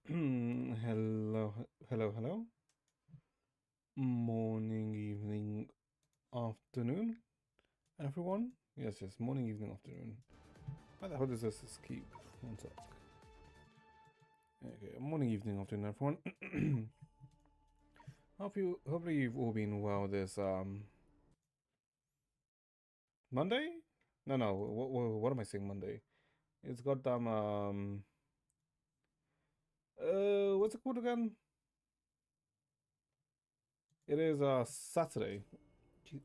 Hello, hello. Morning, evening, afternoon, everyone. Yes, morning, evening, afternoon. Why the hell does this keep? One sec. Okay, morning, evening, afternoon, everyone. Hopefully you've all been well this Monday. No. What am I saying? Monday. It's goddamn what's it called again? It is Saturday.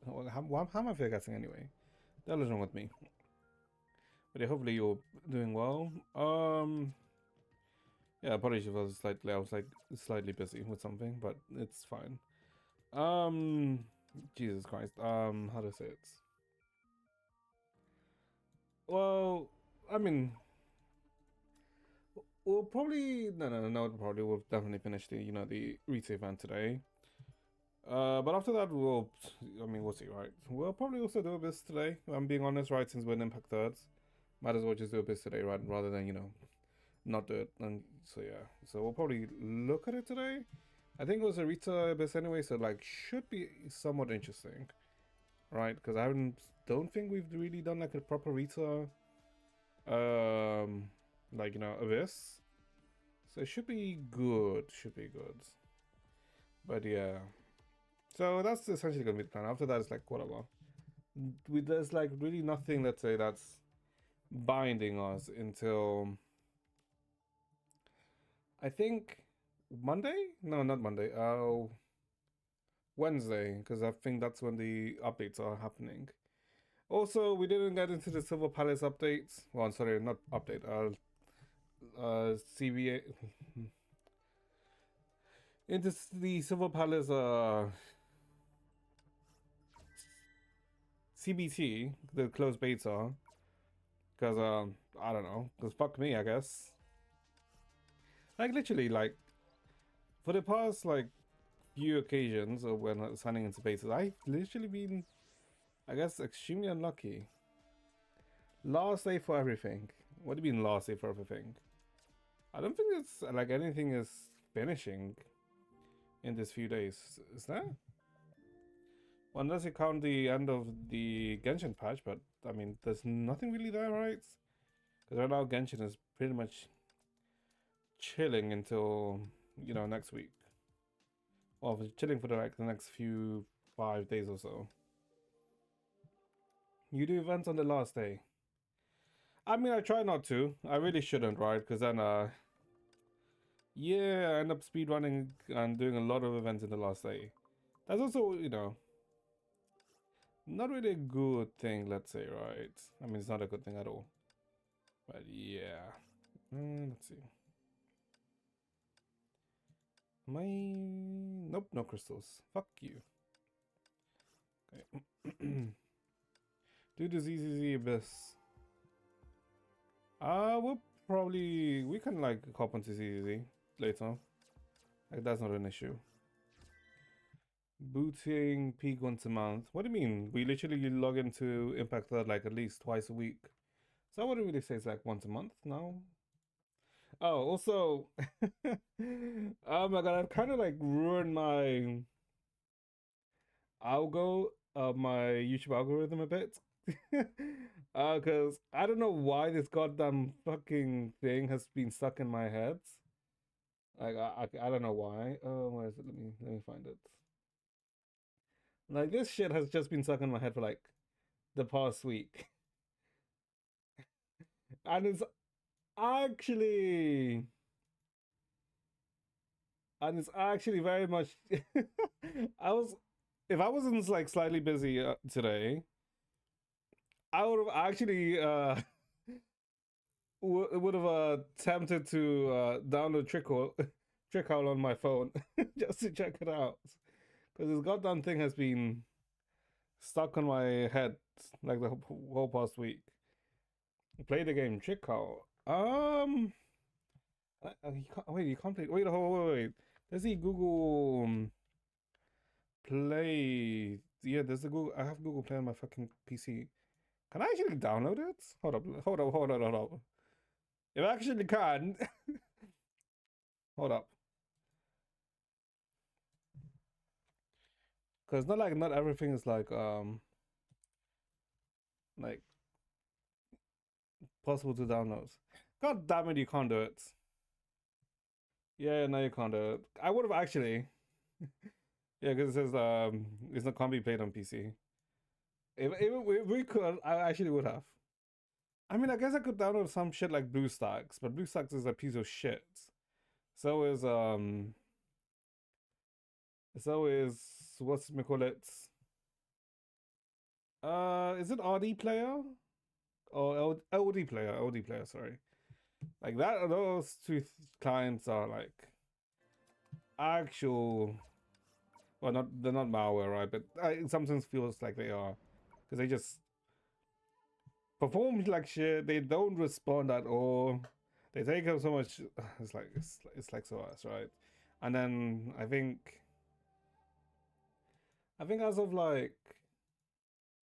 How am I forgetting anyway? The hell is wrong with me? But yeah, hopefully you're doing well. Yeah, apologies if I was like slightly busy with something, but it's fine. Um, Jesus Christ. How to say it? Well, I mean, we'll probably no. Probably we'll definitely finish the Rita event today. But after that we'll see, right? We'll probably also do a bit today. I'm being honest, right? Since we're in Impact Thirds, might as well just do a bit today, right? Rather than not do it. And so yeah, so we'll probably look at it today. I think it was a Rita abyss anyway, so like should be somewhat interesting, right? Because I haven't don't think we've really done like a proper Rita, um, abyss. So it should be good. Should be good. But yeah, so that's essentially gonna be the plan. After that, it's like whatever. There's like really nothing, let's say, that's binding us until I think Monday. No, not Monday. Wednesday, because I think that's when the updates are happening. Also, we didn't get into the Silver Palace updates. Well, I'm sorry, not update. CBA into the Silver Palace CBT, the closed beta, because I don't know, because fuck me, I guess. Like literally, like for the past like few occasions of when signing into betas, I've literally been, I guess, extremely unlucky. Last day for everything. What do you mean last day for everything? I don't think it's like anything is finishing in this few days. Is there? Well, unless you count the end of the Genshin patch, but I mean, there's nothing really there, right? Because right now Genshin is pretty much chilling until next week. Well, chilling for the next few 5 days or so. You do events on the last day. I mean, I try not to. I really shouldn't, right? Because then, yeah, I end up speedrunning and doing a lot of events in the last day. That's also, not really a good thing, let's say, right? I mean, it's not a good thing at all. But yeah. Let's see. My. Nope, no crystals. Fuck you. Okay. Do the ZZZ Abyss. We'll probably. We can, like, hop onto ZZZ later. Like, that's not an issue. Booting peak once a month. What do you mean? We literally log into Impact Third like at least twice a week. So I wouldn't really say it's like once a month now. Oh, also, oh my god, I've kind of like ruined my my YouTube algorithm a bit. Because I don't know why this goddamn fucking thing has been stuck in my head. Like I don't know why. Oh, where is it? Let me find it. Like this shit has just been stuck in my head for like the past week, and actually, it's actually very much. I was, if I wasn't like slightly busy today, I would have actually would have attempted to download Trickle on my phone just to check it out because this goddamn thing has been stuck on my head like the whole past week. Play the game Trickle. You can't, wait, you can't play. Wait. There's the Google Play. Yeah, there's the Google. I have Google Play on my fucking PC. Can I actually download it? Hold up. If I actually can. Hold up, because not like not everything is like possible to download. God damn it, you can't do it. Yeah, no, you can't do it. I would have actually. Yeah, because it says it's not can't be played on PC. If we could, I actually would have. I mean, I guess I could download some shit like BlueStacks, but BlueStacks is a piece of shit. So is so is what's we call it? Is it RD player or LD player? LD player, sorry. Like that, those two clients are like actual. Well, not they're not malware, right? But it sometimes feels like they are, because they just perform like shit. They don't respond at all. They take up so much. It's like so us, right? And then I think as of like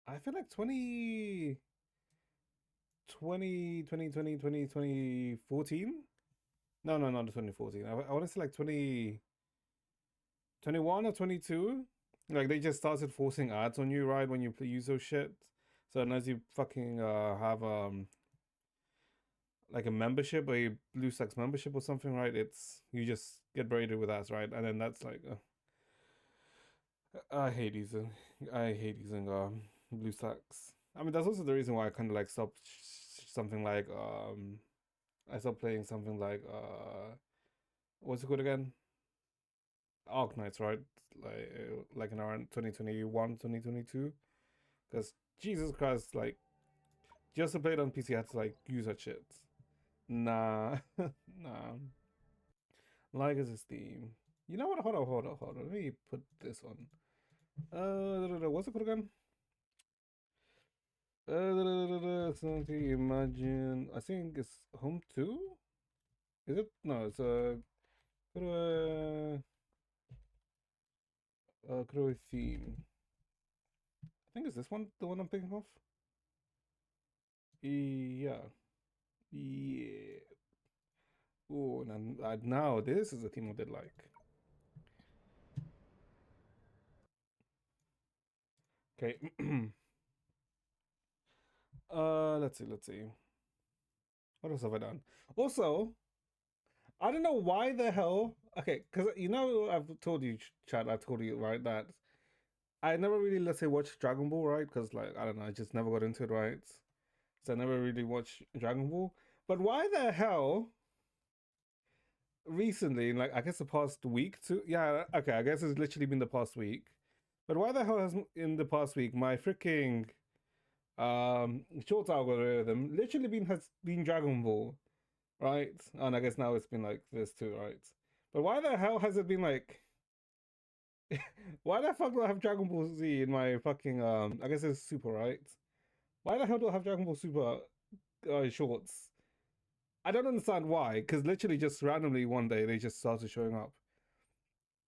I feel like 2014. No, no, not 2014. I want to say like 2021 or 22. Like they just started forcing ads on you, right, when you use those shit. So unless you fucking have like a membership, a BlueStacks membership or something, right? It's you just get braided with ads, right? And then that's like I hate using BlueStacks. I mean, that's also the reason why I kind of like stopped something like I stopped playing something like what's it called again? Arknights, right? Like in around 2021, 2022. Because Jesus Christ, like just to play it on PC, I had to like use that shit. Nah, nah. Like as a Steam. You know what? Hold on. Let me put this on. What's it called again? Something imagine. I think it's Home 2? Is it? No, it's Kuro theme. I think is this one the one I'm thinking of? Yeah. Yeah. Oh, now this is a theme I did like. Okay. Let's see. What else have I done? Also, I don't know why the hell. Okay, because I've told you, Chad. I told you right that I never really, let's say, watched Dragon Ball, right? Because like I don't know, I just never got into it, right? So I never really watched Dragon Ball. But why the hell recently, like I guess the past week, too? Yeah, okay, I guess it's literally been the past week. But why the hell has in the past week my freaking short algorithm literally been Dragon Ball, right? And I guess now it's been like this too, right? But why the hell has it been like why the fuck do I have Dragon Ball Z in my fucking I guess it's Super, right? Why the hell do I have Dragon Ball Super shorts? I don't understand why, because literally just randomly one day they just started showing up.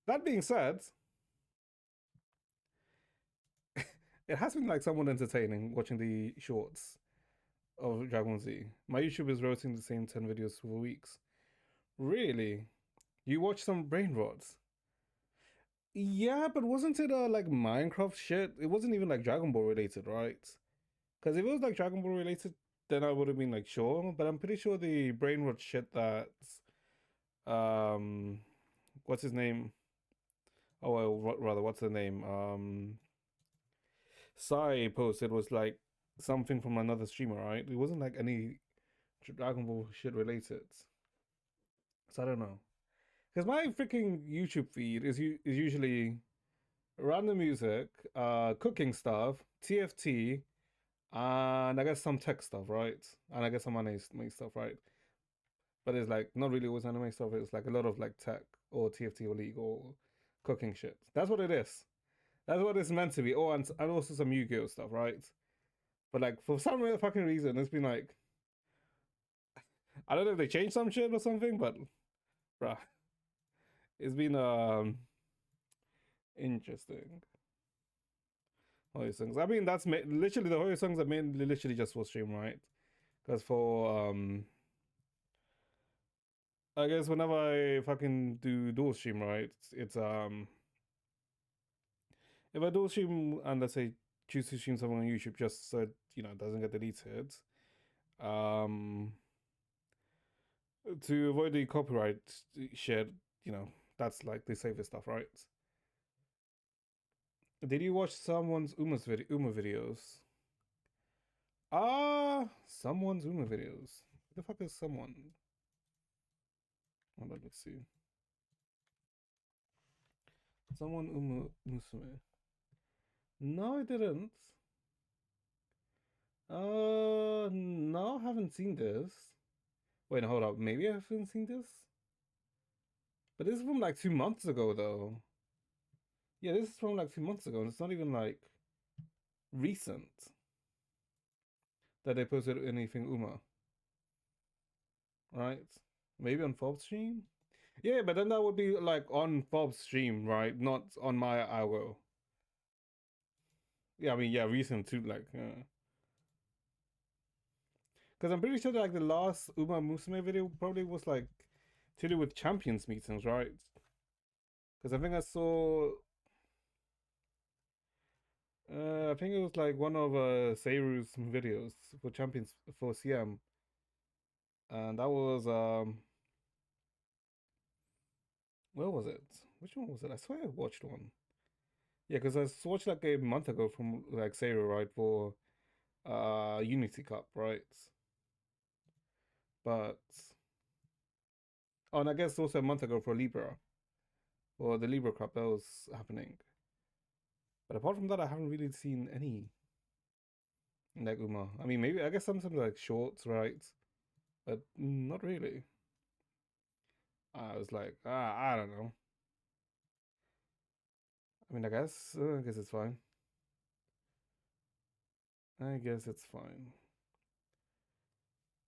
That being said, it has been like somewhat entertaining watching the shorts of Dragon Ball Z. My YouTube is rotating the same 10 videos for weeks. Really? You watch some brain rots? Yeah, but wasn't it like Minecraft shit? It wasn't even like Dragon Ball related, right? Because if it was like Dragon Ball related, then I would have been like sure. But I'm pretty sure the brain rot shit that um, what's his name? Oh well, rather, what's the name? Sai posted was like something from another streamer, right? It wasn't like any Dragon Ball shit related. So I don't know. Because my freaking YouTube feed is usually random music, cooking stuff, TFT, and I guess some tech stuff, right? And I guess some anime stuff, right? But it's like not really always anime stuff. It's like a lot of like tech or TFT or League or cooking shit. That's what it is. That's what it's meant to be. Oh, and also some Yu-Gi-Oh stuff, right? But like for some fucking reason, it's been like I don't know if they changed some shit or something, but bruh, it's been interesting. Hoyo songs. I mean, literally the Hoyo songs are mainly literally just for stream, right? Because for I guess whenever I fucking do dual stream, right? It's if I dual stream and let's say choose to stream something on YouTube just so it doesn't get deleted, um, to avoid the copyright shit, you know, that's like the safest stuff, right? Did you watch someone's Uma videos? Someone's Uma videos. Who the fuck is someone? Hold on, let's see. Someone Uma Musume. No, I didn't. No, I haven't seen this. Wait, hold up. Maybe I haven't seen this. But this is from like 2 months ago, though. Yeah, this is from like 2 months ago, and it's not even like recent that they posted anything Uma, right? Maybe on Forbes stream. Yeah, but then that would be like on Forbes stream, right? Not on my algo. Yeah, I mean, yeah, recent too, like, because I'm pretty sure that, like the last Uma Musume video probably was like to do with champions meetings, right? Because I think I saw, I think it was like one of Seiru's videos for champions for CM, and that was where was it? Which one was it? I swear I watched one. Yeah, because I watched like a month ago from like Seiru, right, for Unity Cup, right? But oh, and I guess also a month ago for Libra or the Libra Cup that was happening. But apart from that, I haven't really seen any like Uma. I mean, maybe I guess something like shorts, right? But not really. I was like, I don't know. I mean, I guess it's fine. I guess it's fine.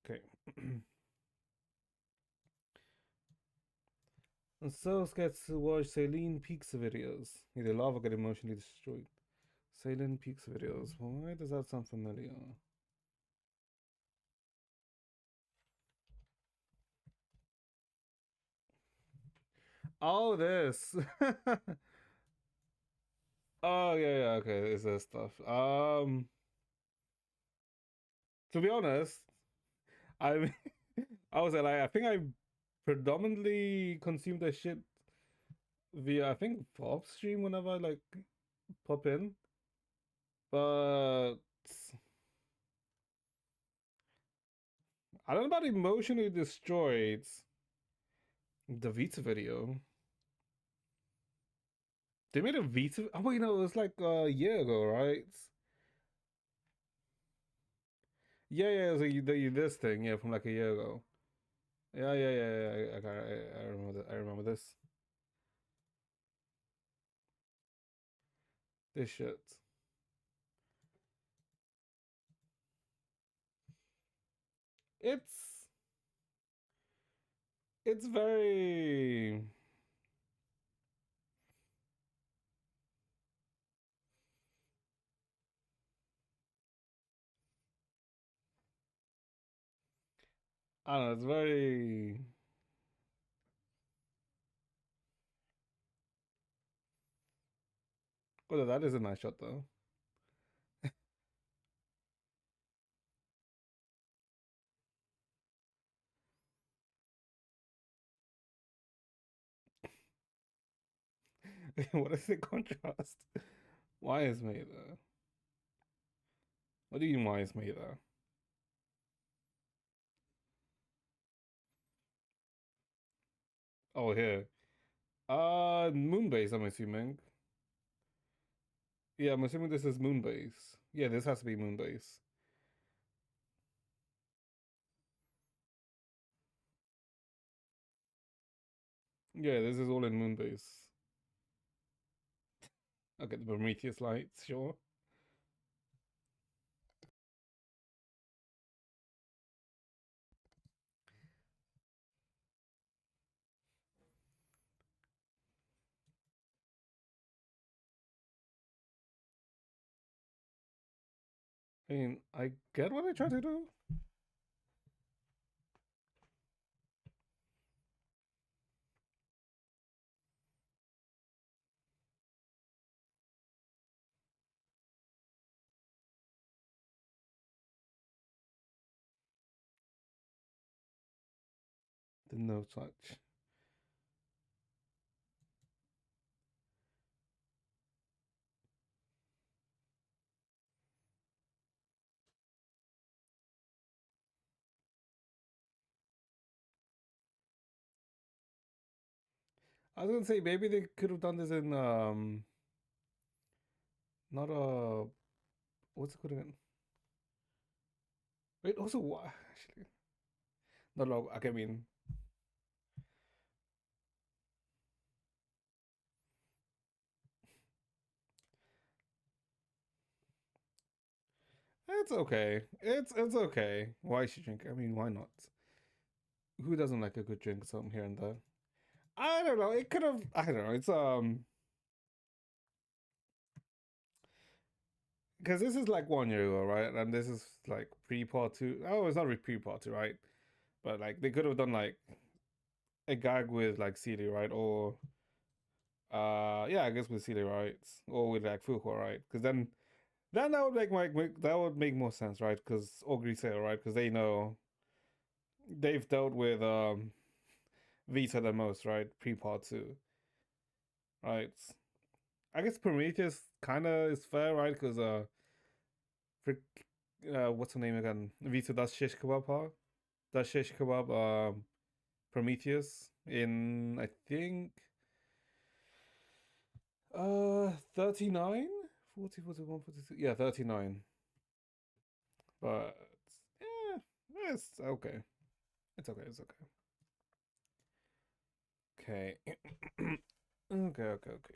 Okay. And so gets to watch Celine Peaks videos. The lava get emotionally destroyed. Celine Peaks videos. Why does that sound familiar? Oh, this. Oh yeah, yeah, okay. It's this stuff. To be honest, I mean, I was like, I think I predominantly consume the shit via I think pop stream whenever I like pop in, but I don't know about emotionally destroyed the Vita video. They made a Vita. Oh wait, no, it was like a year ago, right? Yeah, yeah, it was this thing, yeah, from like a year ago. Yeah, yeah, yeah, yeah. I remember that. I remember this. This shit. It's it's very. I don't know. It's very. Oh, that is a nice shot though. What is the contrast? Why is me there? What do you mean? Why is me there? Oh, here. Moonbase. I'm assuming. Yeah, I'm assuming this is Moonbase. Yeah, this has to be Moonbase. Yeah, this is all in Moonbase. Okay, the Prometheus lights, sure. I mean, I get what I try to do. The no touch. I was gonna say maybe they could have done this in not a what's it called again? Wait, also what actually? Not log. I mean, it's okay. It's okay. Why should drink? I mean, why not? Who doesn't like a good drink? Something here and there. I don't know. It could have. I don't know. It's because this is like 1 year ago, right? And this is like pre-part two. Oh, it's not pre-part two, right? But like they could have done like a gag with like Celia, right? Or yeah, I guess with Celia, right? Or with like Fuko, right? Because then that would that would make more sense, right? Because or Grisel, right? Because they know they've dealt with Vita the most, right? Pre-part two, right? I guess Prometheus kind of is fair, right? Because for, what's her name again? Vita does shish kebab, huh? Does shish kebab Prometheus in I think 39, 40, 41, 42. Yeah, 39. But yeah, it's okay. It's okay. It's okay. Okay. Okay.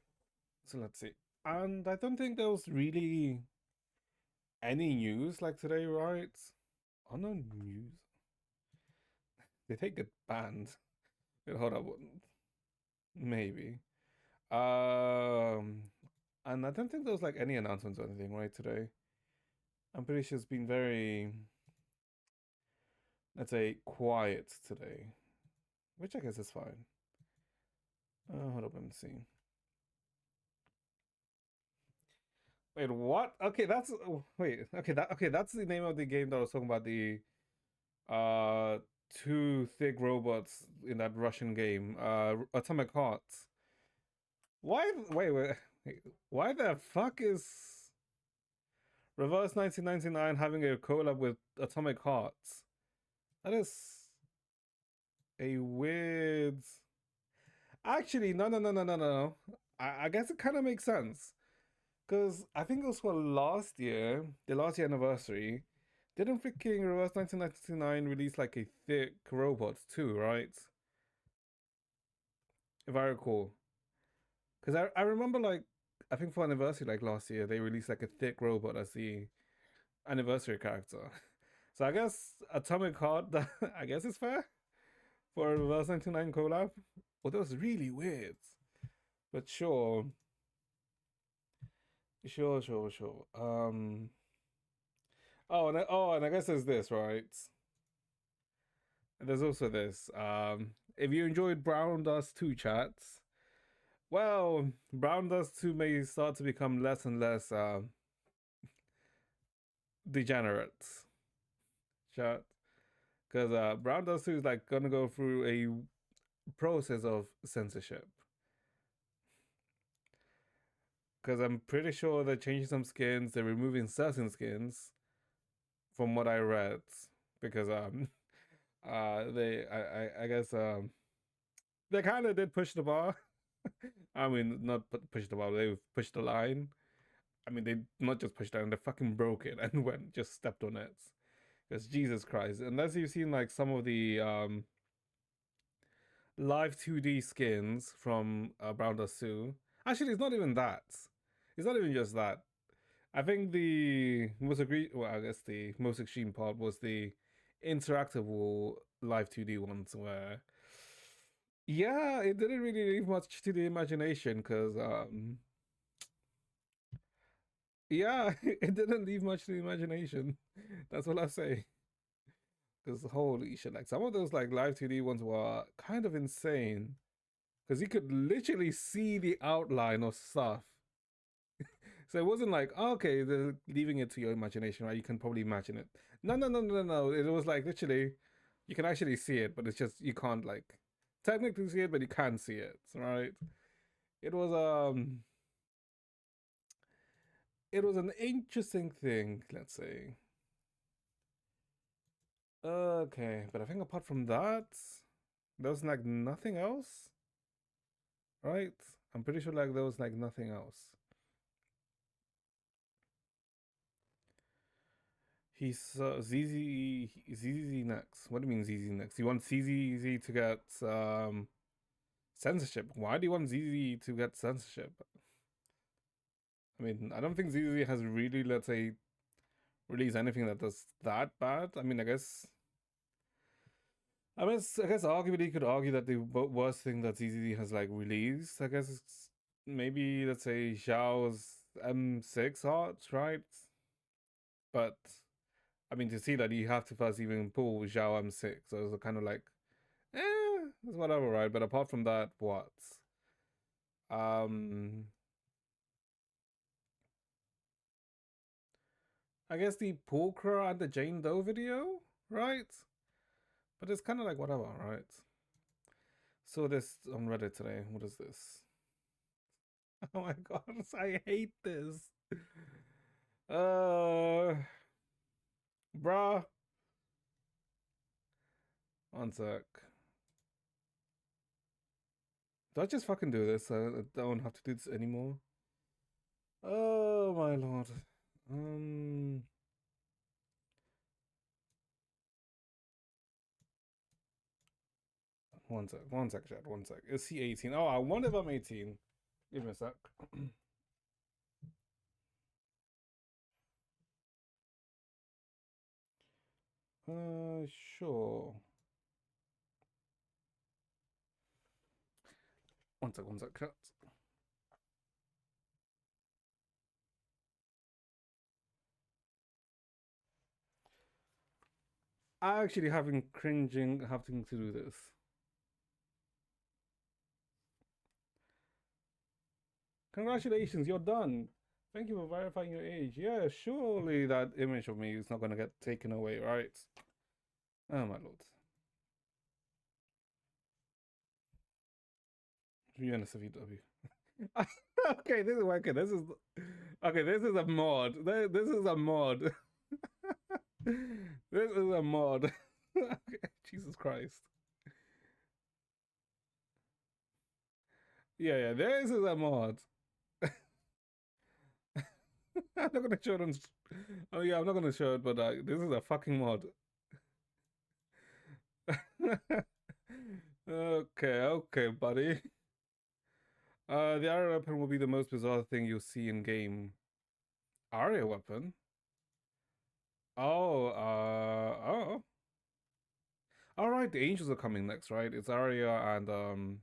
So let's see. And I don't think there was really any news like today, right? Oh no news. They take it banned. Wait, hold up. Maybe. Um, and I don't think there was like any announcements or anything right today. I'm pretty sure it's been very, let's say, quiet today, which I guess is fine. Hold up, let me see. Wait, what? Okay, that's wait. Okay, that's the name of the game that I was talking about. The uh two thick robots in that Russian game, Atomic Hearts. Why? Wait. Why the fuck is Reverse 1999 having a collab with Atomic Hearts? That is a weird. Actually, no. I guess it kind of makes sense because I think it was for last year, the last year anniversary. Didn't freaking Reverse 1999 release like a thick robot too, right? If I recall. Because I remember like, I think for anniversary like last year, they released like a thick robot as the anniversary character. So I guess Atomic Heart, I guess it's fair for a Reverse 99 collab. Well, that was really weird. But sure. And I guess there's this, right? And there's also this. If you enjoyed Brown Dust 2 chats, well, Brown Dust 2 may start to become less and less degenerate chat. Because Brown Dust 2 is like gonna go through a process of censorship. Because I'm pretty sure they're changing some skins, they're removing certain skins from what I read. Because I guess they kind of did push the bar. I mean, not push the bar, they pushed the line. I mean, they not just pushed it, they fucking broke it and went just stepped on it. Because Jesus Christ, unless you've seen like some of the live 2D skins from Brown Dust 2. Actually, it's not even that. It's not even just that. I think I guess the most extreme part was the interactable live 2D ones where, yeah, it didn't really leave much to the imagination because, yeah, it didn't leave much to the imagination. That's what I say. Because holy shit, like some of those like live 2D ones were kind of insane. Because you could literally see the outline of stuff. So it wasn't like, oh, okay, they're leaving it to your imagination, right? You can probably imagine it. No. It was like literally, You can actually see it, but it's just you can't like technically see it, but you can see it, right? It was it was an interesting thing, let's say. Okay, but I think apart from that, there was like nothing else, right? I'm pretty sure like there was like nothing else. He's ZZ next. What do you mean ZZ next? You want ZZ to get censorship? Why do you want ZZ to get censorship? I mean, I don't think ZZ has really, let's say, released anything that does that bad. I mean, I guess arguably you could argue that the worst thing that ZZ has like released, I guess, is maybe let's say Xiao's M6 art, right? But I mean, to see that you have to first even pull Xiao M6, so it's kind of like, it's whatever, right? But apart from that, what? Um, I guess the Pulcra and the Jane Doe video, right? But it's kind of like whatever, right? So this on Reddit today. What is this? Oh my god, I hate this. Uh, bruh. One sec. Do I just fucking do this? I don't have to do this anymore. Oh my lord. Um. one sec, chat, one sec. Is he 18? Oh, I wonder if I'm 18. Give me a sec. Sure. One sec, chat. I actually having cringing having to do this. Congratulations, you're done. Thank you for verifying your age. Yeah, surely that image of me is not gonna get taken away, right? Oh my lord. UNSFW. Okay, this is working. This is okay. This is a mod. This is a mod. This is a mod. Okay, Jesus Christ. Yeah, this is a mod. I'm not gonna show them. Oh yeah, I'm not gonna show it, but this is a fucking mod. Okay, buddy. The Aria weapon will be the most bizarre thing you'll see in game. Aria weapon? Oh, oh. All right, the angels are coming next, right? It's Aria and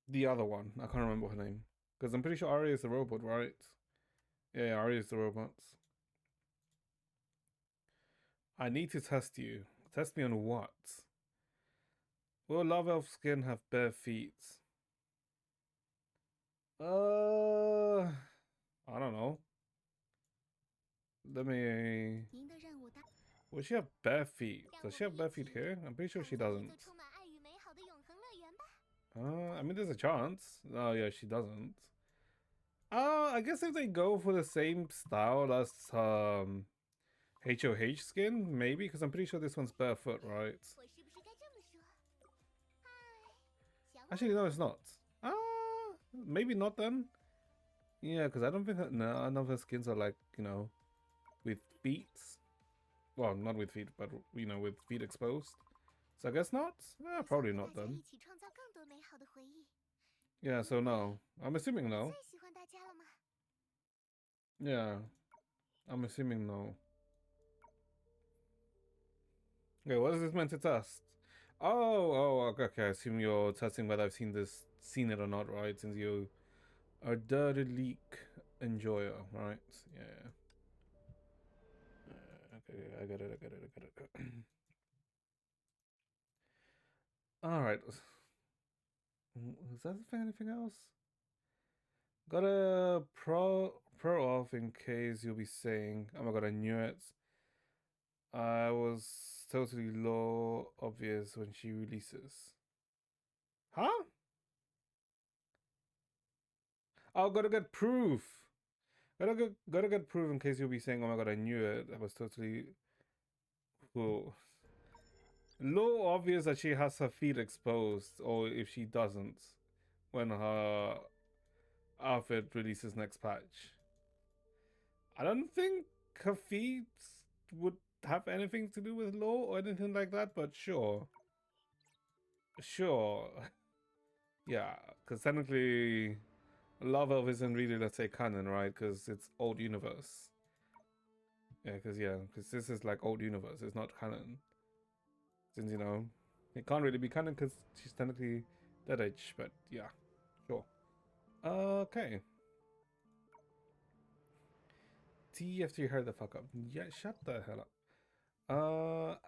the other one. I can't remember her name because I'm pretty sure Aria is the robot, right? Yeah, Aria is the robot. I need to test you. Test me on what? Will love elf skin have bare feet? I don't know. Let me. Will she have bare feet? Does she have bare feet here? I'm pretty sure she doesn't. I mean, there's a chance. Oh yeah, she doesn't. I guess if they go for the same style as HOH skin, maybe, because I'm pretty sure this one's barefoot, right? Actually, no, it's not. Maybe not then. Yeah, because I don't think that, none of her skins are like, with feet. Well, not with feet, but with feet exposed. So I guess not. Probably not then. Yeah, so no. I'm assuming no. Yeah, I'm assuming no. Okay, what is this meant to test? Okay. I assume you're testing whether I've seen it or not, right? Since you are dirty leak enjoyer, right? Yeah. Okay, I get it. All right. Is that anything else? Got a pro off in case you'll be saying, oh my god, I knew it. I was totally low obvious when she releases. Huh? Oh, gotta get proof. Gotta get proof in case you'll be saying, "Oh my god, I knew it." I was totally cool. Low obvious that she has her feet exposed, or if she doesn't, when her outfit releases next patch. I don't think her feet would have anything to do with law or anything like that, but sure. Sure. Yeah, because technically, Love Elf isn't really, let's say, canon, right? Because it's old universe. Yeah, because this is like old universe. It's not canon. Since, it can't really be canon because she's technically dead age, but yeah, sure. Okay. TFT, heard the fuck up. Yeah, shut the hell up.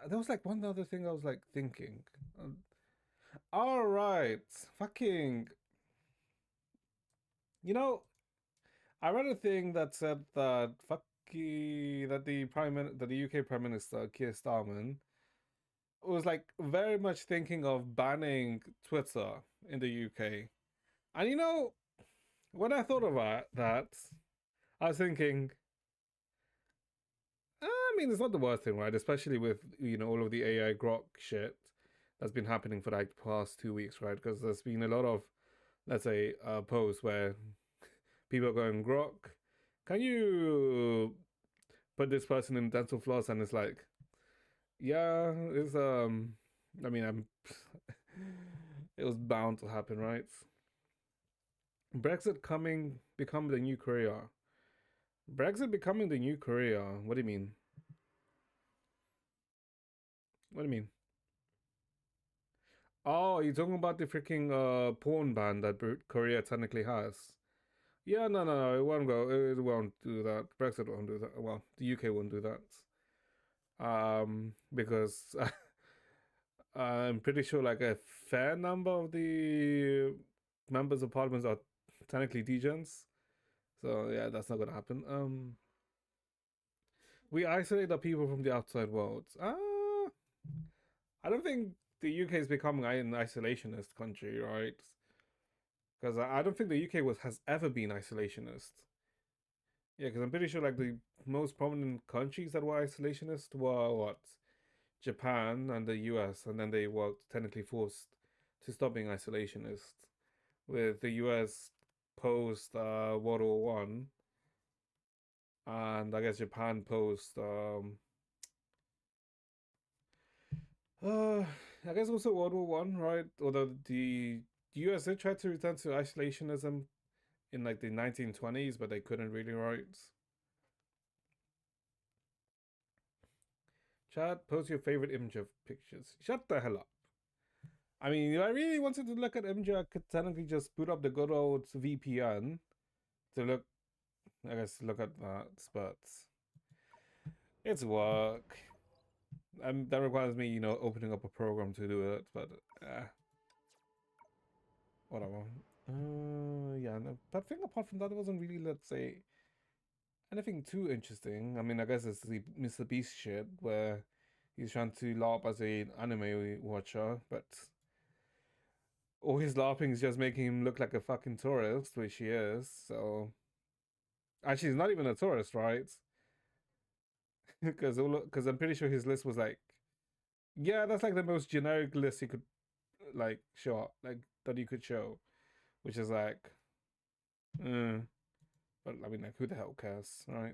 There was like one other thing I was like thinking. All right, fucking. You know, I read a thing that said that that the UK Prime Minister Keir Starmer was like very much thinking of banning Twitter in the UK. And when I thought about that, I was thinking, I mean, it's not the worst thing, right? Especially with all of the AI grok shit that's been happening for like the past 2 weeks, right? Because there's been a lot of, let's say, posts where people are going, grok, can you put this person in dental floss? And it's like, yeah, it's I mean, I'm it was bound to happen, right? Brexit coming become the new Korea. Brexit becoming the new Korea. What do you mean? What do you mean? Oh, you're talking about the freaking porn ban that Korea technically has. Yeah, no, it won't go. It won't do that. Brexit won't do that. Well, the UK won't do that. Because I'm pretty sure like a fair number of the members of parliament are technically degens. So yeah, that's not gonna happen. We isolate the people from the outside world. I don't think the UK is becoming an isolationist country, right? Because I don't think the UK has ever been isolationist. Yeah, because I'm pretty sure like the most prominent countries that were isolationist were what, Japan and the US, and then they were technically forced to stop being isolationist. With the US post World War One, and I guess Japan post uh I guess also World War One, right? Although the USA tried to return to isolationism in like the 1920s, but they couldn't really, right? Chat, post your favorite image of pictures. Shut the hell up. I mean, if I really wanted to look at MJ, I could technically just boot up the good old VPN to look, I guess, look at that, but it's work. That requires me, opening up a program to do it, but whatever. Yeah, no, but I think apart from that, it wasn't really, let's say, anything too interesting. I mean, I guess it's the Mr. Beast shit where he's trying to LARP as an anime watcher, but all his LARPing is just making him look like a fucking tourist, which he is. So actually, he's not even a tourist, right? Because I'm pretty sure his list was like, yeah, that's like the most generic list he could like show, like that you could show, which is like, but I mean, like, who the hell cares, right?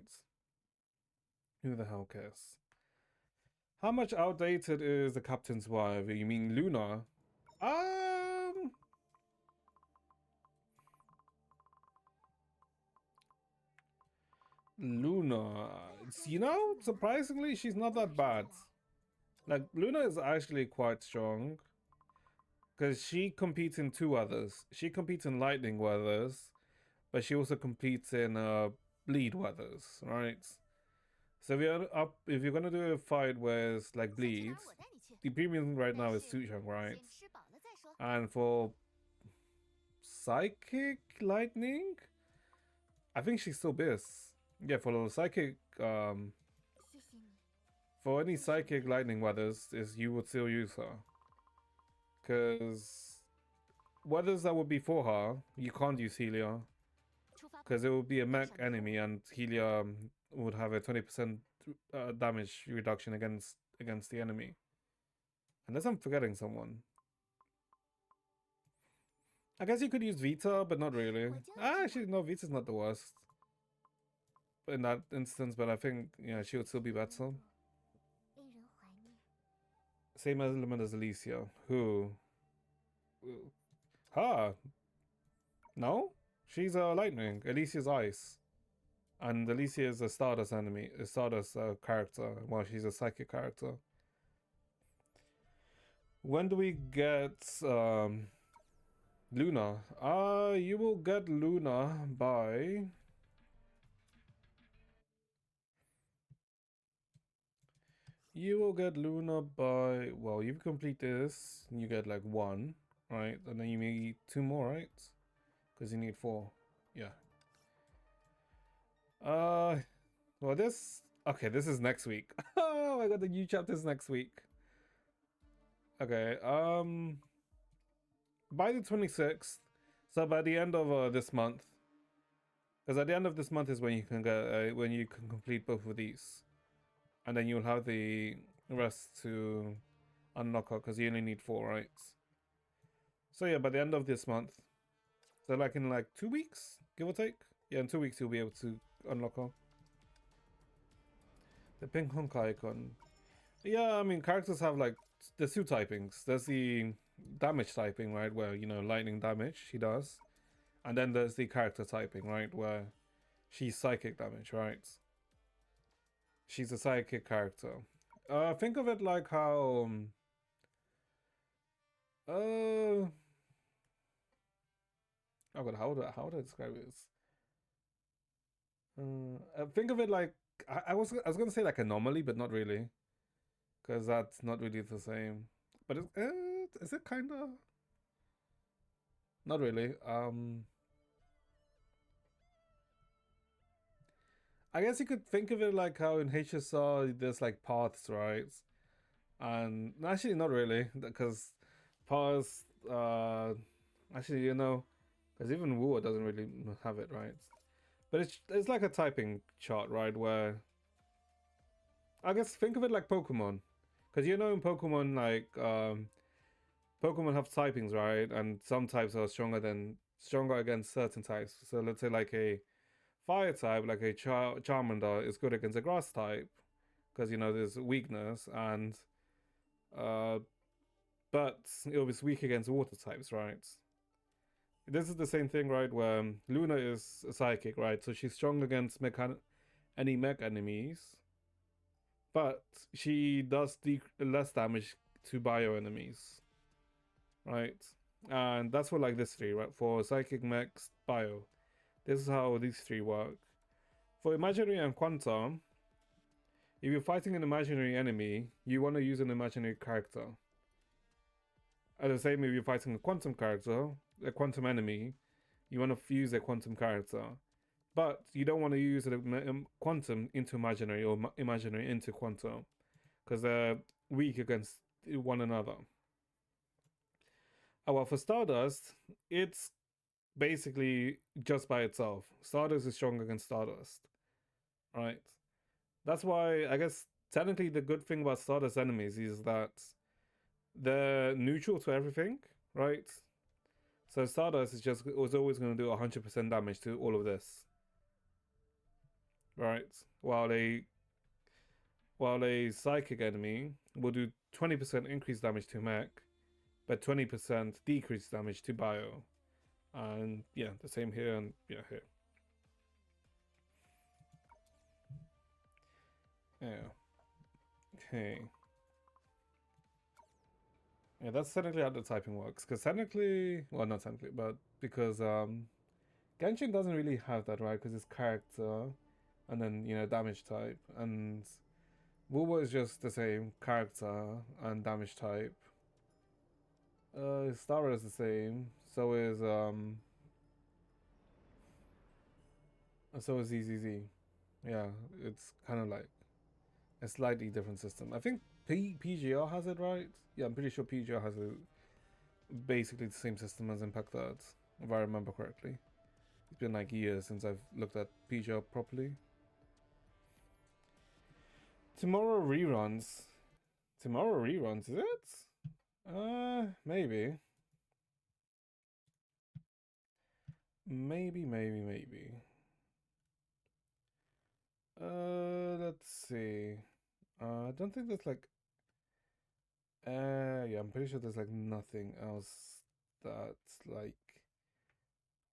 Who the hell cares? How much outdated is the captain's wife? You mean Luna? Um, Luna. Surprisingly, she's not that bad. Like, Luna is actually quite strong because she competes in two others. She competes in lightning weathers, but she also competes in bleed weathers, right? So if you're gonna do a fight with like bleeds, the premium right now is Suchong, right? And for psychic lightning, I think she's still Biss. Yeah, for psychic for any psychic lightning weathers, is you would still use her. Because weathers that would be for her, you can't use Helia. Because it would be a mech enemy and Helia would have a 20% damage reduction against the enemy. Unless I'm forgetting someone. I guess you could use Vita, but not really. Actually, no, Vita's not the worst in that instance, but I think, yeah, she would still be better. Same element as Alicia. Who? Her? No? She's a lightning. Alicia's ice. And Alicia is a Stardust enemy, a Stardust character, while she's a psychic character. When do we get Luna? You will get Luna by... You will get Luna by... Well, you complete this, you get like 1, right? And then you need 2 more, right? Because you need 4. Yeah. Well, this... Okay, this is next week. Oh my god, the new chapter's next week. Okay, by the 26th, so by the end of this month, because at the end of this month is when you can get when you can complete both of these, and then you'll have the rest to unlock her because you only need 4, right? So yeah, by the end of this month, so like in like 2 weeks, give or take. Yeah, in 2 weeks you'll be able to unlock her. The pink honk icon. Yeah, I mean characters have like there's 2 typings. There's the damage typing, right, where you know lightning damage she does, and then there's the character typing, right, where she's psychic damage, right? She's a psychic character. Think of it like how oh god, how would I describe this? Think of it like I was gonna say like anomaly, but not really, because that's not really the same. But is it kind of? Not really. I guess you could think of it like how in HSR there's like paths, right? And actually not really, because paths. Actually, you know, because even Wu doesn't really have it, right? But it's like a typing chart, right? Where I guess think of it like Pokemon, because you know in Pokemon like Pokemon have typings, right? And some types are stronger against certain types. So let's say like a fire type, like a Charmander, is good against a grass type because you know there's weakness, and uh, but it was weak against water types, right? This is the same thing, right? Where Luna is a psychic, right? So she's strong against any mech enemies, but she does less damage to bio enemies, right? And that's for like this 3, right? For psychic, mechs, bio. This is how these 3 work. For imaginary and quantum, if you're fighting an imaginary enemy, you want to use an imaginary character. At the same, if you're fighting a quantum character, a quantum enemy, you want to fuse a quantum character. But you don't want to use a quantum into imaginary or imaginary into quantum, because they're weak against one another. Well, for Stardust, it's basically just by itself. Stardust is strong against Stardust, right? That's why I guess technically the good thing about Stardust enemies is that they're neutral to everything, right? So Stardust was always going to do 100% damage to all of this, right? While a psychic enemy will do 20% increased damage to mech, but 20% decreased damage to bio. And yeah, the same here and yeah, here. Yeah. Okay. Yeah, that's technically how the typing works. Because technically, well, not technically, but because Genshin doesn't really have that, right? Because it's character, and then you know damage type, and Wuwa is just the same character and damage type. Star is the same. So is ZZZ. Yeah, it's kind of like a slightly different system. I think PGR has it, right? Yeah, I'm pretty sure PGR has basically the same system as Impact Earth, if I remember correctly. It's been like years since I've looked at PGR properly. Tomorrow reruns. Tomorrow reruns, is it? Maybe. Maybe. Let's see. I don't think there's like. Yeah, I'm pretty sure there's like nothing else that's like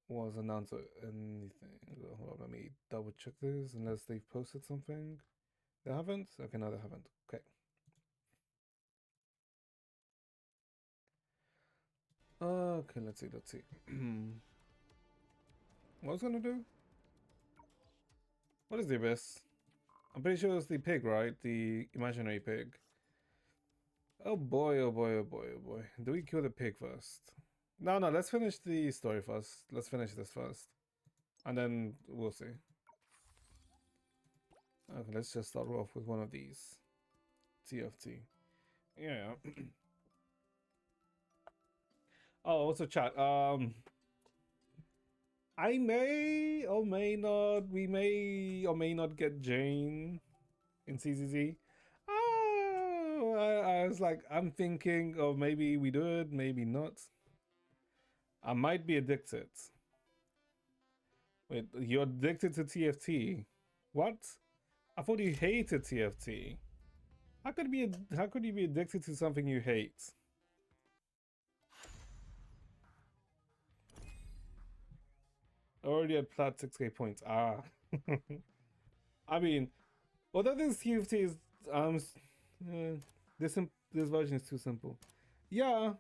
was announced or anything. Hold on, let me double check this unless they've posted something. They haven't? Okay, no, they haven't. Okay. Okay, let's see. What was I gonna do? What is the abyss? I'm pretty sure it's the pig, right? The imaginary pig. Oh boy, oh boy, oh boy, oh boy. Do we kill the pig first? No, let's finish the story first. Let's finish this first. And then we'll see. Okay, let's just start off with one of these. TFT. Yeah. Oh, also chat. I may or may not. We may or may not get Jane in CZZ. Oh, I was like, I'm thinking, oh, maybe we do it, maybe not. I might be addicted. Wait, you're addicted to TFT? What? I thought you hated TFT. How could you be addicted to something you hate? Already at plat 6k points. Ah. I mean, although this TFT is this version is too simple. Yeah,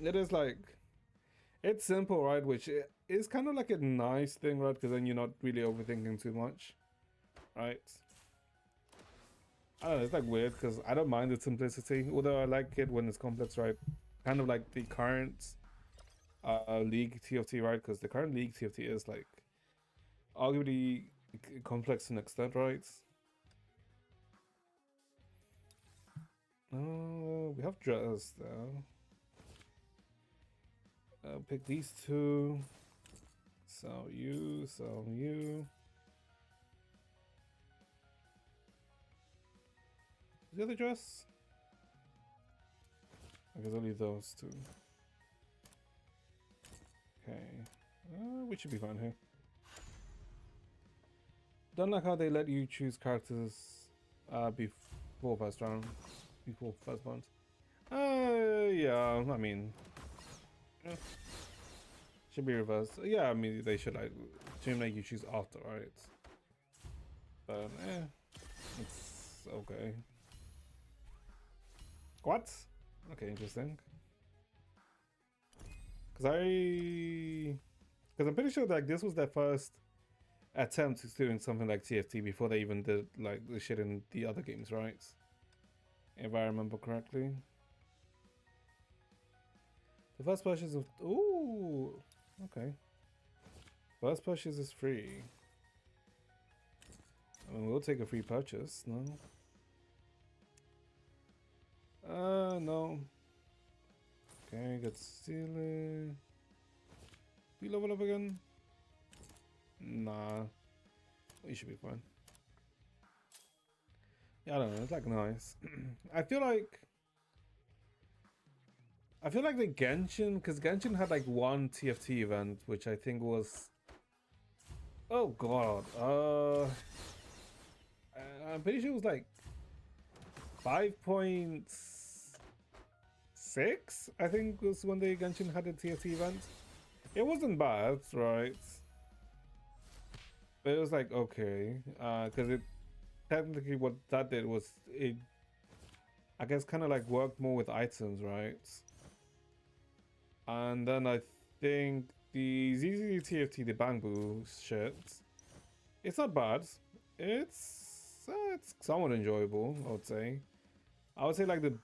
it is like it's simple, right? Which is kind of like a nice thing, right? Because then you're not really overthinking too much, right? I don't know, it's like weird because I don't mind the simplicity, although I like it when it's complex, right? Kind of like the current League TFT, right? Because the current League TFT is like arguably complex to an extent, right? We have dress though. Pick these two. Sell you. Is the other dress? I guess only those two. Okay. We should be fine here. Don't like how they let you choose characters before first round. Before first round. Yeah, I mean... should be reversed. Yeah, I mean, they should like to make you choose after, right? But, it's okay. What? Okay, interesting. Because I'm pretty sure like this was their first attempt at doing something like TFT before they even did like the shit in the other games, right? If I remember correctly. The first purchase of ooh, okay. First purchase is free. I mean, we'll take a free purchase, no? No. Okay, get stealing. Do you level up again? Nah. You should be fine. Yeah, I don't know. It's like nice. I feel like the Genshin, because Genshin had like one TFT event, which I think was. Oh god. I'm pretty sure it was like 5.6. I think was when the Genshin had a TFT event. It wasn't bad, right? But it was like okay, because it technically what that did was it, I guess, kind of like worked more with items, right? And then I think the ZZTFT, the Bamboo shit, it's not bad. It's somewhat enjoyable, I would say. I would say like the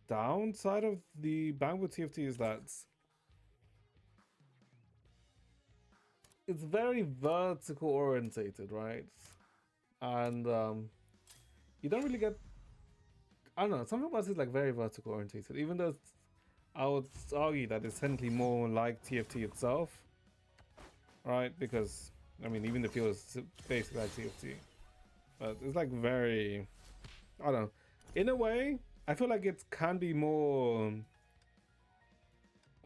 downside of the Bamboo TFT is that it's very vertical orientated, right? And you don't really get. I don't know. Something about it is like very vertical orientated, even though I would argue that it's technically more like TFT itself, right? Because I mean, even the field is basically like TFT, but it's like very. I don't know. In a way, I feel like it can be more.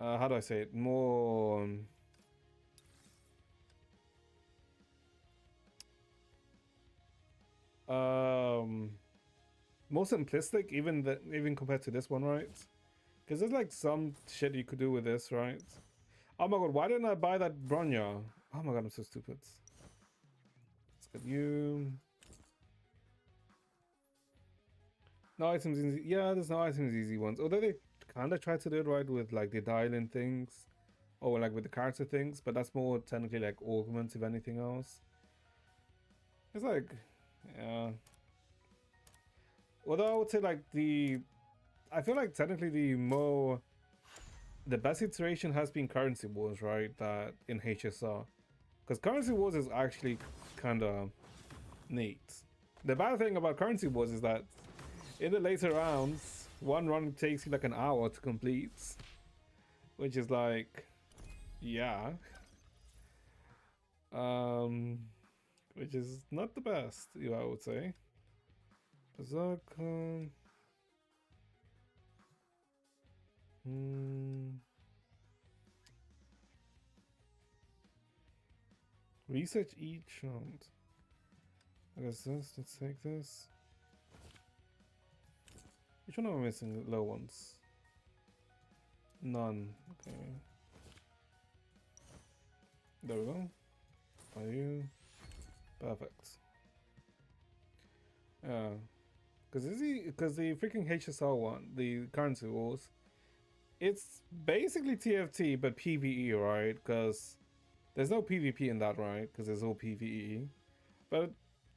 How do I say it? More. Um, More simplistic, even compared to this one, right? Because there's like some shit you could do with this, right? Oh my god, why didn't I buy that Bronya? Oh my god, I'm so stupid. Let's get you. No items easy. Yeah, there's no items easy ones. Although they kind of try to do it right with like the dial-in things, or like with the character things, but that's more technically like augments if anything else. It's like, yeah. Although I would say like I feel like technically the best iteration has been Currency Wars, right? That in HSR, because Currency Wars is actually kind of neat. The bad thing about Currency Wars is that in the later rounds, one run takes you like an hour to complete, which is like, yeah, um, which is not the best, I would say. Berserker. Research each round. I guess this. Let's take this. Which one am I missing? Low ones. None. Okay. There we go. Are you? Perfect. Yeah. Because the freaking HSR one, the currency wars, it's basically TFT but PVE, right? Because there's no PvP in that, right? Because it's all PVE. But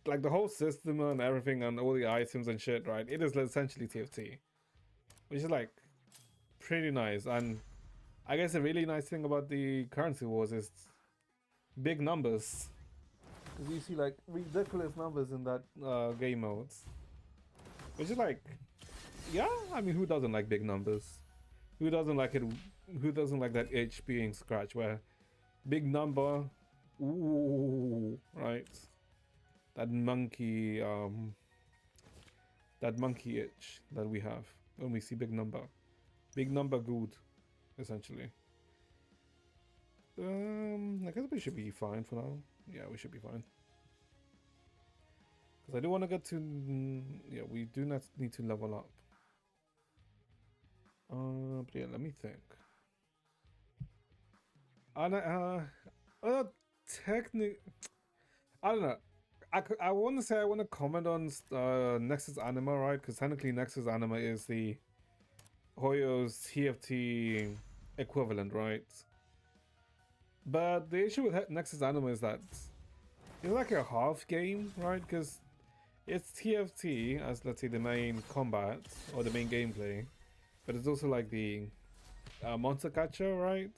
like the whole system and everything and all the items and shit, right? It is essentially TFT, which is like pretty nice. And I guess a really nice thing about the currency wars is big numbers. Because you see like ridiculous numbers in that game modes, which is like, yeah. I mean, who doesn't like big numbers? Who doesn't like it? Who doesn't like that itch being scratched? Where big number, ooh, right? That monkey itch that we have when we see big number good, essentially. I guess we should be fine for now. Yeah, we should be fine. Because I do want to get to, yeah, we do not need to level up. But yeah, let me think. Technic, I don't know. I want to say I want to comment on Nexus Anima, right? Because technically Nexus Anima is the Hoyo's TFT equivalent, right? But the issue with Nexus Anima is that it's like a half game, right? Because it's TFT as, let's say, the main combat or the main gameplay, but it's also like the monster catcher, right?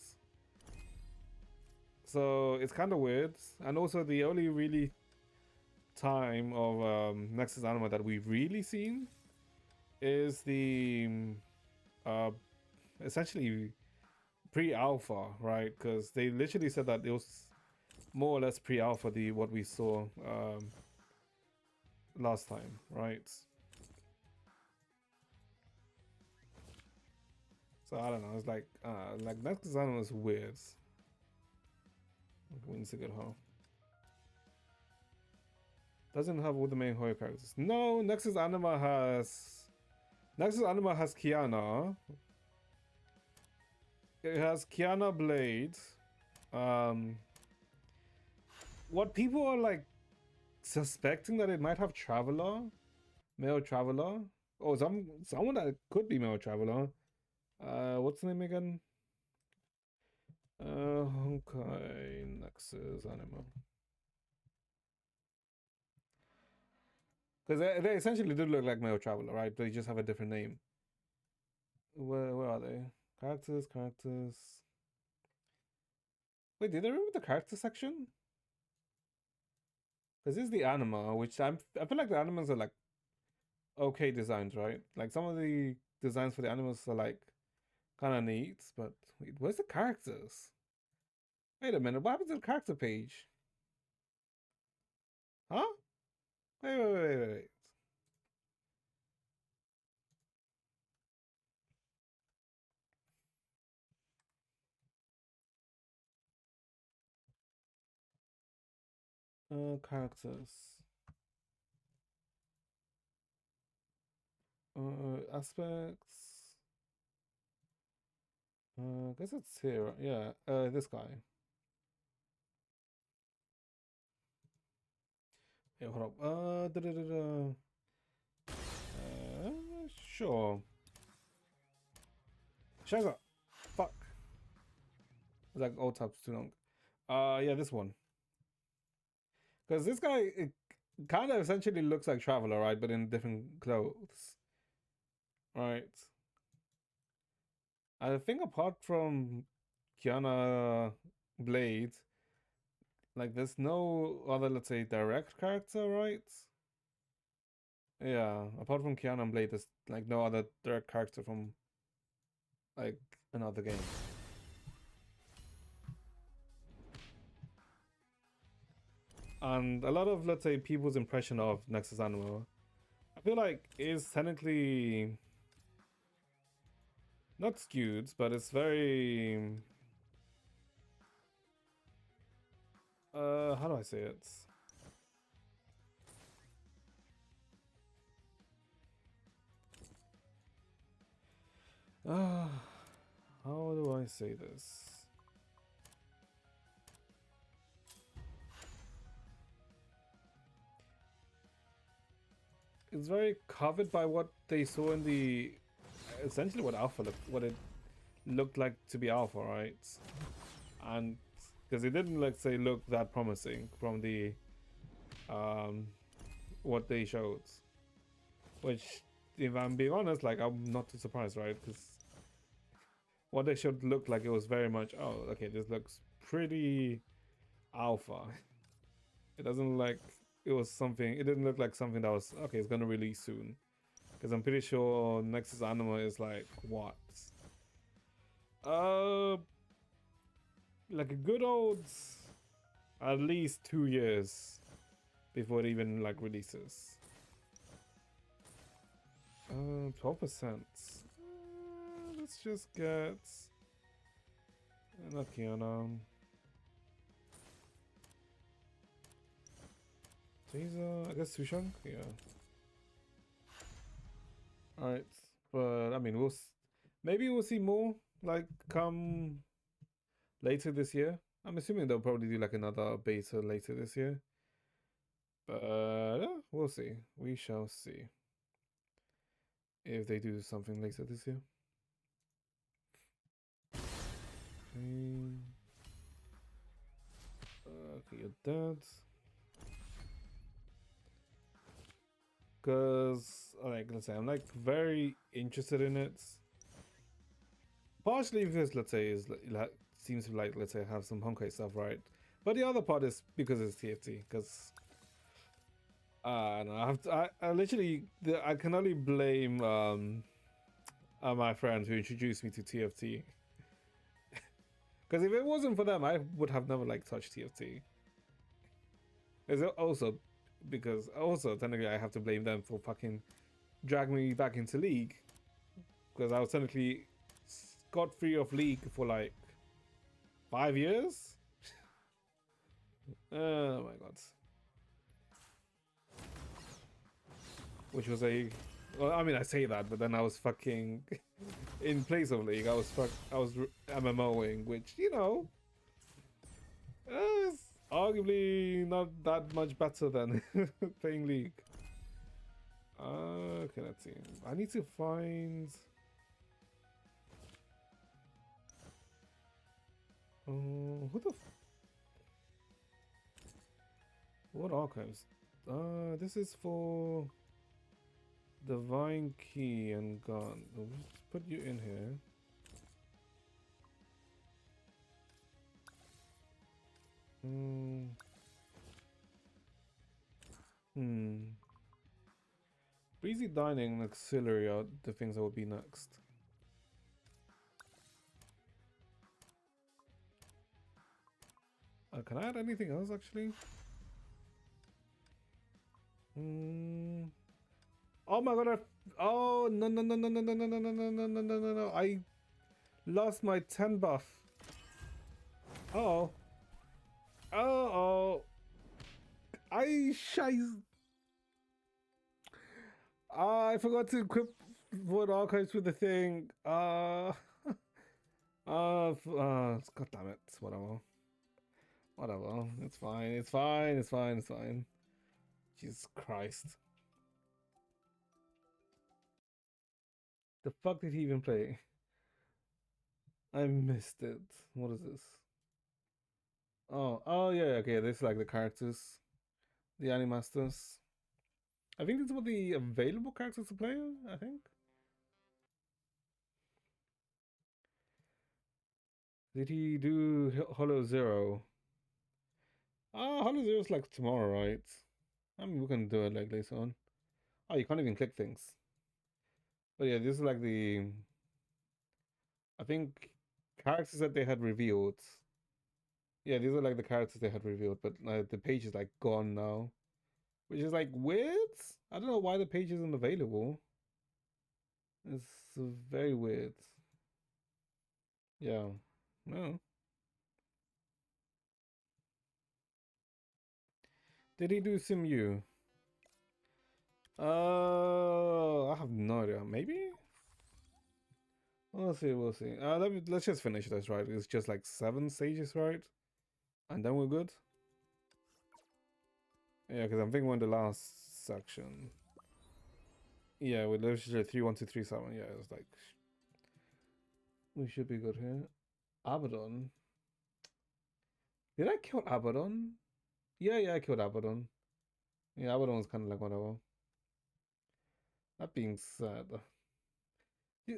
So it's kind of weird. And also the only really time of Nexus Anima that we've really seen is the essentially pre-alpha, right? Because they literally said that it was more or less pre-alpha what we saw last time, right? So I don't know. It's like Nexus Anima is weird. Wins a good hoe. Doesn't have all the main Hoyo characters. No, Nexus Anima has Kiana. It has Kiana Blade. What people are like suspecting that it might have Traveler, Male Traveler. Oh, someone that could be Male Traveler. What's the name again? Okay, Nexus Anima. Because they essentially do look like Male Traveler, right? They just have a different name. Where are they? Characters. Wait, did they remove the character section? Because this is the anima, which I feel like the animals are like okay designs, right? Like some of the designs for the animals are like kind of neat, but wait, where's the characters? Wait a minute, what happened to the character page? Huh? Wait. Characters. Aspects. I guess it's here. Yeah. This guy. Hey, hold up. Sure. Shut up. Fuck. It's like old tabs too long. Yeah, this one. Because this guy it kind of essentially looks like Traveler, right? But in different clothes, right? I think apart from Kiana Blade, like there's no other, let's say, direct character, right? Yeah, apart from Kiana and Blade, there's like no other direct character from like another game. And a lot of, let's say, people's impression of Nexus Animal, I feel like is technically not skewed, but it's very how do I say it? Uh how do I say this? It's very covered by what they saw in the essentially what alpha looked, what it looked like to be alpha, right? And because it didn't, let's say, look that promising from the um what they showed, which if I'm being honest, like I'm not too surprised, right? Because what they showed looked like it was very much, oh, okay, this looks pretty alpha. It doesn't like it was something. It didn't look like something that was okay. It's gonna release soon. Because I'm pretty sure Nexus Anima is like what? Uh, like a good old at least 2 years before it even like releases. 12%. Let's just get not Kiana. Taser, I guess Sushang. Yeah. All right, but I mean, maybe we'll see more like come later this year. I'm assuming they'll probably do like another beta later this year. But yeah, we'll see. We shall see if they do something later this year. Okay, okay, you're dead. Cause like let's say I'm like very interested in it. Partially because let's say is like seems to like let's say have some Honkai stuff, right? But the other part is because it's TFT. Because no, I literally I can only blame my friends who introduced me to TFT. Because if it wasn't for them, I would have never like touched TFT. Is it also because also technically I have to blame them for fucking dragging me back into League because I was technically scot free of League for like 5 years. Oh my god. Which was a well, I mean I say that, but then I was fucking in place of League. I was MMOing, which you know is arguably not that much better than playing League. Okay, let's see. I need to find. Who the? What archives? This is for Divine Key and Gun. We'll just put you in here. Hmm. Breezy Dining and Auxiliary are the things that will be next. Can I add anything else actually? Oh my god! Oh no no no no no no no no no no no no no no no! I lost my 10 buff. Oh. Oh. I I forgot to equip Void Archives with the thing. God damn it. Whatever. Whatever. It's fine. It's fine. It's fine. It's fine. Jesus Christ. The fuck did he even play? I missed it. What is this? Oh yeah, okay. This is like the characters, the animasters. I think these were the available characters to play. I think. Did he do Hollow Zero? Hollow Zero's like tomorrow, right? I mean, we can do it like later on. Oh, you can't even click things. But yeah, this is like the, I think, characters that they had revealed. Yeah, these are like the characters they had revealed, but the page is like gone now, which is like weird. I don't know why the page isn't available. It's very weird. Yeah. No. Did he do Simu? I have no idea. Maybe? We'll see, we'll see. Let's just finish this, right? It's just like 7 stages, right? And then we're good? Yeah, because I'm thinking we're in the last section. Yeah, with literature 3, 1, 2, 3, 7. Yeah, it's like we should be good here. Abaddon. Did I kill Abaddon? Yeah, I killed Abaddon. Yeah, Abaddon was kind of like whatever. That being said,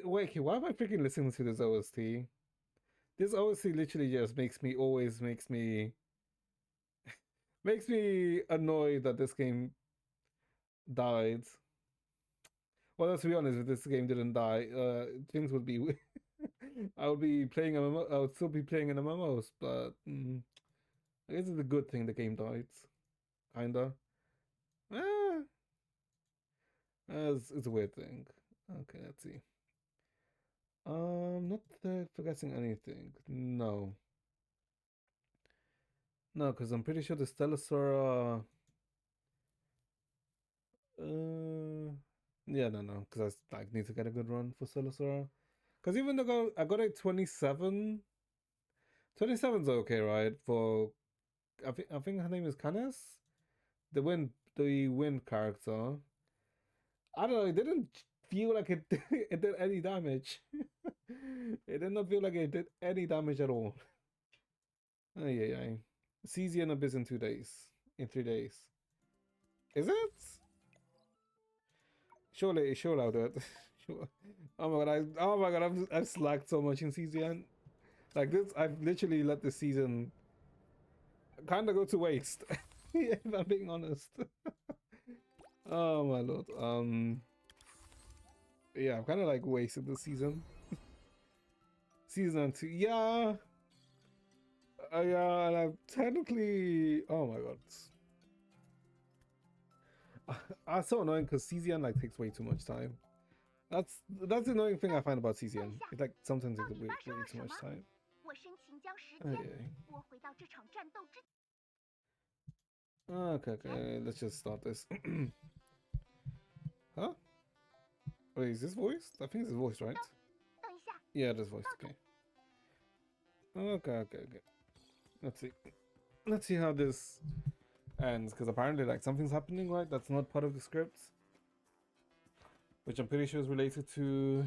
wait, okay, why am I freaking listening to this OST? This OST literally just makes me annoyed that this game died. Well, let's be honest, if this game didn't die, things would be. I would be playing MMO. I would still be playing in MMOs, but I guess it's a good thing the game died. Kinda. Eh, it's a weird thing. Okay, let's see. Not forgetting anything. No. No, because I'm pretty sure the Stellar. Yeah, no, because I like need to get a good run for Stellar. Because even though I got a 27, 27's okay, right? For I think her name is Canis, the wind character. I don't know. It didn't feel like it it did any damage. It did not feel like it did any damage at all. Ay. CZ and Abyss in 2 days. In 3 days. Is it? Surely I'll do it. Sure. Oh my god, I've slacked so much in CZN. Like this, I've literally let this season kind of go to waste. If I'm being honest. Oh my lord. Yeah, I've kind of like wasted the season. Season 2, yeah. Yeah, and I've technically. Oh my god. That's so annoying because CZN like takes way too much time. That's the annoying thing I find about CZN. It like sometimes takes way too much time. Okay, let's just start this. Huh? Wait, is this voiced? I think it's voiced, right? Yeah, it is voiced. Okay. Let's see how this ends, because apparently like something's happening, right? That's not part of the script, which I'm pretty sure is related to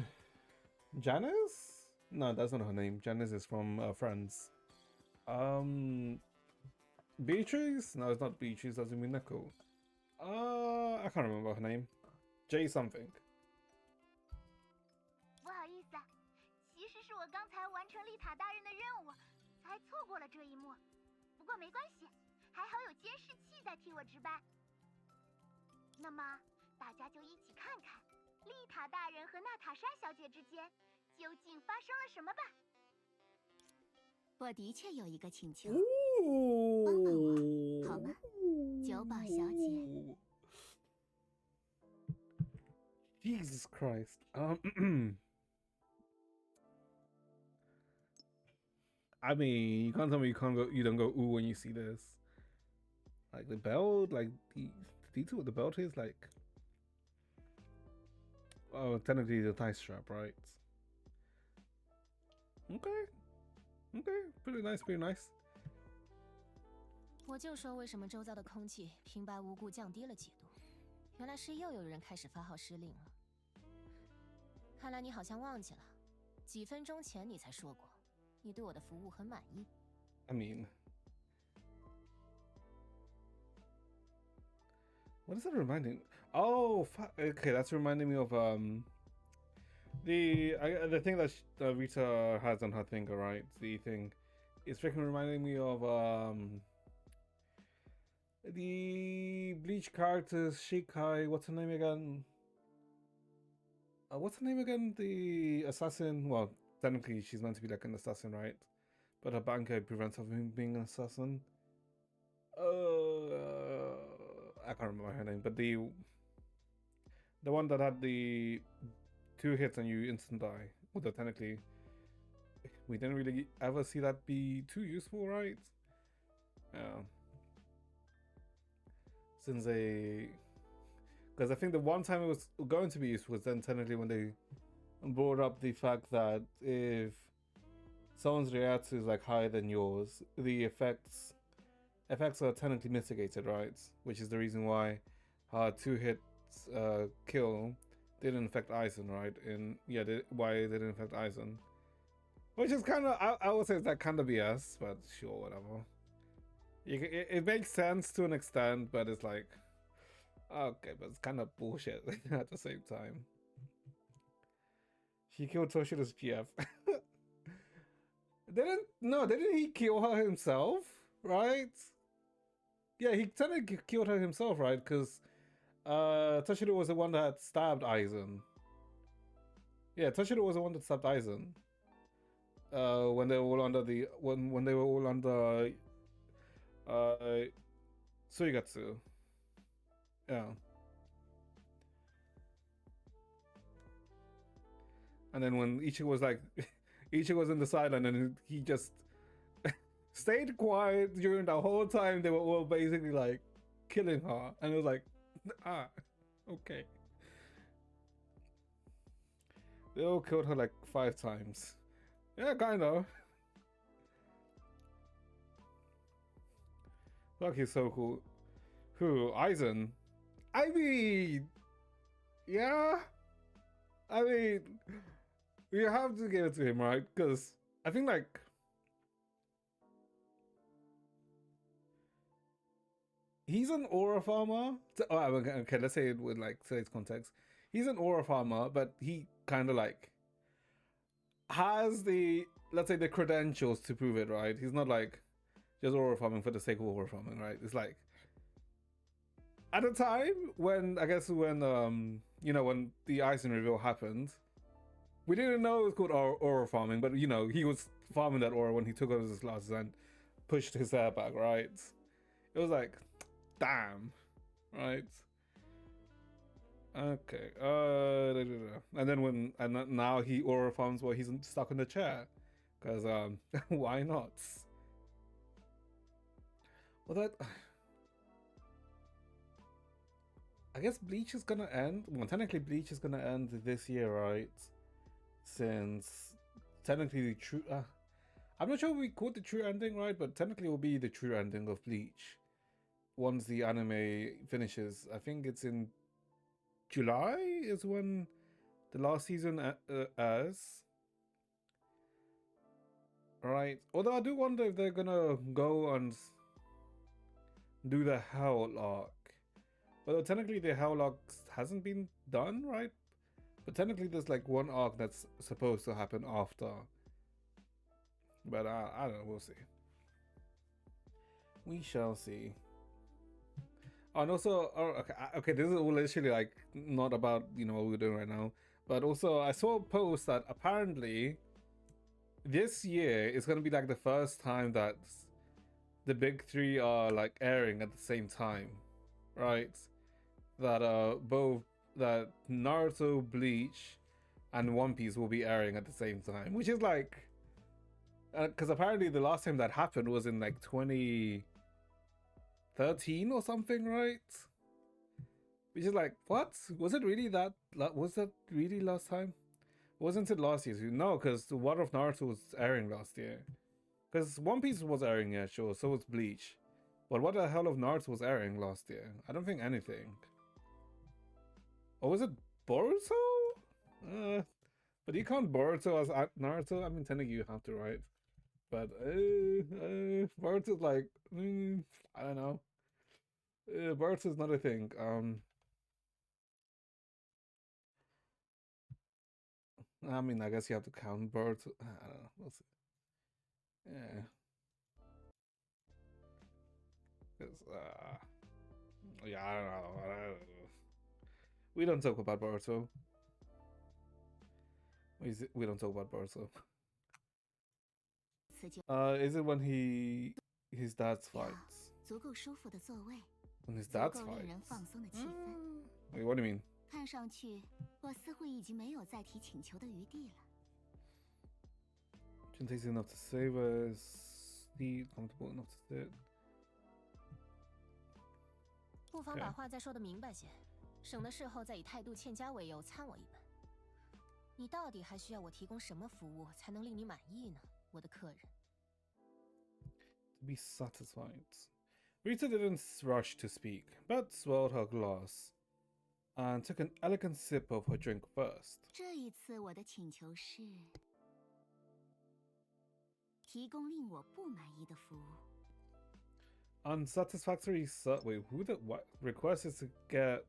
Janice. No, that's not her name. Janice is from Friends. Beatrice? No, it's not Beatrice. That's Minako. I can't remember her name. J something. 不好意思，其实是我刚才完成丽塔大人的任务，才错过了这一幕。不过没关系，还好有监视器在替我值班。那么，大家就一起看看丽塔大人和娜塔莎小姐之间究竟发生了什么吧。我的确有一个请求，Ooh. 帮帮我好吗，酒保小姐？ Jesus Christ. I mean, you can't tell me you don't go ooh when you see this. Like the belt, like the detail with the belt is like, oh, technically the tie strap, right? Okay, pretty nice, pretty nice. 我就说为什么周遭的空气平白无故降低了几度，原来是又有人开始发号施令了。看来你好像忘记了，几分钟前你才说过，你对我的服务很满意。I mean, what is that reminding? Oh, okay, that's reminding me of the thing that Rita has on her finger, right? The thing, it's freaking reminding me of the Bleach characters Shikai. What's her name again? What's her name again? The assassin. Well, technically she's meant to be like an assassin, right? But her banker prevents her from being an assassin. I can't remember her name, but the one that had the 2 hits and you instant die. Although technically, we didn't really ever see that be too useful, right? Yeah. Since because I think the one time it was going to be useful was then technically when they brought up the fact that if someone's reactor is like higher than yours, the effects are technically mitigated, right? Which is the reason why 2 hits kill didn't affect Aizen, right? Why it didn't affect Aizen, which is kind of I would say it's like kind of BS, but sure, whatever. It makes sense to an extent, but it's like okay, but it's kind of bullshit at the same time. She killed Toshida's PF. Didn't he kill her himself? Right? Yeah, he technically killed her himself, right? Because Toshida was the one that stabbed Aizen. Yeah, Toshida was the one that stabbed Aizen. When they were all under when they were all under Suigatsu. Yeah. And then when Ichigo was like Ichigo was in the sideline and he just stayed quiet during the whole time they were all basically like killing her, and it was like okay. They all killed her like 5 times. Yeah, kind of. Fuck, he's so cool. Who? Aizen? I mean, yeah. I mean, you have to give it to him, right? Because I think like he's an aura farmer. Okay, let's say it with like today's context. He's an aura farmer, but he kind of like has the, let's say, the credentials to prove it, right? He's not like just aura farming for the sake of aura farming, right? It's like at the time when when the Aizen reveal happened, we didn't know it was called aura farming, but he was farming that aura when he took over his glasses and pushed his hair back, right? It was like, damn, right? Okay. And then now he aura farms while he's stuck in the chair, because why not? Well, that I guess Bleach is gonna end. Well, technically Bleach is gonna end this year, right? Since technically the true, I'm not sure we called the true ending, right? But technically it will be the true ending of Bleach once the anime finishes. I think it's in July is when the last season airs, right? Although I do wonder if they're gonna go and do the Hell arc. Well, technically the Hell arc hasn't been done, right? But technically there's like one arc that's supposed to happen after. But I don't know, we'll see. We shall see. And also, oh, okay, okay, this is all literally like not about what we're doing right now, but also I saw a post that apparently this year is gonna be like the first time that the big three are like airing at the same time, right? That both that Naruto, Bleach, and One Piece will be airing at the same time, which is like, because apparently the last time that happened was in like 2013 or something, right? Which is like, what? Was it really that? Was that really last time? Wasn't it last year? No, because the War of Naruto was airing last year. Because One Piece was airing, yeah, sure. So was Bleach. But what the hell of Naruto was airing last year? I don't think anything. Or was it Boruto? But you can't Boruto as Naruto. I mean, technically you have to, right? But Boruto's like, I don't know. Boruto's not a thing. I mean, I guess you have to count Boruto. I don't know. We'll see. Yeah. Yeah, I don't know. We don't talk about Boruto. We don't talk about Boruto. Is it when his dad's fights? 足够舒服的座位， When his 足 dad's 够令人 fights? 放松的气氛。 Wait, what do you mean? 看上去，我似乎已经没有再提请求的余地了。 Takes enough to save us. Seat comfortable enough to sit. 不妨把话再说得明白些，省得事后再以态度欠佳为由参我一本。你到底还需要我提供什么服务才能令你满意呢，我的客人？ To be satisfied. Rita didn't rush to speak, but swelled her glass and took an elegant sip of her drink first. 这一次我的请求是提供令我不满意的服务。 Unsatisfactory wait, who the what request is to get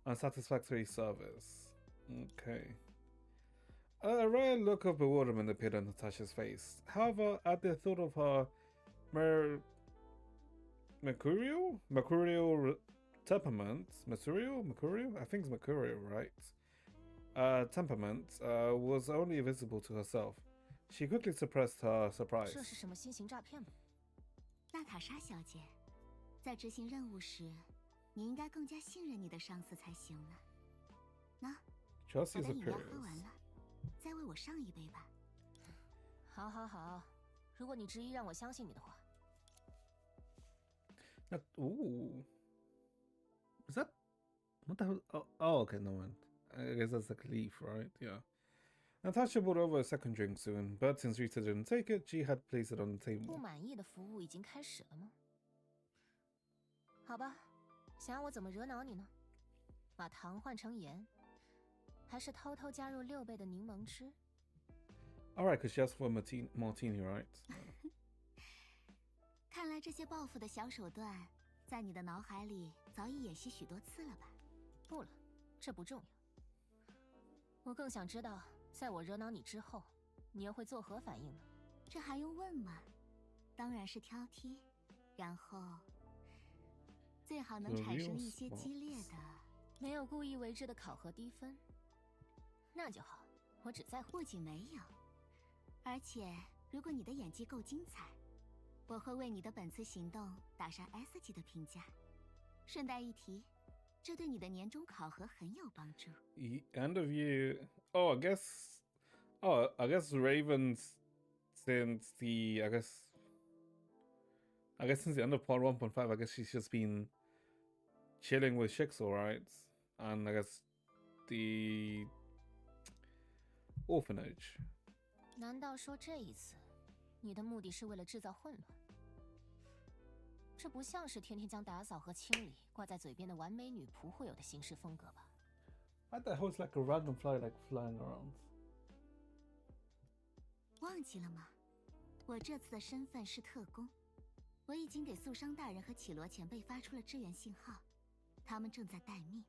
unsatisfactory service? Okay. A rare look of bewilderment appeared on Natasha's face. However, at the thought of her mercurial temperament, mercurial? I think it's mercurial, right? Temperament was only visible to herself. She quickly suppressed her surprise. 这是什么新型诈骗吗？ 娜塔莎小姐，在执行任务时，你应该更加信任你的上司才行呢。那， Just 我 his 的饮料 appearance. 喝完了，再为我上一杯吧。好，好，好，如果你执意让我相信你的话。 Ooh. Is that what the hell? Oh, okay, no one. I guess that's like a leaf, right? Yeah. Natasha brought over a second drink soon, but since Rita didn't take it, she had placed it on the 不 table. 满意的服务已经开始了吗？好吧，想要我怎么惹恼你呢？把糖换成盐，还是偷偷加入6倍的柠檬汁？ Alright, because she asked for a martini, right? 看来这些报复的小手段，在你的脑海里早已演习许多次了吧？不了，这不重要。我更想知道，在我惹恼你之后，你又会作何反应呢？这还用问吗？当然是挑剔，然后最好能产生一些激烈的。没有故意为之的考核低分，那就好。我只在乎。不仅没有，而且如果你的演技够精彩，我会为你的本次行动打上 S 级的评价。顺带一提，这对你的年终考核很有帮助。End of year. Oh, I guess Ravens since since the end of part 1.5, I guess she's just been chilling with Shixel, right? And I guess the orphanage. 难道说这一次，你的目的是为了制造混乱？这不像是天天将打扫和清理挂在嘴边的完美女仆会有的行事风格吧？ What the hell is like a random fly like flying around? 忘记了吗？我这次的身份是特工，我已经给素商大人和绮罗前辈发出了支援信号，他们正在待命，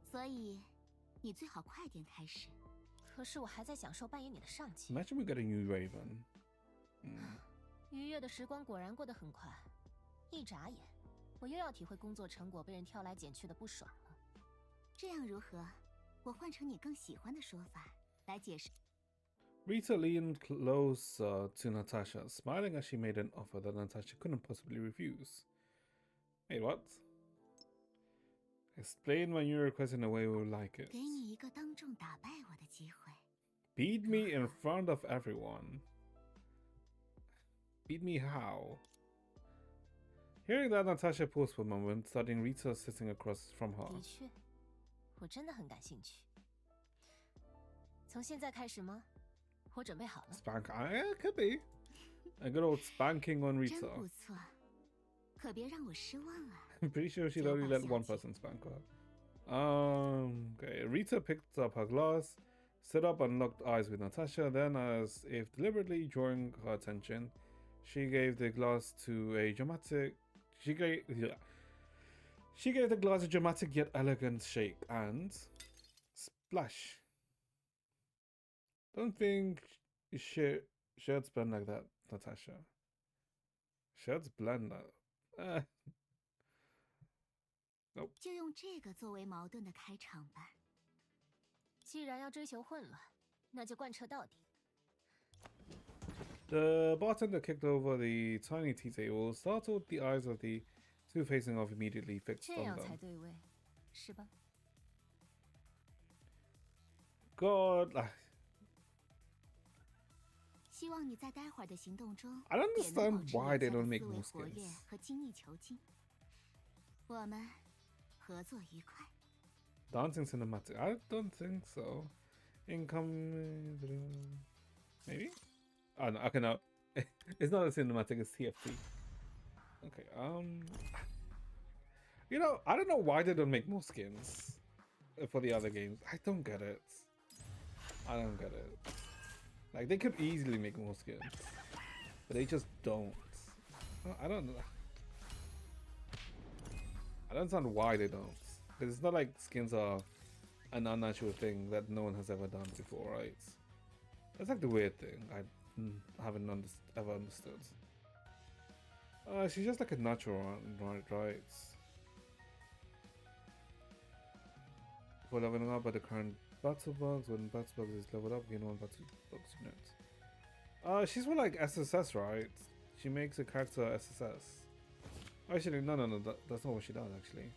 所以你最好快点开始。可是我还在享受扮演你的上级。 Imagine we get a new Raven. 愉悦的时光果然过得很快，一眨眼我又要体会工作成果被人挑来拣去的不爽了。这样如何？我换成你更喜欢的说法来解释。 Rita leaned closer to Natasha, smiling as she made an offer that Natasha couldn't possibly refuse. Wait, what? Explain my new request in a way we will like it. 给你一个当众打败我的机会。 Beat me in front of everyone. Beat me how? Hearing that, Natasha paused for a moment, studying Rita sitting across from her. 的确，我真的很感兴趣。从现在开始吗？我准备好了。 Spank? Could be. A good old spanking on 真 Rita. 不错，可别让我失望啊！ I'm pretty sure she'd only let one person spank her. Okay. Rita picked up her glass, stood up and locked eyes with Natasha. Then, as if deliberately drawing her attention, she gave the glass to a dramatic. She gave the glass a dramatic yet elegant shake and splash. Don't think shirts blend like that, Natasha. Shirts blend that. Nope. 就用这个作为矛盾的开场吧。既然要追求混乱，那就贯彻到底。 The bartender kicked over the tiny tea table, startled the eyes of the two facing off immediately fixed 这 on 样才 them. 对味，是吧？ God, 希望你在待会儿的行动中 I don't 也能保 understand 持 why 有 they 效 don't 的 make 思维 more 活跃 skins. 和精益求精。我们合作愉快。 Dancing cinematic? I don't think so. Income, maybe? Oh no, okay, no. It's not a cinematic, it's TFT. Okay, you know, I don't know why they don't make more skins for the other games. I don't get it. I don't get it. Like, they could easily make more skins, but they just don't. I don't know. I don't understand why they don't. Because it's not like skins are an unnatural thing that no one has ever done before, right? That's like the weird thing I haven't ever understood. She's just like a natural one, right? For leveling up by the current battle bugs, when battle bugs is leveled up, gain one battle bugs unit. She's more like SSS, right? She makes a character SSS. Actually, no, that's not what she does, actually.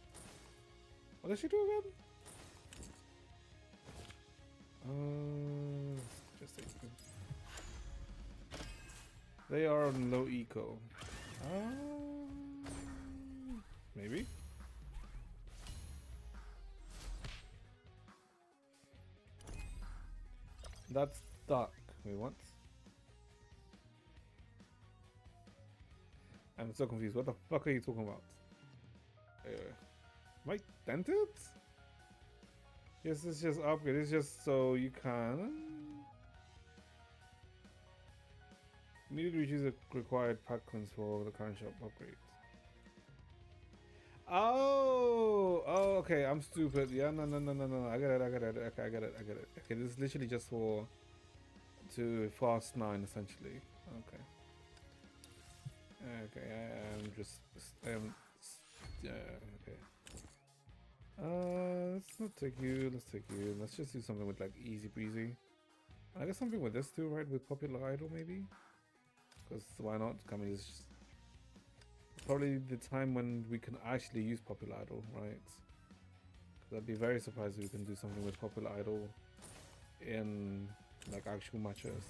What does she do again? Just take them. They are on low eco. Maybe? That's dark. Wait, what? I'm so confused. What the fuck are you talking about? Am I dented? Yes, it's just upgrade. It's just so you can immediately reduce the required pack cleanse for the current shop upgrades. Oh, okay. I'm stupid. Yeah, no. I get it. Okay, I get it. Okay, this is literally just to fast 9 essentially. Okay. Okay, yeah, okay. Let's not take you. Let's take you. Let's just do something with like easy breezy. I guess something with this too, right? With popular idol maybe. Because why not? I mean, it's just probably the time when we can actually use popular idol, right? Because I'd be very surprised if we can do something with popular idol in like actual matches.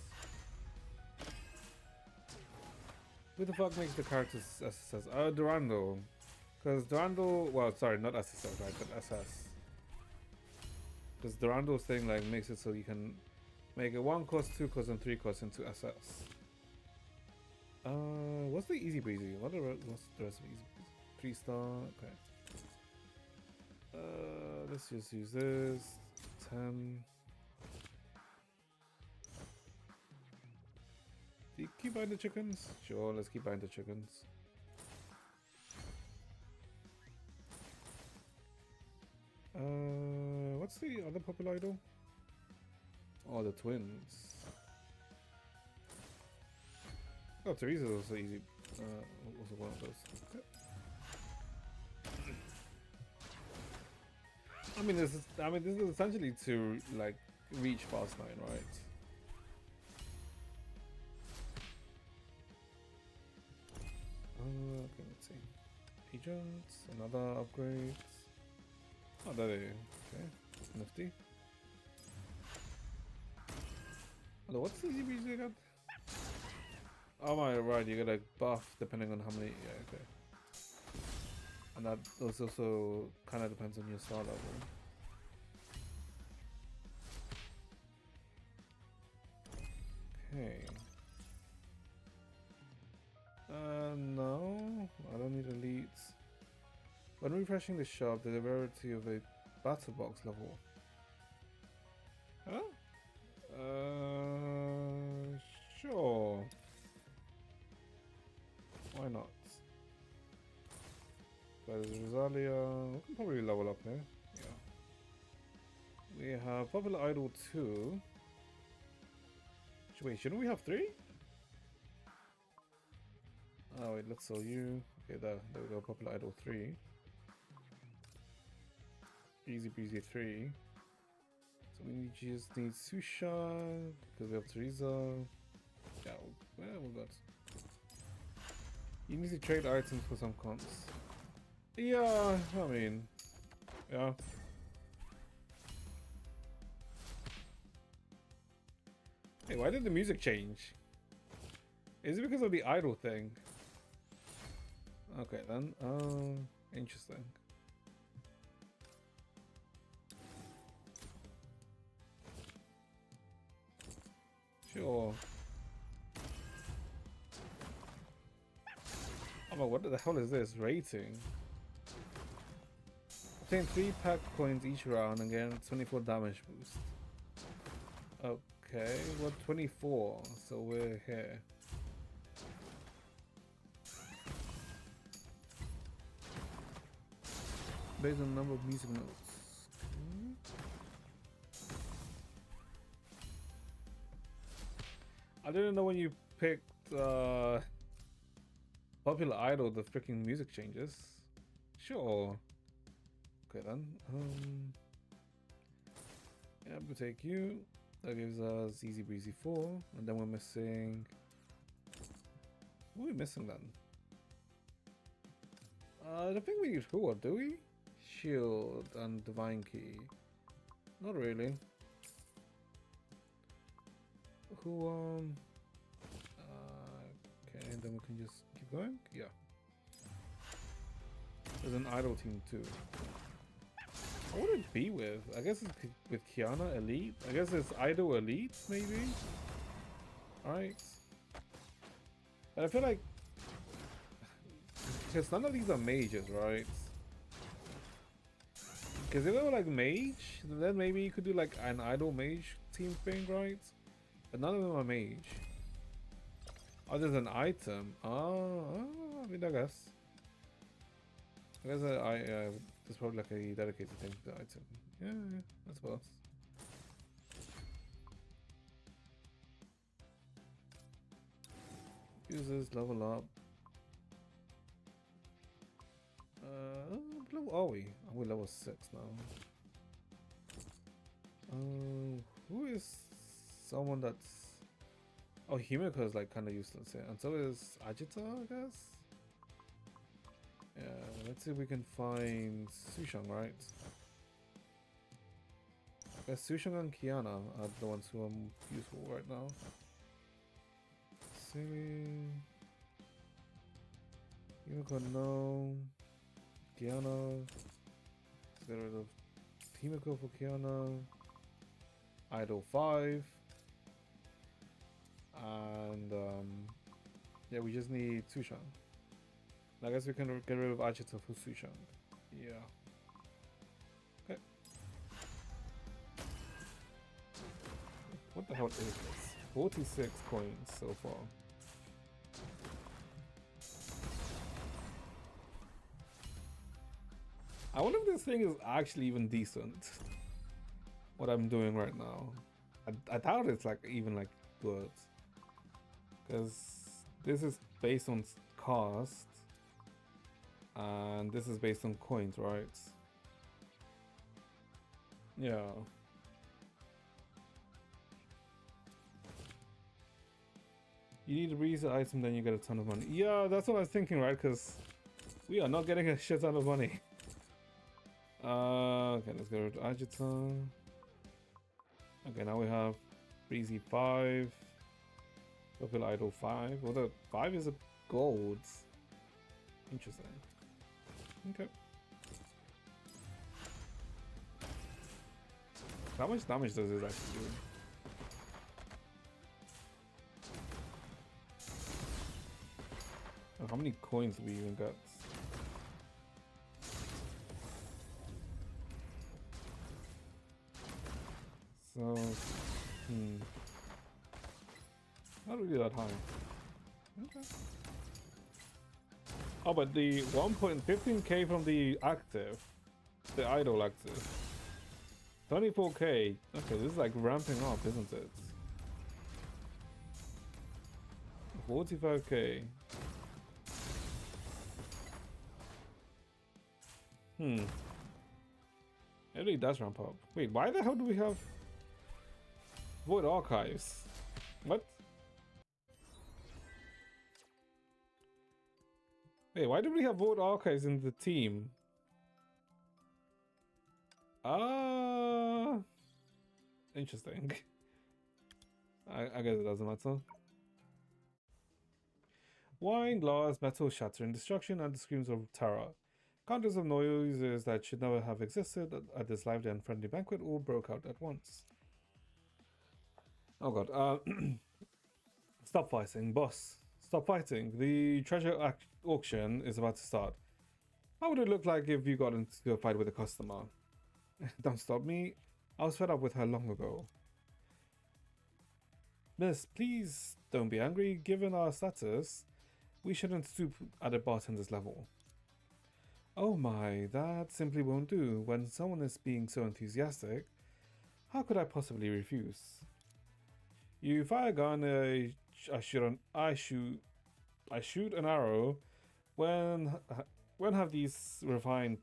Who the fuck makes the characters SSS? Durando. Because Durando, well, sorry, not SSS, right, but SS. Because Durando's thing like makes it so you can make it 1 cost, 2 cost, and 3 cost into SS. What's the easy breezy? What's the rest of easy breezy? 3-star, okay. Let's just use this. 10. Do you keep buying the chickens? Sure, let's keep buying the chickens. What's the other popular idol? Oh, the twins. Oh, Teresa's also easy. Also one of those. Okay. this is essentially to like reach fast 9, right? Okay, let's see. Agents, another upgrade. Oh, that is okay. Nifty. Hello, what's the easy breezy you got? Oh my, right, you get a buff depending on how many. Yeah, okay. And that also kind of depends on your star level. Okay. No, I don't need elites. When refreshing the shop, the rarity of a battle box level. Huh? Sure. Why not? There's Rosalia. We can probably level up here. Yeah. We have Popular Idol 2. Wait, shouldn't we have 3? Oh wait, let's sell you. Okay, there we go. Popular Idol 3. Easy breezy 3. So we just need Susha because we have Teresa. Yeah, we got. You need to trade items for some comps. Yeah, I mean, yeah. Hey, why did the music change? Is it because of the idol thing? Okay then, interesting. Sure. Oh my, what the hell is this? Rating. Obtain 3 pack coins each round and get 24 damage boost. Okay, what 24? So we're here. Based on the number of music notes. I didn't know when you picked Popular Idol the freaking music changes. Sure. Okay then. Yeah, we'll take you. That gives us easy breezy 4, and then we're missing. What are we missing then? I don't think we need Hua, do we? Shield and Divine Key. Not really. Who okay, and then we can just keep going. Yeah. There's an idol team too. What would it be with? I guess it's with Kiana Elite. I guess it's Idol Elite, maybe. Alright. But I feel like because none of these are mages, right? Because if they were like mage, then maybe you could do like an idol mage team thing, right? But none of them are mage. Oh, there's an item. I mean, I guess. There's probably like a dedicated thing to the item. Yeah, I suppose. Users level up. What level are we? Oh, we're level 6 now. Who is someone that's... Oh, Himiko is like kind of useless here. And so is Agita, I guess? Yeah, let's see if we can find Sushang, right? I guess Sushang and Kiana are the ones who are useful right now. Silly. Himiko, no. Kiana. Let's get rid of Himiko for Kiana. Idol 5. And yeah, we just need Sushang. I guess we can get rid of Agita for Sushang. Yeah. Okay. What the hell is this? 46 coins so far. I wonder if this thing is actually even decent. What I'm doing right now. I doubt it's like even like good. Because this is based on cost. And this is based on coins, right? Yeah. You need to reuse the item, then you get a ton of money. Yeah, that's what I was thinking, right? Because we are not getting a shit ton of money. Okay, let's go to Agita. Okay, now we have Breezy 5. Purple Idol 5. Well, the 5 is a gold. Interesting. Okay. How much damage does this actually do? And how many coins do we even get? So, not really that high. Okay. Oh, but the 1.15k from the active, the idol active. 24k. Okay, this is like ramping up, isn't it? 45k. It really does ramp up. Wait, why the hell do we have Void Archives? What? Wait, why do we have Void Archives in the team? Interesting. I guess it doesn't matter. Wine, glass, metal shattering, destruction, and the screams of terror. Countless of noises that should never have existed at this lively and friendly banquet all broke out at once. Oh god. Stop fighting, boss. Stop fighting. The treasure auction is about to start. How would it look like if you got into a fight with a customer? Don't stop me. I was fed up with her long ago. Miss, please don't be angry. Given our status, we shouldn't stoop at a bartender's level. Oh my, that simply won't do. When someone is being so enthusiastic, how could I possibly refuse? You fire a gun, I shoot an arrow. When have these refined,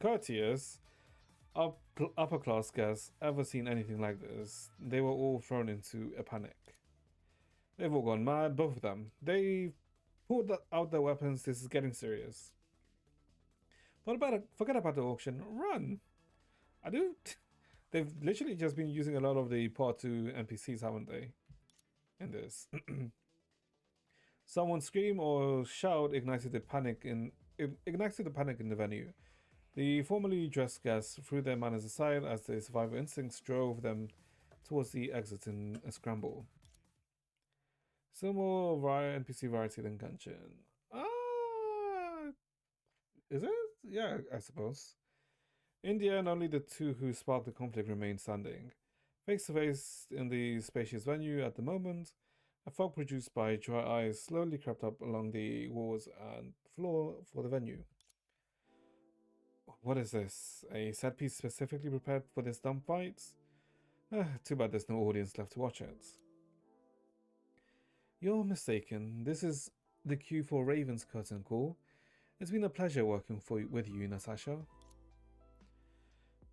courteous, upper class guests ever seen anything like this? They were all thrown into a panic. They've all gone mad, both of them. They pulled out their weapons. This is getting serious. Forget about the auction. Run! I do. They've literally just been using a lot of the Part 2 NPCs, haven't they? In this. Someone scream or shout ignited the panic in the venue. The formally dressed guests threw their manners aside as the survival instincts drove them towards the exit in a scramble. Some more NPC variety than Genshin. Is it? Yeah, I suppose. In the end, only the two who sparked the conflict remained standing. Face to face in the spacious venue at the moment, a fog produced by dry ice slowly crept up along the walls and floor for the venue. What is this? A set piece specifically prepared for this dumb fight? Too bad there's no audience left to watch it. You're mistaken. This is the cue for Raven's curtain call. It's been a pleasure working with you, Natasha.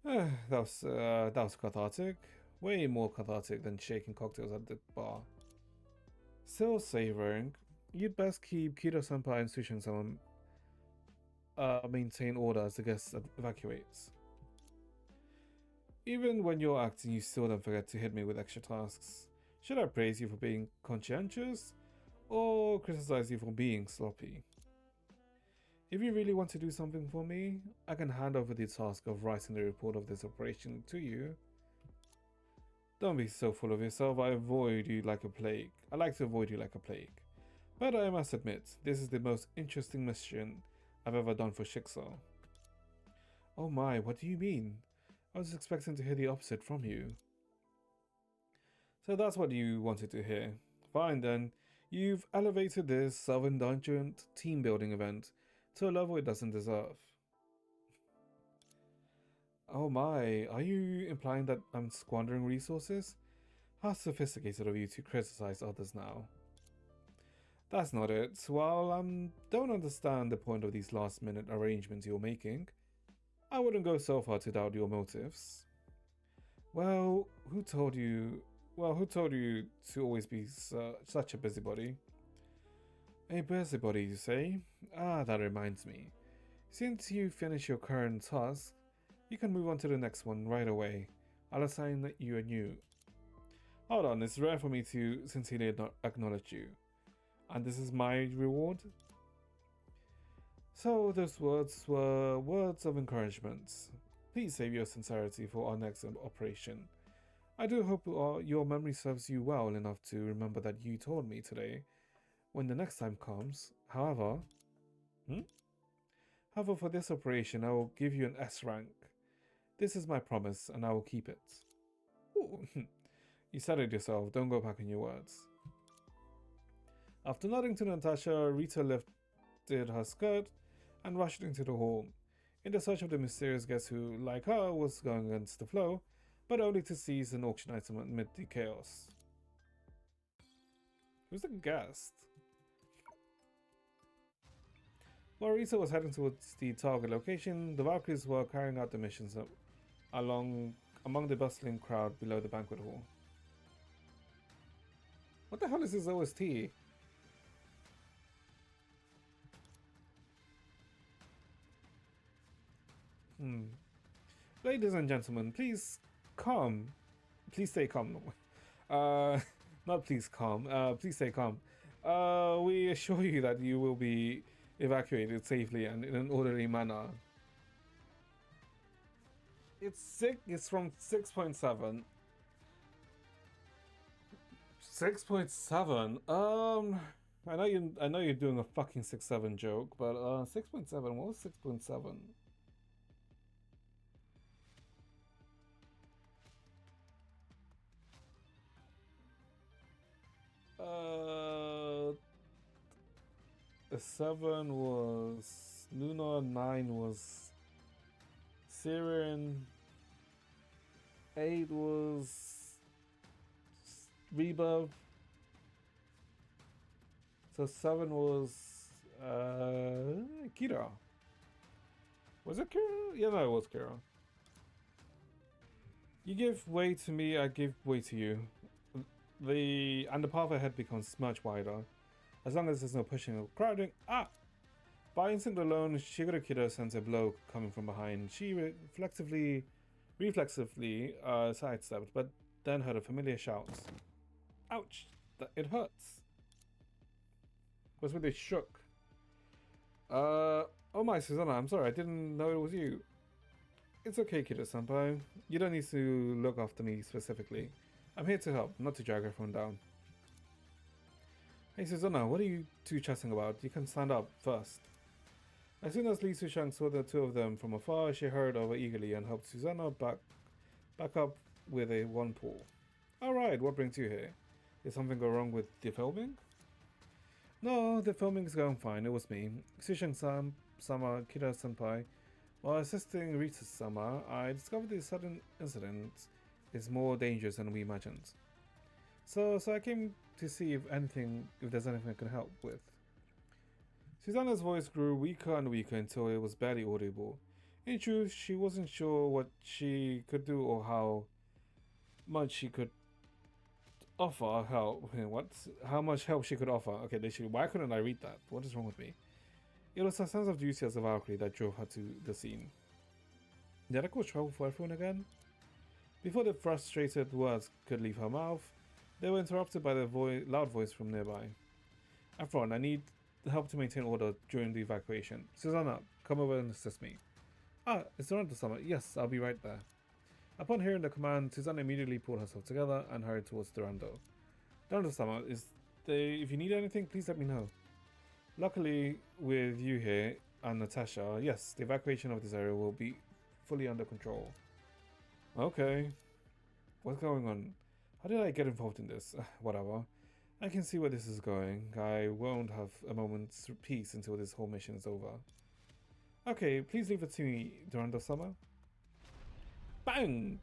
That was cathartic. Way more cathartic than shaking cocktails at the bar. Still savoring. You'd best keep Kido-senpai and Sushin-sama maintain order as the guests evacuates. Even when you're acting, you still don't forget to hit me with extra tasks. Should I praise you for being conscientious, or criticize you for being sloppy? If you really want to do something for me, I can hand over the task of writing the report of this operation to you. Don't be so full of yourself. I like to avoid you like a plague. But I must admit, this is the most interesting mission I've ever done for Shixar. Oh my, what do you mean? I was expecting to hear the opposite from you. So that's what you wanted to hear. Fine then, you've elevated this self-indulgent team-building event to a level it doesn't deserve. Oh my, are you implying that I'm squandering resources? How sophisticated of you to criticize others now. That's not it. While I don't understand the point of these last-minute arrangements you're making, I wouldn't go so far to doubt your motives. Well, who told you? Well, who told you to always be such a busybody? A busybody, you say? Ah, that reminds me. Since you finish your current task, you can move on to the next one right away. I'll assign you a new. Hold on, it's rare for me to sincerely acknowledge you. And this is my reward? So those words were words of encouragement. Please save your sincerity for our next operation. I do hope your memory serves you well enough to remember that you told me today when the next time comes. However, for this operation, I will give you an S rank. This is my promise, and I will keep it. Ooh, you said it yourself. Don't go back on your words. After nodding to Natasha, Rita lifted her skirt and rushed into the hall, in the search of the mysterious guest who, like her, was going against the flow, but only to seize an auction item amid the chaos. Who's the guest? While Rita was heading towards the target location, the Valkyries were carrying out the missions among the bustling crowd below the banquet hall. What the hell is this OST? Ladies and gentlemen, please calm. Please stay calm. Not please calm. Please stay calm. We assure you that you will be evacuated safely and in an orderly manner. It's from 6.7. 6.7. I know you're doing a fucking 6.7 joke, but 6.7. What was 6.7? The 7 was Luna, 9 was Syrian, 8 was Rebirth, so 7 was Kira. Was it Kira? Yeah, no, it was Kira. You give way to me, I give way to you. The path ahead becomes much wider, as long as there's no pushing or crowding. By instinct alone, Shigure Kira sends a blow coming from behind. She reflexively sidestepped, but then heard a familiar shout. Ouch! It hurts. Was really shook. Oh my, Susanna, I'm sorry, I didn't know it was you. It's okay, Kira-senpai. You don't need to look after me specifically. I'm here to help, not to drag everyone down. Hey Susanna, what are you two chatting about? You can stand up first. As soon as Li Sushang saw the two of them from afar, she hurried over eagerly and helped Susanna back up with a one pull. Alright, what brings you here? Did something go wrong with the filming? No, the filming is going fine. It was me. Sushang-sama, Kira-senpai. While assisting Rita-sama, I discovered the sudden incident is more dangerous than we imagined. So I came to see if there's anything I can help with. Susanna's voice grew weaker and weaker until it was barely audible. In truth, she wasn't sure what she could do or how much she could offer help. How much help she could offer. Okay, literally, why couldn't I read that? What is wrong with me? It was her sense of duty as a Valkyrie that drove her to the scene. Did I cause trouble for everyone again? Before the frustrated words could leave her mouth, they were interrupted by the loud voice from nearby. Efron, I need help to maintain order during the evacuation. Susanna, come over and assist me. It's Durando-sama. Yes, I'll be right there. Upon hearing the command, Susanna immediately pulled herself together and hurried towards Durando. Durando-sama, if you need anything, please let me know. Luckily, with you here and Natasha, yes, the evacuation of this area will be fully under control. Okay. What's going on? How did I get involved in this? Whatever. I can see where this is going. I won't have a moment's peace until this whole mission is over. Okay, please leave it to me, Durando-sama. Bang!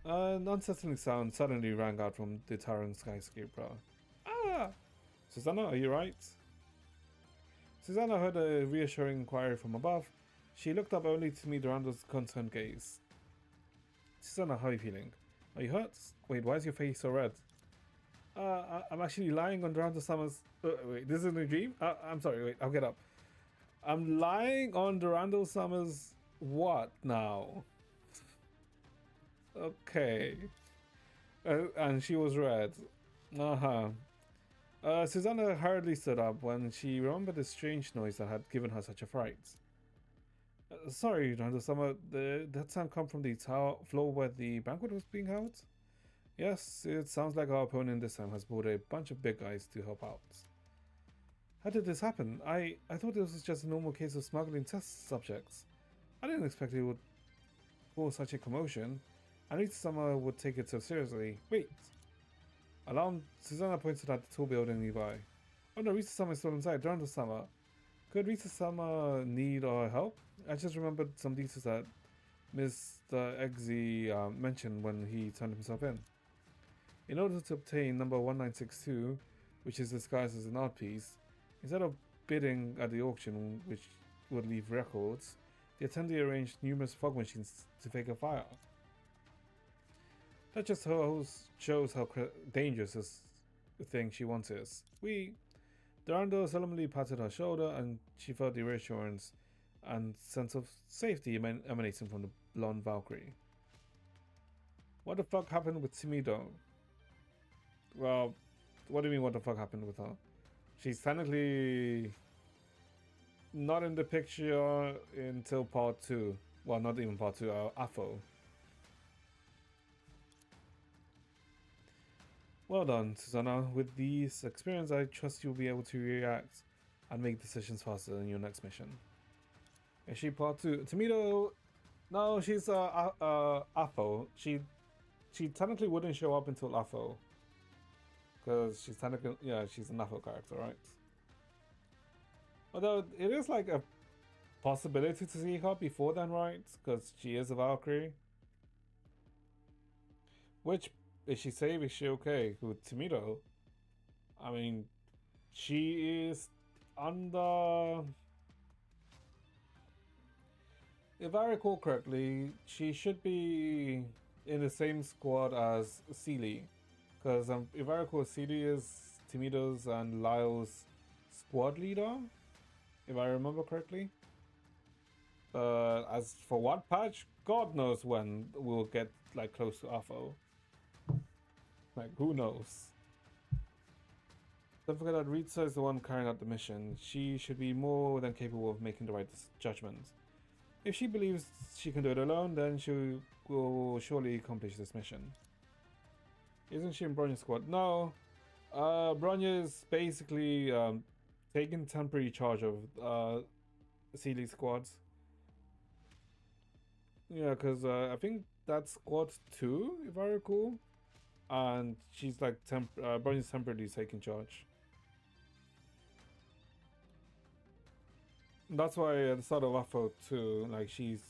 An unsettling sound suddenly rang out from the towering skyscraper. Ah! Susanna, are you right? Susanna heard a reassuring inquiry from above. She looked up only to meet Dorando's concerned gaze. Susanna, how are you feeling? Are you hurt? Wait, why is your face so red? I'm actually lying on Durando Summer's... wait, this isn't a dream? I'm sorry, wait, I'll get up. I'm lying on Durando Summer's... what now? Okay. And she was red. Uh-huh. Susanna hurriedly stood up when she remembered the strange noise that had given her such a fright. Sorry, Durando Summer, that sound come from the floor where the banquet was being held? Yes, it sounds like our opponent this time has brought a bunch of big guys to help out. How did this happen? I thought this was just a normal case of smuggling test subjects. I didn't expect it would cause such a commotion, and Rita Summer would take it so seriously. Wait! Alarmed, Susanna pointed at the tall building nearby. Oh no, Rita Summer is still inside. During the summer. Could Rita Summer need our help? I just remembered some details that Mr. Eggsy mentioned when he turned himself in. In order to obtain number 1962, which is disguised as an art piece, instead of bidding at the auction, which would leave records, the attendee arranged numerous fog machines to fake a fire. That just shows how dangerous this thing she wants is. Durando solemnly patted her shoulder, and she felt the reassurance and sense of safety emanating from the blonde Valkyrie. What the fuck happened with Timido? Well, what do you mean what the fuck happened with her? She's technically not in the picture until part 2. Well, not even part 2, AFO. Well done, Susanna. With this experience, I trust you'll be able to react and make decisions faster in your next mission. Is she part 2? Timido... No, she's AFO. She technically wouldn't show up until AFO. Because she's technically, yeah, she's an AFO character, right? Although it is like a possibility to see her before then, right? Because she is a Valkyrie. Which, is she safe? Is she okay? With Timido, I mean, she is under... If I recall correctly, she should be in the same squad as Seely. Because if I recall, Seely is Timido's and Lyle's squad leader, if I remember correctly. As for what patch, God knows when we'll get like close to AFO. Like, who knows? Don't forget that Rita is the one carrying out the mission. She should be more than capable of making the right judgment. If she believes she can do it alone, then she will surely accomplish this mission. Isn't she in Bronya's squad? No. Bronya's basically taking temporary charge of Seely's squads. Yeah, because I think that's squad 2, if I recall. And she's like, Bronya's temporarily taking charge. That's why at the start of AFO 2, like, she's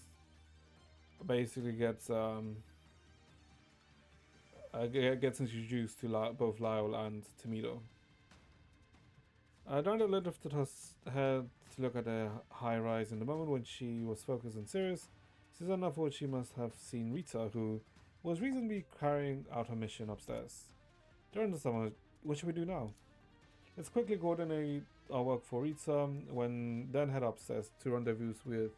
basically gets introduced to both Lyle and Timido. Durando lifted her head to look at the high rise in the moment when she was focused and serious. Susanna thought she must have seen Rita, who was reasonably carrying out her mission upstairs. During the summer, what should we do now? Let's quickly coordinate our work for Rita, then head upstairs to rendezvous with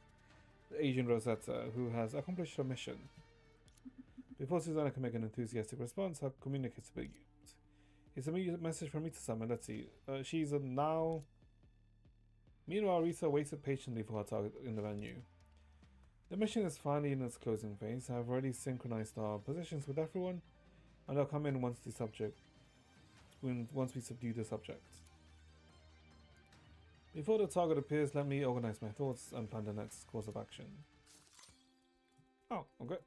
Agent Rosetta, who has accomplished her mission. Before Susanna can make an enthusiastic response, her communicator begged. It's a message from Rita-sama. Let's see. She's a now. Meanwhile, Rita waited patiently for her target in the venue. The mission is finally in its closing phase. I have already synchronized our positions with everyone, and I'll come in once we subdue the subject. Before the target appears, let me organize my thoughts and plan the next course of action. Oh, okay.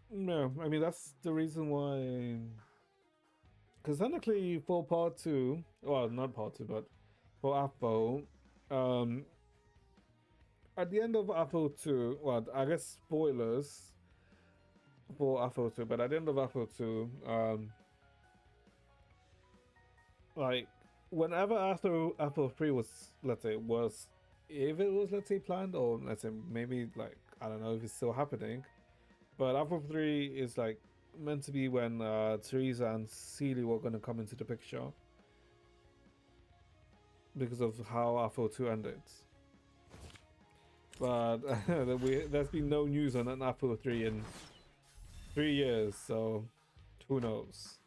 No, I mean, that's the reason why. Because technically, for part 2, well, not part 2, but for AFO, at the end of AFO 2, well, I guess spoilers for AFO 2, but at the end of AFO 2, like whenever after Apple 3 was, let's say, was, if it was, let's say, planned, or let's say maybe like I don't know if it's still happening, but Apple 3 is like meant to be when Teresa and Seely were going to come into the picture because of how Apple 2 ended. But there's been no news on an Apple 3 in 3 years, so who knows.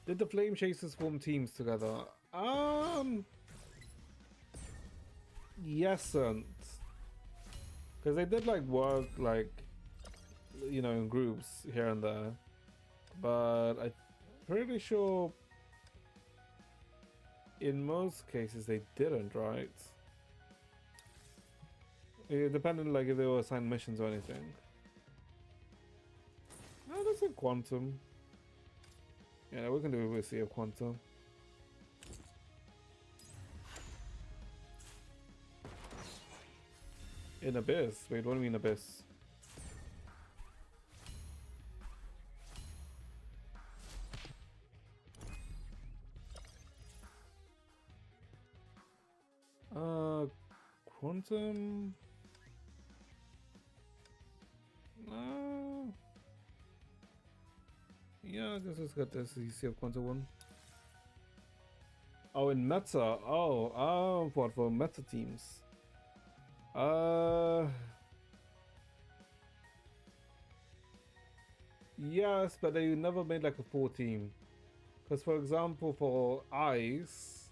Did the Flame Chasers form teams together? Yes, and because they did like work like, you know, in groups here and there, but I'm pretty sure in most cases they didn't, right? It depended like if they were assigned missions or anything. No, that's a Quantum. Yeah, we can do it with Sea of Quantum. In Abyss? Wait, what do you mean Abyss? Quantum? Yeah, I guess let's get this Sea of Quantum one. Oh, in meta. Oh, what for meta teams? Yes, but they never made like a full team. Because, for example, for Ice,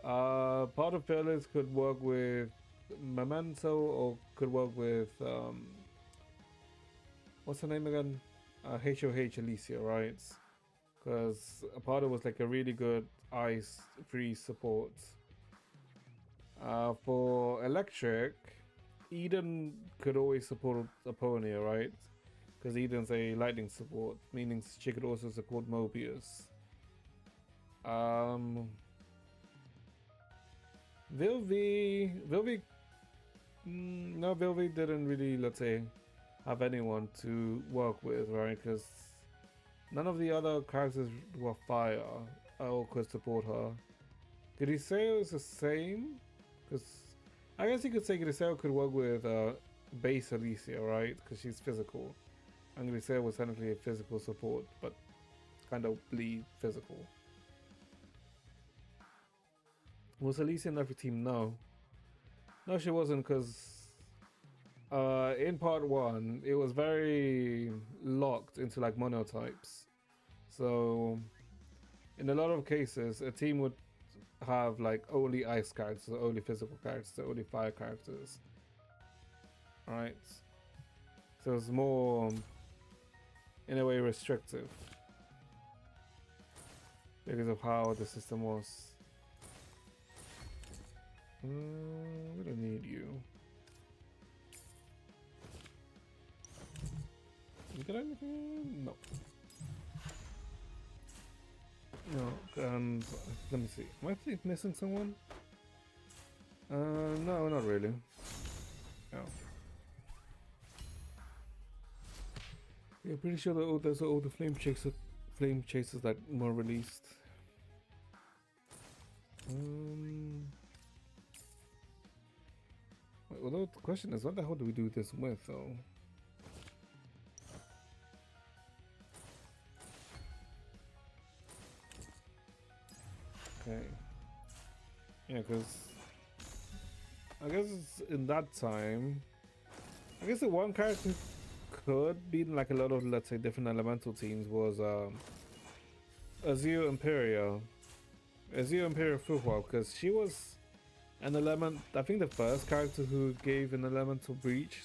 part of Fearless could work with Memento or could work with what's her name again? HOH Alicia, right? Because a part of was like a really good Ice free support. For Electric, Eden could always support Aponia, right? Because Eden's a lightning support, meaning she could also support Mobius. Vilvi, no, Vilvi didn't really, let's say, have anyone to work with, right? Because none of the other characters were fire or could support her. Griseo is the same, because I guess you could say Griseo could work with base Alicia, right? Because she's physical. And Griseo was technically a physical support, but kind of bleed physical. Was Alicia in every team? No. No, she wasn't, because in part 1, it was very locked into like monotypes. So, in a lot of cases, a team would have like only ice characters, or only physical characters, or only fire characters. Right? So it's more, in a way, restrictive because of how the system was. We don't need you. You got anything? No. No, and let me see. Am I missing someone? No, not really. No. Yeah, pretty sure that there's all the flame chasers that were released. Although the question is, what the hell do we do this with, though? Okay. Yeah, because I guess in that time, I guess the one character could be in like a lot of, let's say, different elemental teams was Azure Imperia. Azure Imperia Fuhua, because she was an element, I think the first character who gave an elemental breach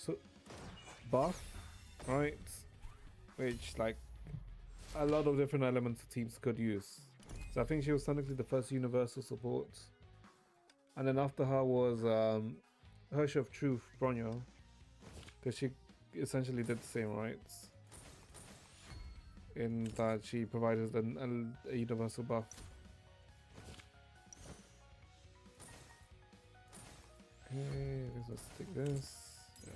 buff, right? Which like a lot of different elemental teams could use. So I think she was technically the first universal support. And then after her was Hersh of Truth, Bronyo. Because she essentially did the same, right? In that she provided a universal buff. Okay, let's take this. Yeah.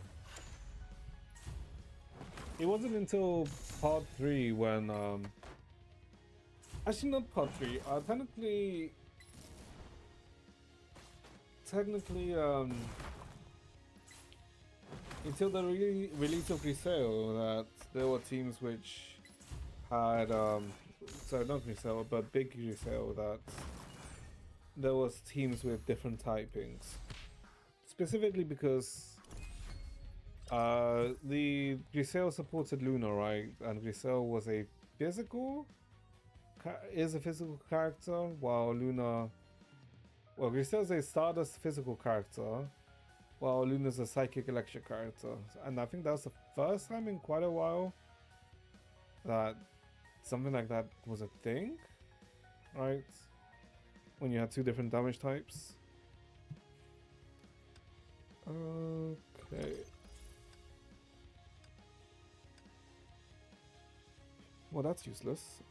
It wasn't until part 3 when Actually, not pottery. Technically, until the release of Griseo, that there were teams which had, sorry, not Griseo, but big Griseo, that there was teams with different typings. Specifically because the Griseo supported Luna, right? And Griseo was a physical, is a physical character, while Luna, well, Grisel's a Stardust physical character, while Luna's a psychic electric character. And I think that was the first time in quite a while that something like that was a thing, right? When you had two different damage types. Okay. Well, that's useless.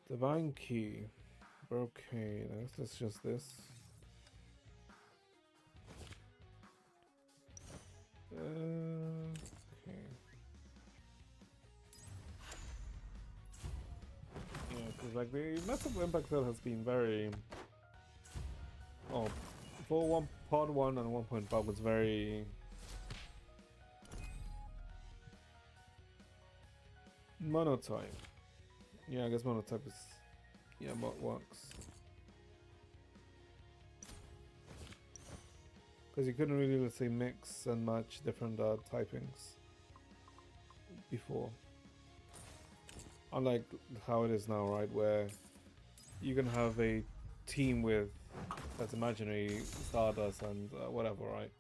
Divine Key. Okay, that's just this. Okay. Yeah, because like the massive impact that has been very. Oh, for part 1 and 1.5 was very. Monotype. Yeah, I guess monotype is. Yeah, what works. Because you couldn't really, let's say, mix and match different typings before. Unlike how it is now, right? Where you can have a team with, that's imaginary, Stardust and whatever, right?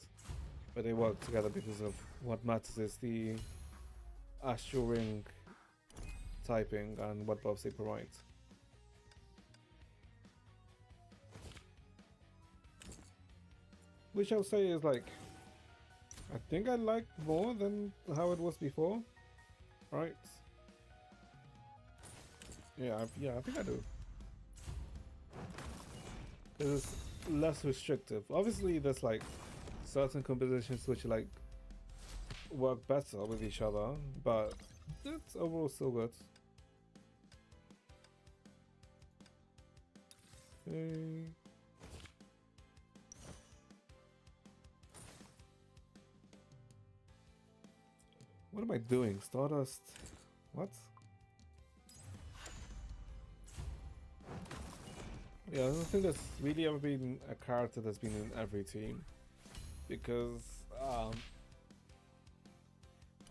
But they work together because of what matters is the Astral Ring typing and what buffs they provide. Which I'll say is like, I think I like more than how it was before, right? Yeah, I think I do. Because it's less restrictive. Obviously, there's like certain compositions which like work better with each other, but it's overall still good. Okay. What am I doing? Stardust? What? Yeah, I don't think there's really ever been a character that's been in every team. Because, I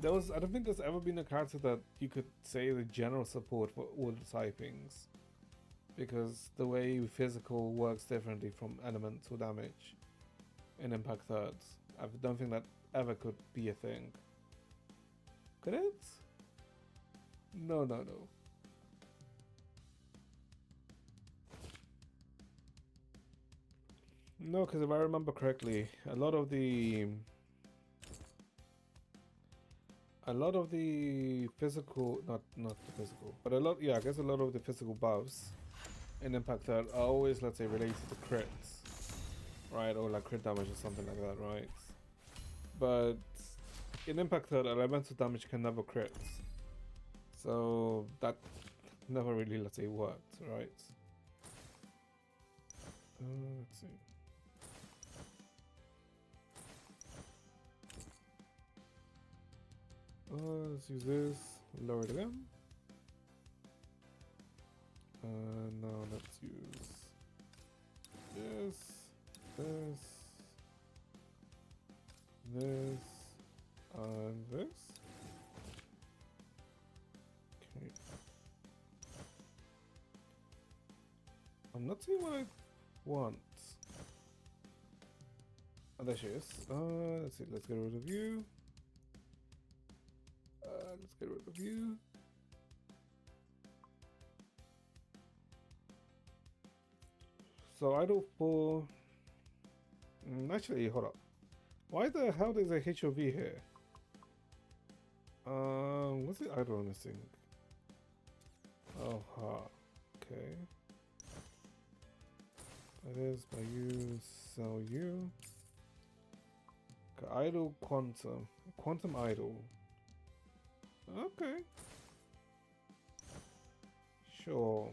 don't think there's ever been a character that you could say the general support for all the typings. Because the way physical works differently from elemental damage in Impact Thirds. I don't think that ever could be a thing. Could it? No. No, because if I remember correctly, a lot of the physical, not the physical, but I guess a lot of the physical buffs in Impact Third are always, let's say, related to crits, right? Or like crit damage or something like that, right? But in Impact Third, elemental damage can never crit. So that never really, let's say, worked, right? Let's see. Let's use this, lower it again. Now let's use this, and this. Okay. I'm not seeing what I want. Oh, there she is. Let's see, let's get rid of you. Let's get rid of you. So idle for. Actually, hold up. Why the hell is a HOV here? What's the idle on this thing? Oh, ha. Okay. That is by you, sell you. Okay, idle quantum. Quantum idle. Okay. Sure.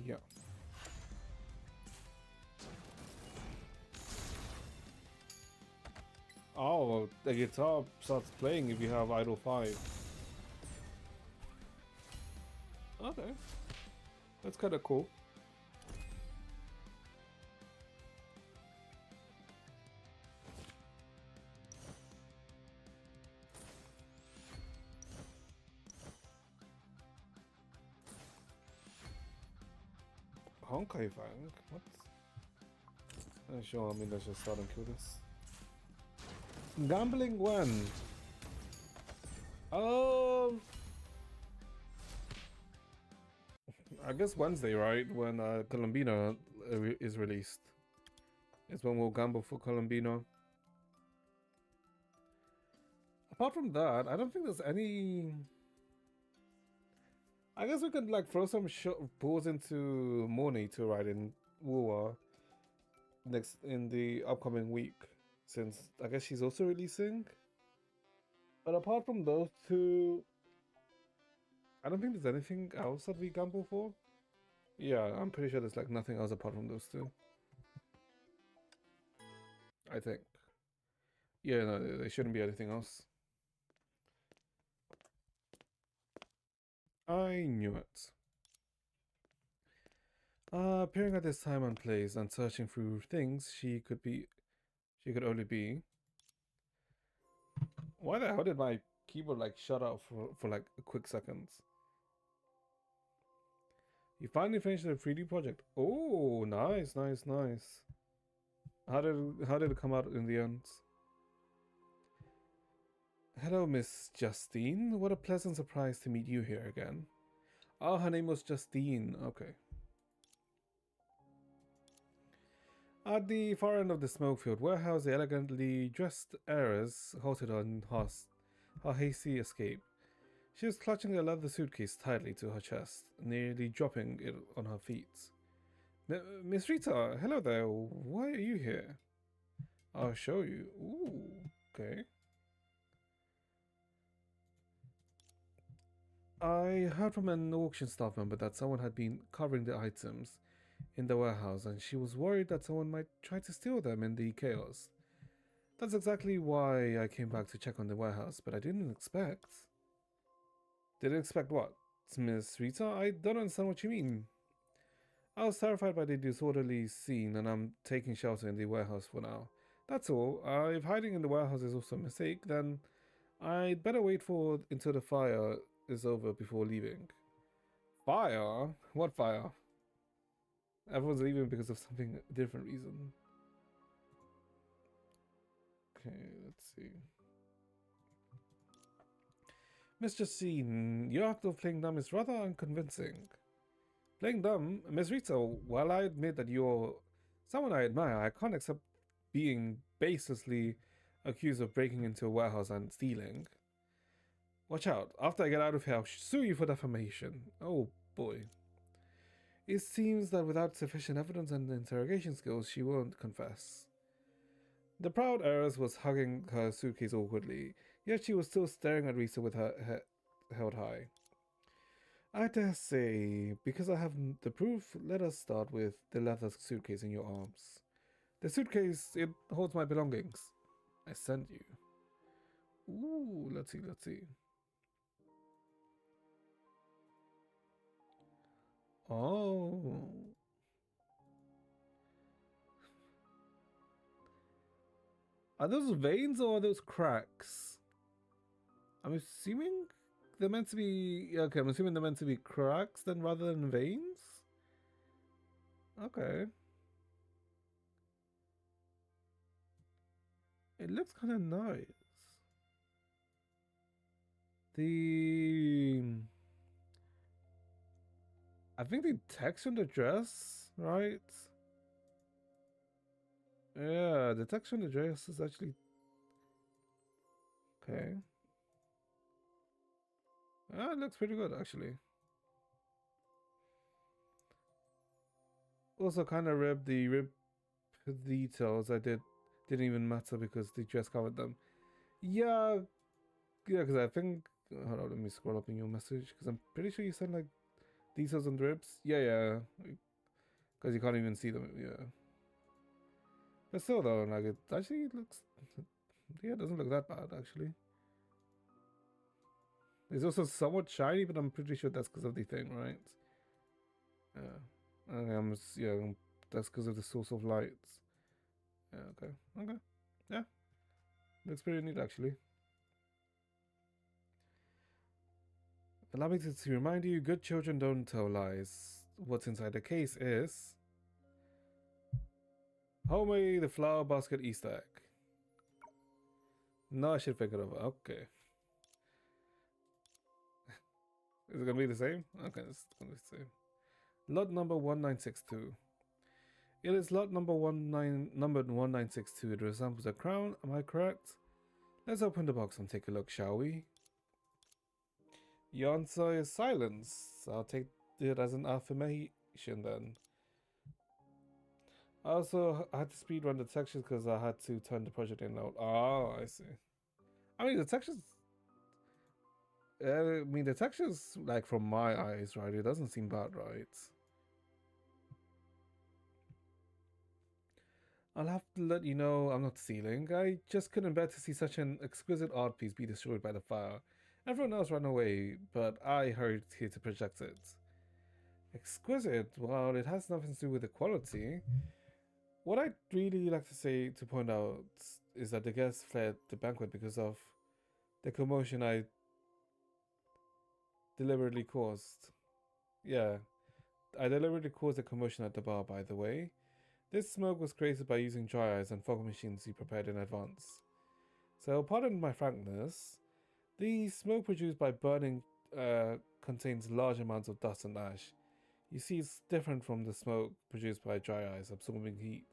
Yeah. Oh, the guitar starts playing if you have idle 5. Okay. That's kind of cool. Honkai Fang? What? Sure, I mean, let's just start and kill this. Gambling when? I guess Wednesday, right? When Colombina is released. Is when we'll gamble for Colombina. Apart from that, I don't think there's any... I guess we could like throw some balls into Morny to ride in Wua next in the upcoming week, since I guess she's also releasing. But apart from those two, I don't think there's anything else that we gamble for. Yeah, I'm pretty sure there's like nothing else apart from those two. I think. Yeah, no, there shouldn't be anything else. I knew it. Appearing at this time and place and searching through things she could only be. Why the hell did my keyboard like shut off for like a quick seconds? You finally finished the 3D project. Oh, nice, nice, nice. How did it come out in the end? Hello, Miss Justine. What a pleasant surprise to meet you here again. Oh, her name was Justine. Okay. At the far end of the smoke-filled warehouse, the elegantly dressed heiress halted on her hasty escape. She was clutching a leather suitcase tightly to her chest, nearly dropping it on her feet. Miss Rita, hello there. Why are you here? I'll show you. Ooh, okay. I heard from an auction staff member that someone had been covering the items in the warehouse, and she was worried that someone might try to steal them in the chaos. That's exactly why I came back to check on the warehouse, but I didn't expect... Didn't expect what? Miss Rita? I don't understand what you mean. I was terrified by the disorderly scene, and I'm taking shelter in the warehouse for now. That's all. If hiding in the warehouse is also a mistake, then I'd better wait until the fire is over before leaving. Fire? What fire? Everyone's leaving because of something different reason. Okay, let's see. Mr. Scene, your act of playing dumb is rather unconvincing. Playing dumb? Miss Rita, while I admit that you're someone I admire, I can't accept being baselessly accused of breaking into a warehouse and stealing. Watch out. After I get out of here, I'll sue you for defamation. Oh boy. It seems that without sufficient evidence and interrogation skills, she won't confess. The proud heiress was hugging her suitcase awkwardly, yet she was still staring at Rita with her head held high. I dare say, because I have the proof, let us start with the leather suitcase in your arms. The suitcase, it holds my belongings. I sent you. Ooh, let's see, let's see. Oh. Are those veins or are those cracks? I'm assuming they're meant to be... Okay, I'm assuming they're meant to be cracks then rather than veins? Okay. It looks kind of nice. I think the text on the dress, right? Yeah, the text on the dress is actually... Okay. Ah, it looks pretty good, actually. Also kind of rib details I did didn't even matter because the dress covered them. Yeah, yeah, because I think. Hold on, let me scroll up in your message because I'm pretty sure you sent like details on the ribs. Yeah, yeah, because you can't even see them. Yeah, but still though, like it actually looks. Yeah, it doesn't look that bad actually. It's also somewhat shiny, but I'm pretty sure that's because of the thing, right? Yeah, yeah, that's because of the source of light. Yeah, okay, okay, yeah, looks pretty neat actually. Allow me to remind you, good children don't tell lies. What's inside the case is Homie the flower basket Easter egg. No, I should pick it up. Okay. Is it gonna be the same? Okay, it's gonna be the same. Lot number 1962. It is lot numbered 1962. It resembles a crown, am I correct? Let's open the box and take a look, shall we? Your answer is silence. I'll take it as an affirmation then. I also had to speedrun the textures because I had to turn the project in out. Oh, I see. I mean, the textures. I mean, the textures, like from my eyes, right? It doesn't seem bad, right? I'll have to let you know I'm not stealing. I just couldn't bear to see such an exquisite art piece be destroyed by the fire. Everyone else ran away, but I hurried here to project it. Exquisite? Well, it has nothing to do with the quality. What I'd really like to say to point out is that the guests fled the banquet because of the commotion I deliberately caused. Yeah, I deliberately caused a commotion at the bar, by the way. This smoke was created by using dry ice and fog machines you prepared in advance. So, pardon my frankness, the smoke produced by burning contains large amounts of dust and ash. You see, it's different from the smoke produced by dry ice absorbing heat.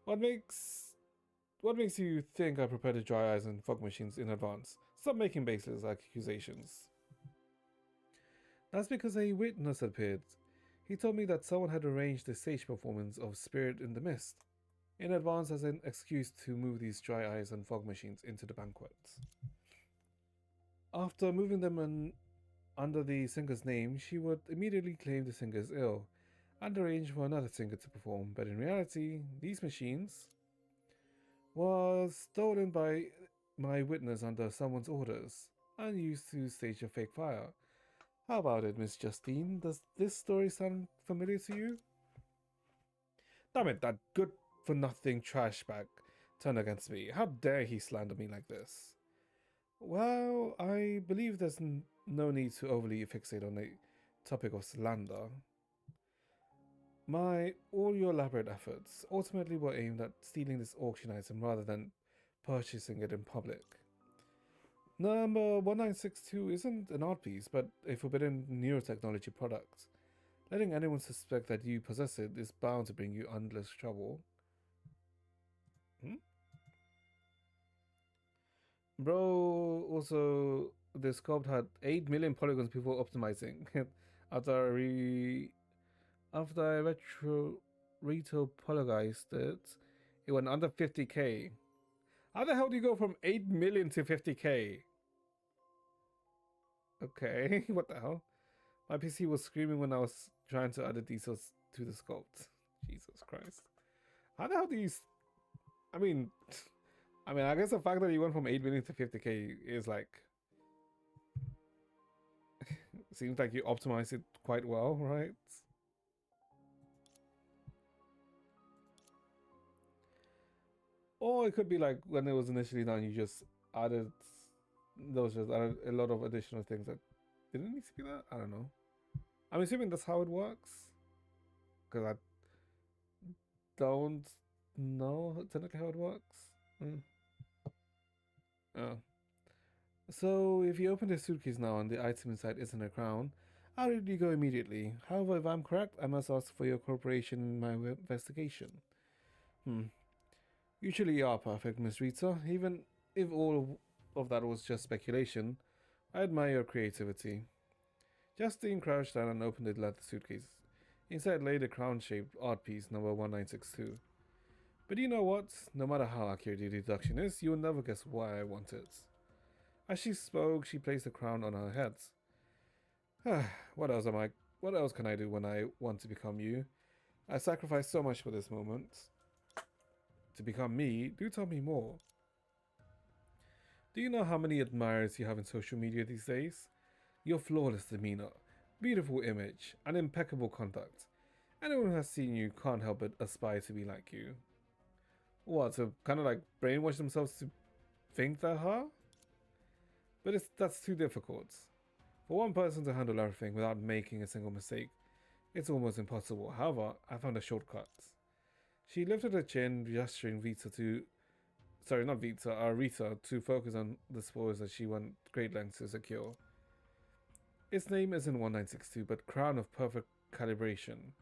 What makes you think I prepared the dry ice and fog machines in advance? Stop making baseless accusations. That's because a witness appeared. He told me that someone had arranged a stage performance of Spirit in the Mist in advance as an excuse to move these dry ice and fog machines into the banquet. After moving them under the singer's name, she would immediately claim the singer is ill and arrange for another singer to perform, but in reality, these machines was stolen by my witness under someone's orders and used to stage a fake fire. How about it, Miss Justine? Does this story sound familiar to you? Damn it, that good-for-nothing trash bag turned against me. How dare he slander me like this? Well, I believe there's no need to overly fixate on the topic of slander. All your elaborate efforts ultimately were aimed at stealing this auction item rather than purchasing it in public. Number 1962 isn't an art piece, but a forbidden neurotechnology product. Letting anyone suspect that you possess it is bound to bring you endless trouble. Bro, also, the sculpt had 8 million polygons before optimizing. after I retro polygized it, it went under 50k. How the hell do you go from 8 million to 50k? Okay, what the hell? My PC was screaming when I was trying to add the details to the sculpt. Jesus Christ. How the hell do you... I mean, I guess the fact that you went from 8 million to 50k is like... seems like you optimized it quite well, right? Or it could be like when it was initially done, you just added... Those just added a lot of additional things that didn't need to be that? I don't know. I'm assuming that's how it works. Because I don't know technically how it works. Oh. So, if you open the suitcase now and the item inside isn't a crown, I'll let you go immediately. However, if I'm correct, I must ask for your cooperation in my investigation. Usually you are perfect, Miss Rita. Even if all of that was just speculation, I admire your creativity. Justine crouched down and opened the leather suitcase. Inside lay the crown-shaped art piece number 1962. But you know what? No matter how accurate your deduction is, you will never guess why I want it. As she spoke, she placed the crown on her head. What else am I? What else can I do when I want to become you? I sacrificed so much for this moment. To become me, do tell me more. Do you know how many admirers you have in social media these days? Your flawless demeanor, beautiful image, and impeccable conduct. Anyone who has seen you can't help but aspire to be like you. What, to kind of like brainwash themselves to think they're her? But that's too difficult. For one person to handle everything without making a single mistake, it's almost impossible. However, I found a shortcut. She lifted her chin, gesturing Rita to... Sorry, not Rita, Rita to focus on the spoils that she went great lengths to secure. Its name isn't 1962, but Crown of Perfect Calibration.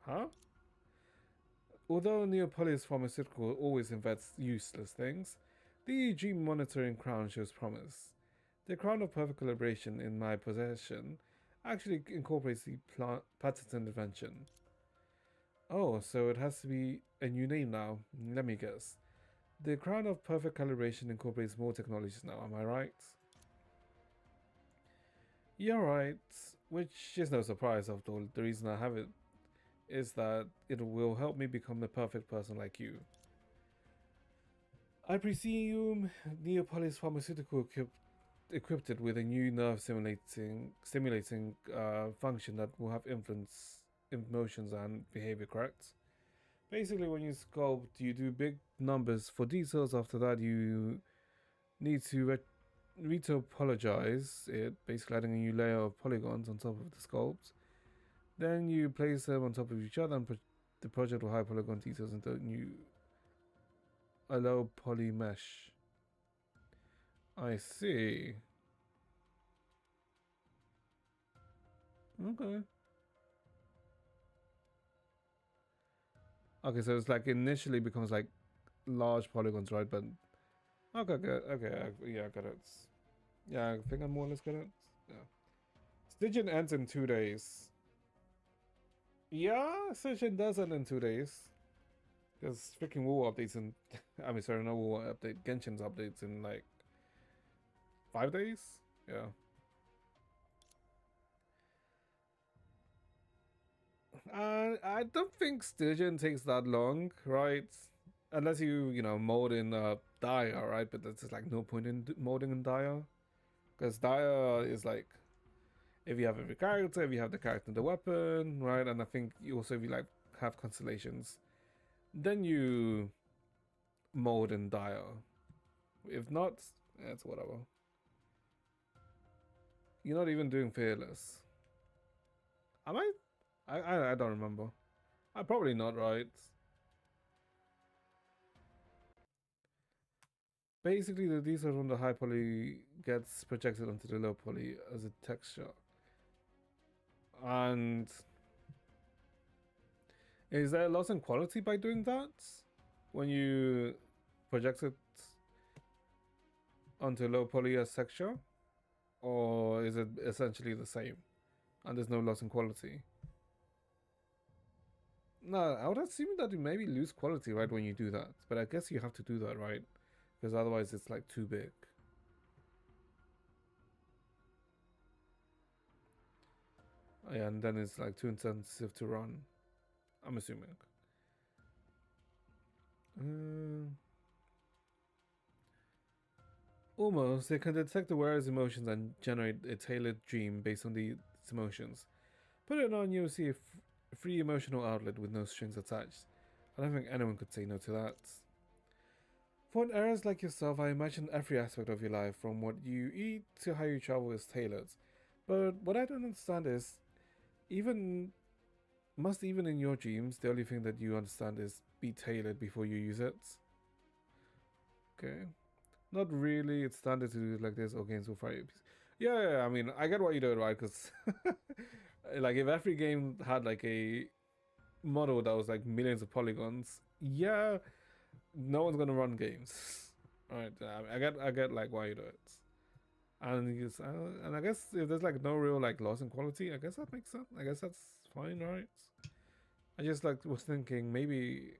Huh? Although Neopolis Pharmaceutical always invents useless things, the EEG monitoring crown shows promise. The Crown of Perfect Calibration in my possession actually incorporates the patented invention. Oh, so it has to be a new name now. Let me guess. The Crown of Perfect Calibration incorporates more technologies now, am I right? You're right, which is no surprise after all. The reason I have it is that it will help me become the perfect person like you. I presume Neopolis Pharmaceutical equipped it with a new nerve stimulating function that will have influence emotions and behavior, correct? Basically, when you sculpt, you do big numbers for details. After that, you need to retopologize it, basically adding a new layer of polygons on top of the sculpt. Then you place them on top of each other, and the project will hide polygon details into a low poly mesh. I see. Okay. Okay, so it's like initially becomes like large polygons, right? But okay, good. Okay, yeah, I got it. Yeah, I think I more or less got it. Yeah. Stygian ends in 2 days. Yeah, Stygian does end in 2 days. Because freaking WoW updates in... I mean, sorry, no WoW update. Genshin's updates in like 5 days? Yeah. I don't think Stygian takes that long, right? Unless you know, mold in Dire, right? But there's just like no point in molding in Dire. Because Dire is like, if you have every character, if you have the character and the weapon, right? And I think you also, if you like have constellations, then you mold in Dire. If not, it's whatever. You're not even doing Fearless. Am I? I don't remember. I'm probably not, right? Basically, the detail from the high poly gets projected onto the low poly as a texture. And is there a loss in quality by doing that? When you project it onto low poly as texture? Or is it essentially the same? And there's no loss in quality? No, I would assume that you maybe lose quality, right, when you do that. But I guess you have to do that, right? Because otherwise it's like too big. Oh, yeah, and then it's like too intensive to run. I'm assuming. Almost. They can detect the wearer's emotions and generate a tailored dream based on these emotions. Put it on, you'll see a free emotional outlet with no strings attached. I don't think anyone could say no to that. For an heiress like yourself, I imagine every aspect of your life, from what you eat to how you travel, is tailored. But what I don't understand is, even in your dreams, the only thing that you understand is be tailored before you use it? Okay. Not really. It's standard to do it like this. Or games will fire you. Yeah, I mean, I get what you do, right? Because, like, if every game had, like, a model that was, like, millions of polygons, yeah, no one's gonna run games. Alright, I get, like, why you do it. And I guess if there's, like, no real, like, loss in quality, I guess that makes sense. I guess that's fine, right? I just, like, was thinking maybe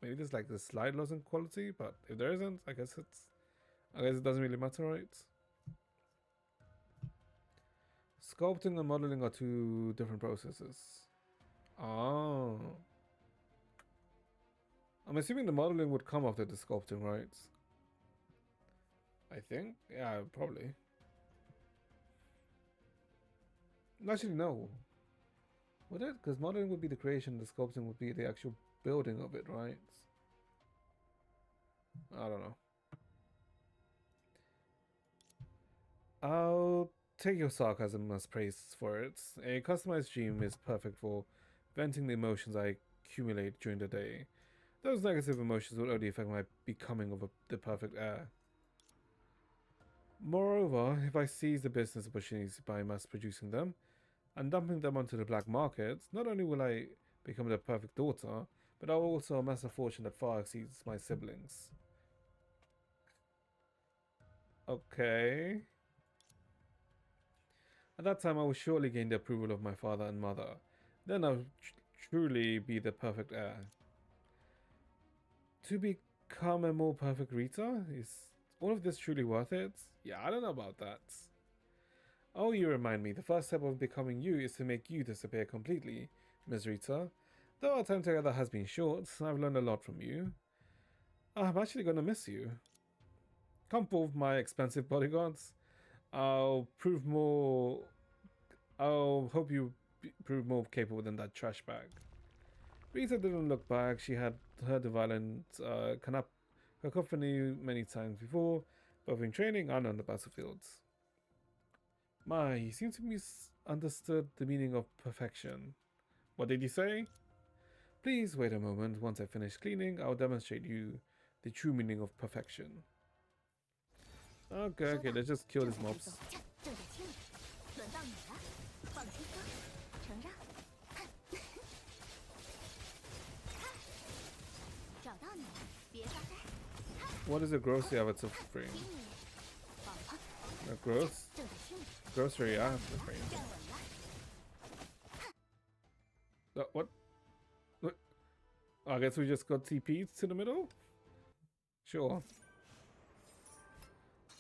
Maybe there's like the slight loss in quality, but if there isn't, I guess it doesn't really matter, right? Sculpting and modeling are two different processes. Oh. I'm assuming the modeling would come after the sculpting, right? I think. Yeah, probably. Actually, no. Would it? Because modeling would be the creation, the sculpting would be the actual building of it, right? I don't know. I'll take your sarcasm as praise for it. A customized dream is perfect for venting the emotions I accumulate during the day. Those negative emotions will only affect my becoming of the perfect heir. Moreover, if I seize the business opportunities by mass producing them and dumping them onto the black market, not only will I become the perfect daughter, but I will also amass a fortune that far exceeds my siblings. Okay. At that time, I will surely gain the approval of my father and mother. Then I'll truly be the perfect heir. To become a more perfect Rita? Is all of this truly worth it? Yeah, I don't know about that. Oh, you remind me, the first step of becoming you is to make you disappear completely, Ms. Rita. Though our time together has been short, I've learned a lot from you. I'm actually gonna miss you. Come forth, my expensive bodyguards. I'll hope you prove more capable than that trash bag. Rita didn't look back. She had heard the violent cacophony many times before, both in training and on the battlefields. My, he seems to misunderstood the meaning of perfection. What did he say? Please wait a moment. Once I finish cleaning, I'll demonstrate you the true meaning of perfection. Okay, let's just kill these mobs. What is a grocery avatar frame? A grocery avatar frame. What? I guess we just got TP'd to the middle? Sure.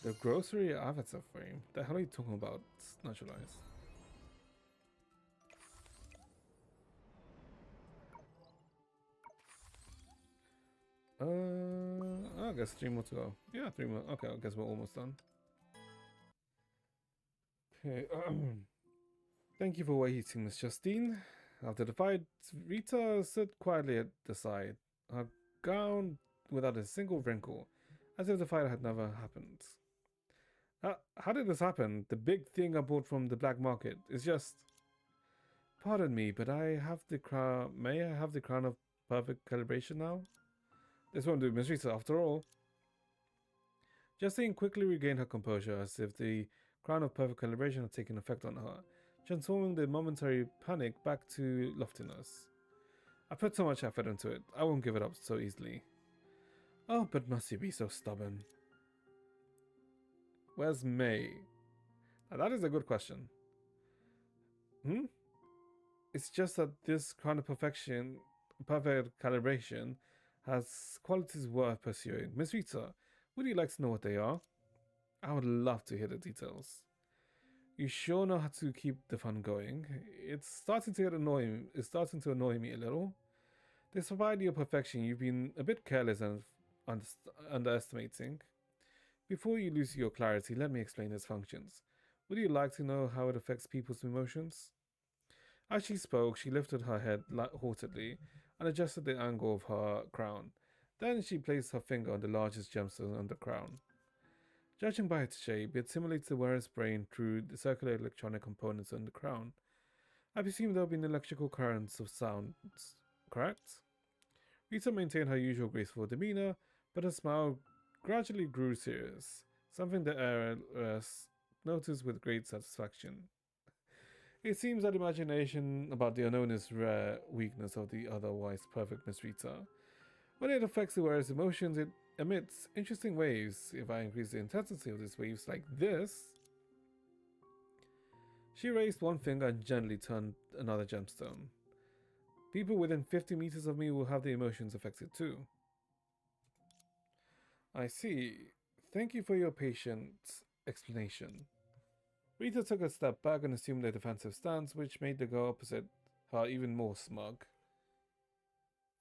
The grocery avatar frame? The hell are you talking about? Naturalize. I guess 3 more to go. Yeah, 3 more. Okay, I guess we're almost done. Okay. Thank you for waiting, Miss Justine. After the fight, Rita stood quietly at the side, her gown without a single wrinkle, as if the fight had never happened. How did this happen? The big thing I bought from the black market is just... Pardon me, but I have the crown... May I have the crown of perfect calibration now? This won't do, Miss Rita, after all. Justine quickly regained her composure, as if the crown of perfect calibration had taken effect on her, transforming the momentary panic back to loftiness. I put so much effort into it, I won't give it up so easily. Oh, but must you be so stubborn? Where's May? Now that is a good question. It's just that this crown of perfect calibration, has qualities worth pursuing. Miss Rita, would you like to know what they are? I would love to hear the details. You sure know how to keep the fun going. It's starting to annoy me a little. Despite your perfection, you've been a bit careless and underestimating. Before you lose your clarity, let me explain its functions. Would you like to know how it affects people's emotions? As she spoke, she lifted her head haughtily and adjusted the angle of her crown. Then she placed her finger on the largest gemstone on the crown. Judging by its shape, it simulates the wearer's brain through the circular electronic components on the crown. I presume there have been electrical currents of sounds, correct? Rita maintained her usual graceful demeanor, but her smile gradually grew serious, something the heiress noticed with great satisfaction. It seems that imagination about the unknown is rare weakness of the otherwise perfect Miss Rita. When it affects the wearer's emotions, it emits interesting waves. If I increase the intensity of these waves like this... She raised one finger and gently turned another gemstone. People within 50 meters of me will have their emotions affected too. I see. Thank you for your patient explanation. Rita took a step back and assumed a defensive stance, which made the girl opposite her even more smug.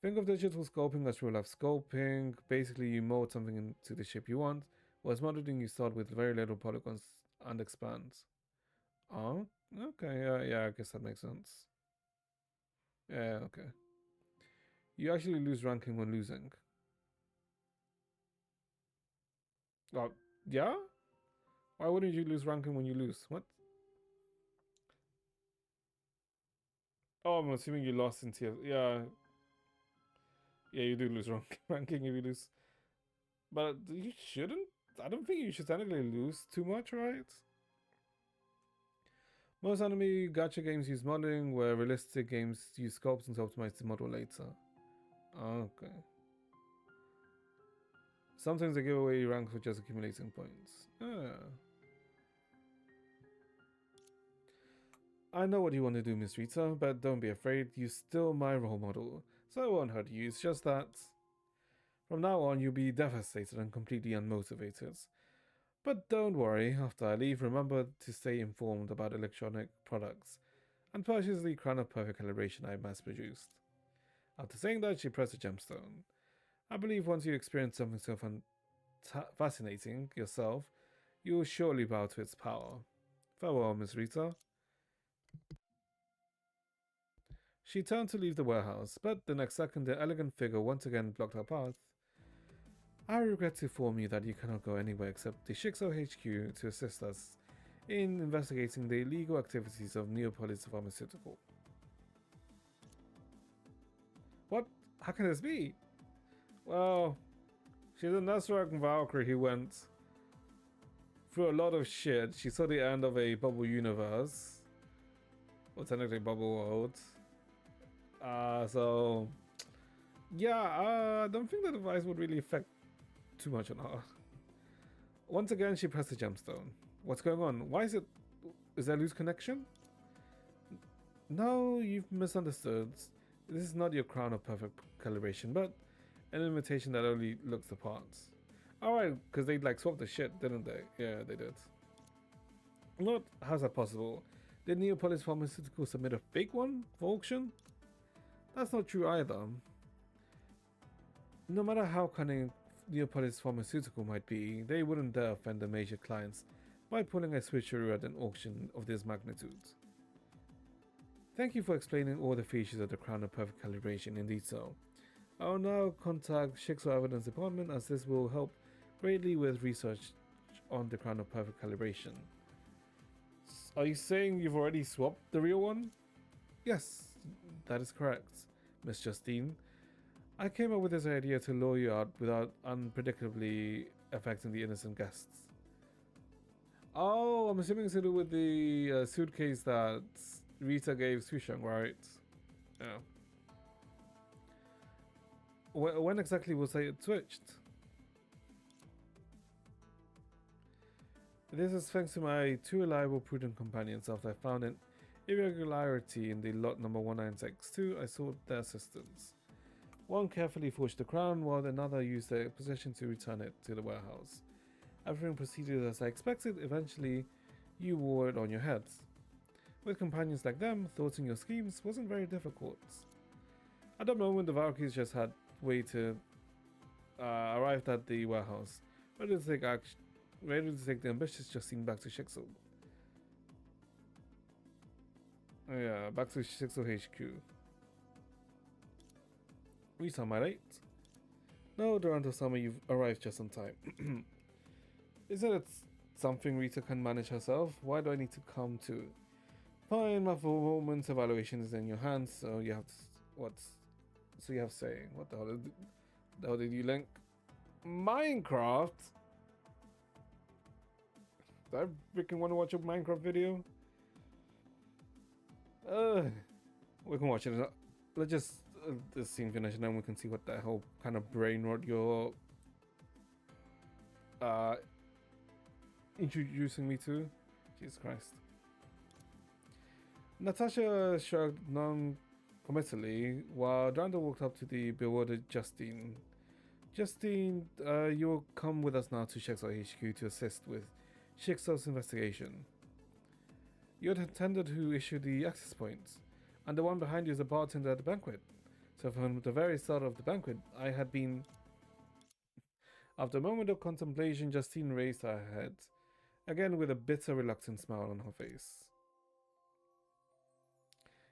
Think of digital sculpting as real-life sculpting. Basically, you mold something into the shape you want, whereas modeling you start with very little polygons and expand. Oh, okay, yeah, I guess that makes sense. Yeah, okay. You actually lose ranking when losing. Oh, yeah? Why wouldn't you lose ranking when you lose? What? Oh, I'm assuming you lost in tier. Yeah. Yeah, you do lose ranking if you lose. But you shouldn't. I don't think you should technically lose too much, right? Most anime gacha games use modeling, where realistic games use sculpting to optimize the model later. Okay. Sometimes they give away ranks for just accumulating points. I know what you want to do, Miss Rita, but don't be afraid. You're still my role model, so I won't hurt you. It's just that from now on, you'll be devastated and completely unmotivated. But don't worry, after I leave, remember to stay informed about electronic products and purchase the crown of perfect calibration I mass produced. After saying that, she pressed a gemstone. I believe once you experience something so fascinating yourself, you will surely bow to its power. Farewell, Miss Rita. She turned to leave the warehouse, but the next second the elegant figure once again blocked her path. I regret to inform you that you cannot go anywhere except the Shixo HQ to assist us in investigating the illegal activities of Neopolis Pharmaceutical. What? How can this be? Well, she's a Nazareth Valkyrie who went through a lot of shit. She saw the end of a bubble universe, or technically bubble world. So yeah, I don't think the device would really affect too much on her. Once again, she pressed the gemstone. What's going on? Why is it? Is there loose connection? No, you've misunderstood. This is not your crown of perfect calibration, but an imitation that only looks the parts. Alright, because they like swapped the shit, didn't they? Yeah, they did. What? How's that possible? Did Neopolis Pharmaceutical submit a fake one for auction? That's not true either. No matter how cunning Neopolis Pharmaceutical might be, they wouldn't dare offend the major clients by pulling a switcheroo at an auction of this magnitude. Thank you for explaining all the features of the Crown of Perfect Calibration in detail. I'll now contact Shixo Evidence Department as this will help greatly with research on the Crown of Perfect Calibration. Are you saying you've already swapped the real one? Yes, that is correct, Miss Justine. I came up with this idea to lure you out without unpredictably affecting the innocent guests. Oh, I'm assuming it's to do with the suitcase that Rita gave Sushang, right? Yeah. When exactly was it switched? This is thanks to my two reliable, prudent companions. After I found an irregularity in the lot number 1962, I sought their assistance. One carefully forged the crown, while another used their possession to return it to the warehouse. Everything proceeded as I expected. Eventually, you wore it on your heads. With companions like them, thwarting your schemes wasn't very difficult. At that moment, the Valkyries just had way to arrived at the warehouse, ready to take the ambitious Justine back to Shixo. Oh yeah, back to Shixo HQ. Rita, am I late? No, Durant-sama, you've arrived just on time. Isn't it something Rita can manage herself? Why do I need to come too? Fine, my performance evaluation is in your hands, so you have so you have saying. What the hell did you link? Minecraft? Do I freaking want to watch a Minecraft video? We can watch it. Let's just this scene finish and then we can see what the hell kind of brain rot you're introducing me to. Jesus Christ. Natasha shrugged committally while Durandal walked up to the bewildered Justine. Justine, you will come with us now to Shixel HQ to assist with Shixel's investigation. You're the attendant who issued the access points, and the one behind you is a bartender at the banquet. So from the very start of the banquet, I had been... After a moment of contemplation, Justine raised her head, again with a bitter, reluctant smile on her face.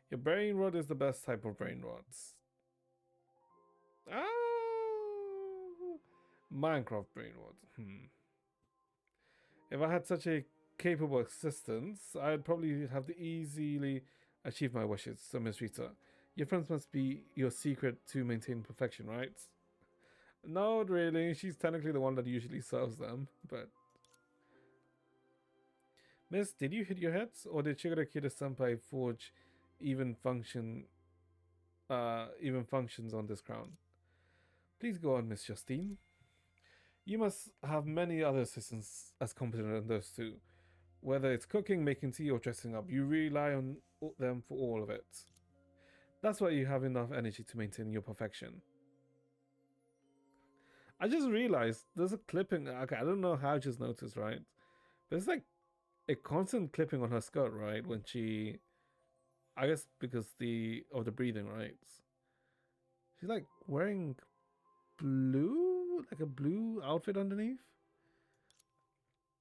Your brain rot is the best type of brain rot. Ah, Minecraft brain rot. If I had such a capable assistant, I'd probably have to easily achieve my wishes. So, Miss Rita, your friends must be your secret to maintain perfection, right? Not really. She's technically the one that usually serves them, but... Miss, did you hit your heads, or did Shigeru-Kida-senpai forge even functions on this crown? Please go on, Miss Justine. You must have many other assistants as competent as those two. Whether it's cooking, making tea, or dressing up, you rely on them for all of it. That's why you have enough energy to maintain your perfection. I just realized there's a clipping. Okay, I don't know how I just noticed, right? But it's like a constant clipping on her skirt, right? When she, I guess because of the breathing, right? She's like wearing blue, like a blue outfit underneath.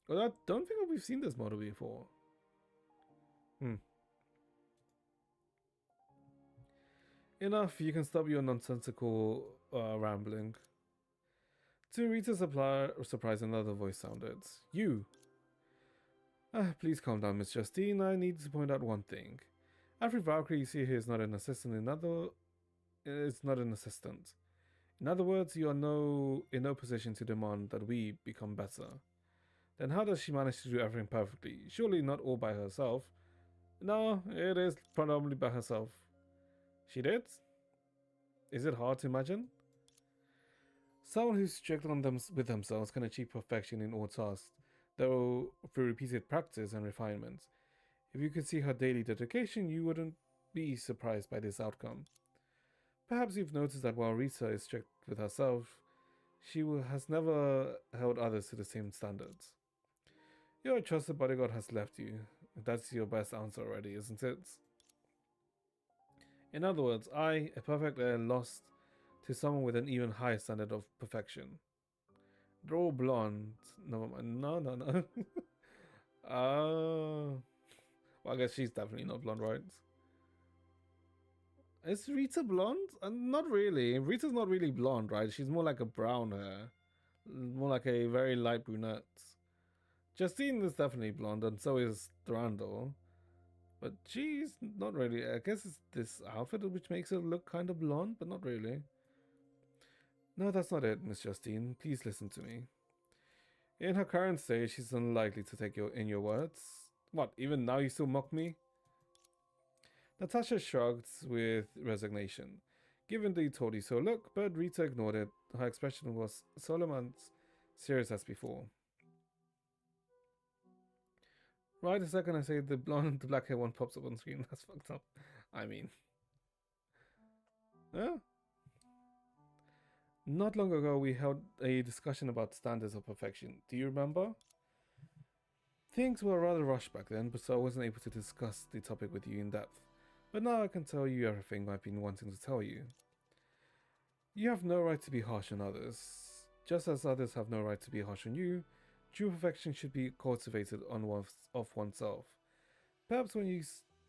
Well, I don't think we've seen this model before. Enough, you can stop your nonsensical rambling. To Rita's surprise, another voice sounded. You! Please calm down, Miss Justine. I need to point out one thing. Every Valkyrie you see here is not an assistant. It's not an assistant. In other words, you are in no position to demand that we become better. Then how does she manage to do everything perfectly? Surely not all by herself. No, it is predominantly by herself. She did? Is it hard to imagine? Someone who's strict on with themselves can achieve perfection in all tasks, though through repeated practice and refinement. If you could see her daily dedication, you wouldn't be surprised by this outcome. Perhaps you've noticed that while Rita is strict with herself, she has never held others to the same standards. Your trusted bodyguard has left you. That's your best answer already, isn't it? In other words, I, a perfect heir, lost to someone with an even higher standard of perfection. They're all blonde. No, no. Well, I guess she's definitely not blonde, right? Is Rita blonde? Not really. Rita's not really blonde, right? She's more like a brown hair. More like a very light brunette. Justine is definitely blonde, and so is Durandal. But she's not really. I guess it's this outfit which makes her look kind of blonde, but not really. No, that's not it, Miss Justine. Please listen to me. In her current state, she's unlikely to take your words. What, even now you still mock me? Natasha shrugged with resignation. Given the told you so look, but Rita ignored it. Her expression was Solomon's serious as before. Right the second I say the blonde, the black hair one pops up on screen. That's fucked up. I mean. Yeah. Not long ago, we held a discussion about standards of perfection. Do you remember? Things were rather rushed back then, so I wasn't able to discuss the topic with you in depth. But now I can tell you everything I've been wanting to tell you. You have no right to be harsh on others. Just as others have no right to be harsh on you, true perfection should be cultivated of oneself. Perhaps when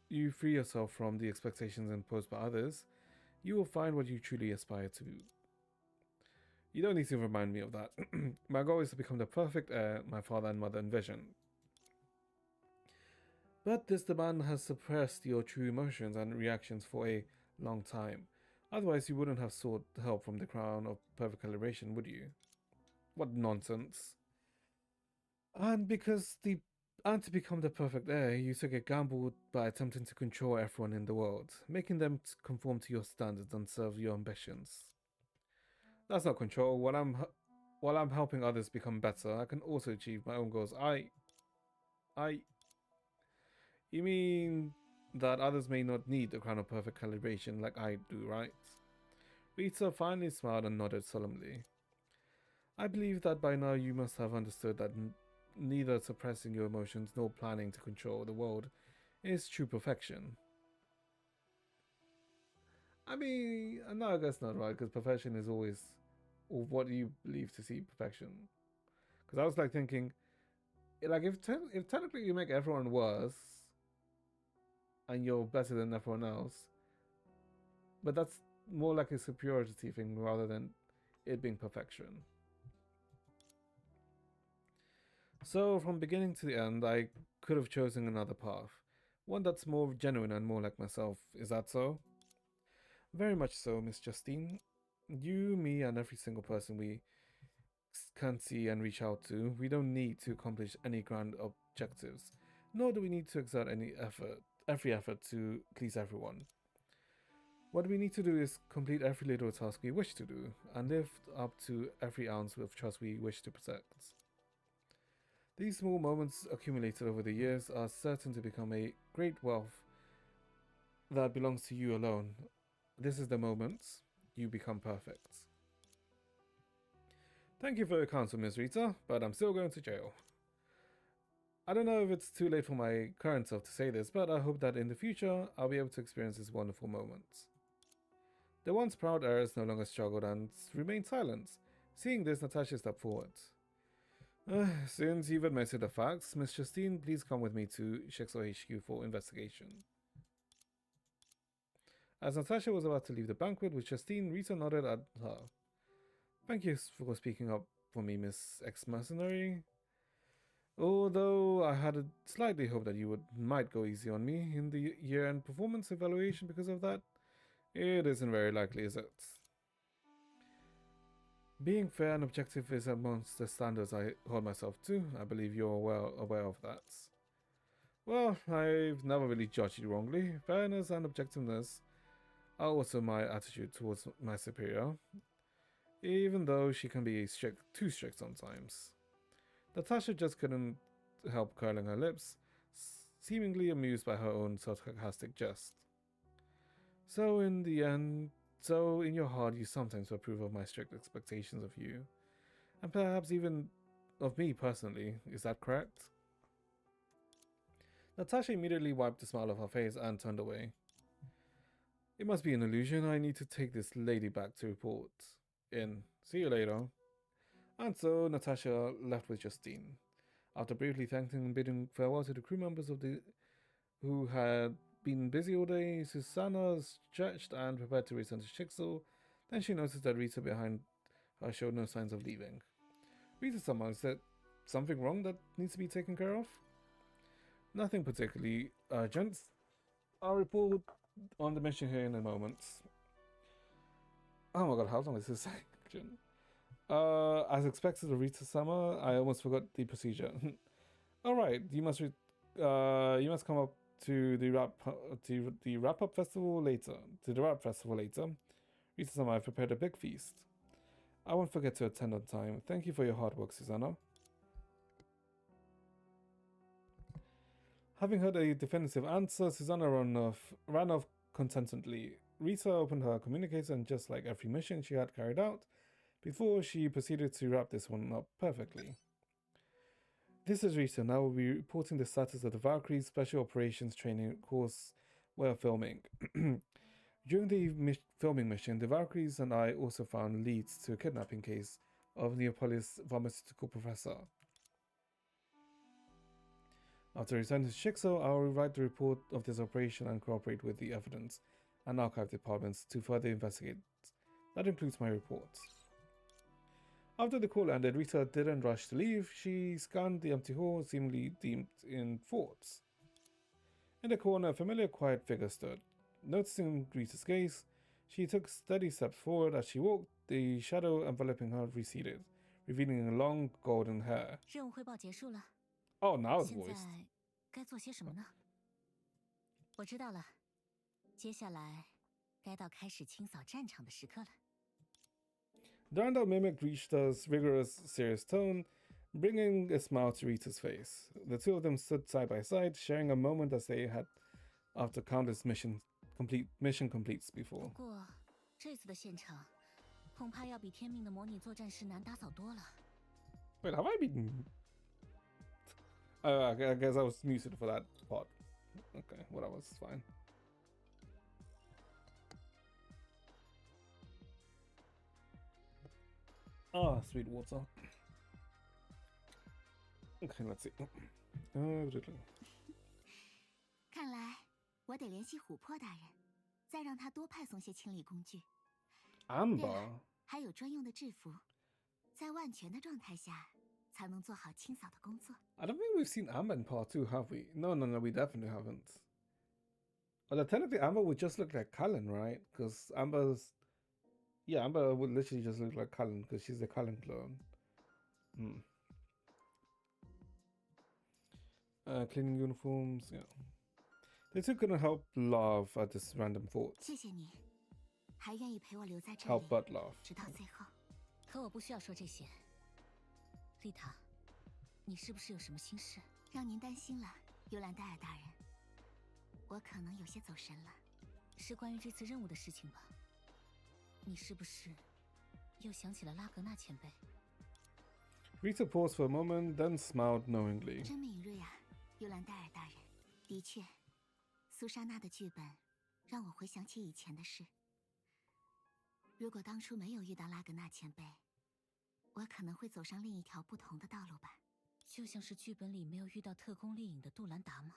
you free yourself from the expectations imposed by others, you will find what you truly aspire to. You don't need to remind me of that. My goal is to become the perfect heir my father and mother envisioned. But this demand has suppressed your true emotions and reactions for a long time. Otherwise, you wouldn't have sought help from the crown of perfect calibration, would you? What nonsense. And to become the perfect heir, you took a gamble by attempting to control everyone in the world, making them conform to your standards and serve your ambitions. That's not control. While I'm helping others become better, I can also achieve my own goals. You mean that others may not need the crown of perfect calibration like I do, right? Rita finally smiled and nodded solemnly. I believe that by now you must have understood that neither suppressing your emotions nor planning to control the world is true perfection. I mean, no, I guess not, right? Because perfection is always, or what do you believe to see perfection? Because I was like thinking, like if technically you make everyone worse, and you're better than everyone else, but that's more like a superiority thing rather than it being perfection. So from beginning to the end, I could have chosen another path, one that's more genuine and more like myself. Is that so? Very much so, Miss Justine. You, me, and every single person we can see and reach out to, we don't need to accomplish any grand objectives, nor do we need to exert every effort to please everyone. What we need to do is complete every little task we wish to do, and live up to every ounce of trust we wish to protect. These small moments accumulated over the years are certain to become a great wealth that belongs to you alone. This is the moment you become perfect. Thank you for your counsel, Miss Rita, but I'm still going to jail. I don't know if it's too late for my current self to say this, but I hope that in the future I'll be able to experience this wonderful moment. The once proud heiress no longer struggled and remained silent. Seeing this, Natasha stepped forward. Since you've admitted the facts, Miss Justine, please come with me to Shixel HQ for investigation. As Natasha was about to leave the banquet with Justine, Rita nodded at her. Thank you for speaking up for me, Miss Ex-Mercenary. Although I had a slightly hoped that you might go easy on me in the year-end performance evaluation because of that, it isn't very likely, is it? Being fair and objective is amongst the standards I hold myself to. I believe you're well aware of that. Well, I've never really judged you wrongly. Fairness and objectiveness are also my attitude towards my superior, even though she can be too strict sometimes. Natasha just couldn't help curling her lips, seemingly amused by her own sarcastic jest. So in your heart you sometimes approve of my strict expectations of you, and perhaps even of me personally, is that correct? Natasha immediately wiped the smile off her face and turned away. It must be an illusion. I need to take this lady back to report in. See you later. And so Natasha left with Justine. After briefly thanking and bidding farewell to the crew members who had been busy all day, Susanna stretched and prepared to return to Shixel. Then she noticed that Rita behind her showed no signs of leaving. Rita-sama, is there something wrong that needs to be taken care of? Nothing particularly urgent. I'll report on the mission here in a moment. Oh my god, how long is this section? As expected of Rita-sama, I almost forgot the procedure. Alright, you must come up to the wrap festival later. Rita-sama, I've prepared a big feast. I won't forget to attend on time. Thank you for your hard work, Susanna. Having heard a definitive answer, Susanna ran off contentedly. Rita opened her communicator and just like every mission she had carried out, before she proceeded to wrap this one up perfectly. This is Rita, and I will be reporting the status of the Valkyries Special Operations Training course we're filming. During the filming mission, the Valkyries and I also found leads to a kidnapping case of Neapolis pharmaceutical professor. After returning to Shixel, I will write the report of this operation and cooperate with the evidence and archive departments to further investigate. That includes my report. After the call ended, Rita didn't rush to leave. She scanned the empty hall, seemingly deemed in thoughts. In the corner, a familiar quiet figure stood. Noticing Rita's gaze, she took steady steps forward. As she walked, the shadow enveloping her receded, revealing long golden hair. 任务汇报结束了。 Oh, now it's 现 voiced. 在该做些什么呢？我知道了，接下来该到开始清扫战场的时刻了。 The Randall mimicked Rita's rigorous, serious tone, bringing a smile to Rita's face. The two of them stood side by side, sharing a moment as they had after countless mission completes 不 before. 过这次的现场恐怕要比天命的模拟作战室难打扫多了。Wait, have I been? I guess I was muted for that part. Okay, whatever, it's fine. Ah, sweet water. Okay, let's see. 看来我得联系琥珀大人，再让他多派送些清理工具。对 Amber. 了，还有专用的制服，在万全的状态下才能做好清扫的工作。 I don't think we've seen Amber in part 2, have we? No, we definitely haven't. Although technically Amber would just look like Cullen, right? Because Amber would literally just look like Cullen because she's a Cullen clone. Cleaning uniforms, yeah. They too couldn't help laugh at this random thought. 谢谢你，还愿意陪我留在这 Help 里， but laugh. 直到最后。可我不需要说这些。丽塔，你是不是有什么心事？让您担心了，尤兰戴尔大人。我可能有些走神了。是关于这次任务的事情吧？你是不是又想起了拉格纳前辈？ Rita paused for a moment, then smiled knowingly. 真敏锐啊，尤兰戴尔大人。的确，苏莎娜的剧本让我回想起以前的事。如果当初没有遇到拉格纳前辈，我可能会走上另一条不同的道路吧。就像是剧本里没有遇到特工猎影的杜兰达吗？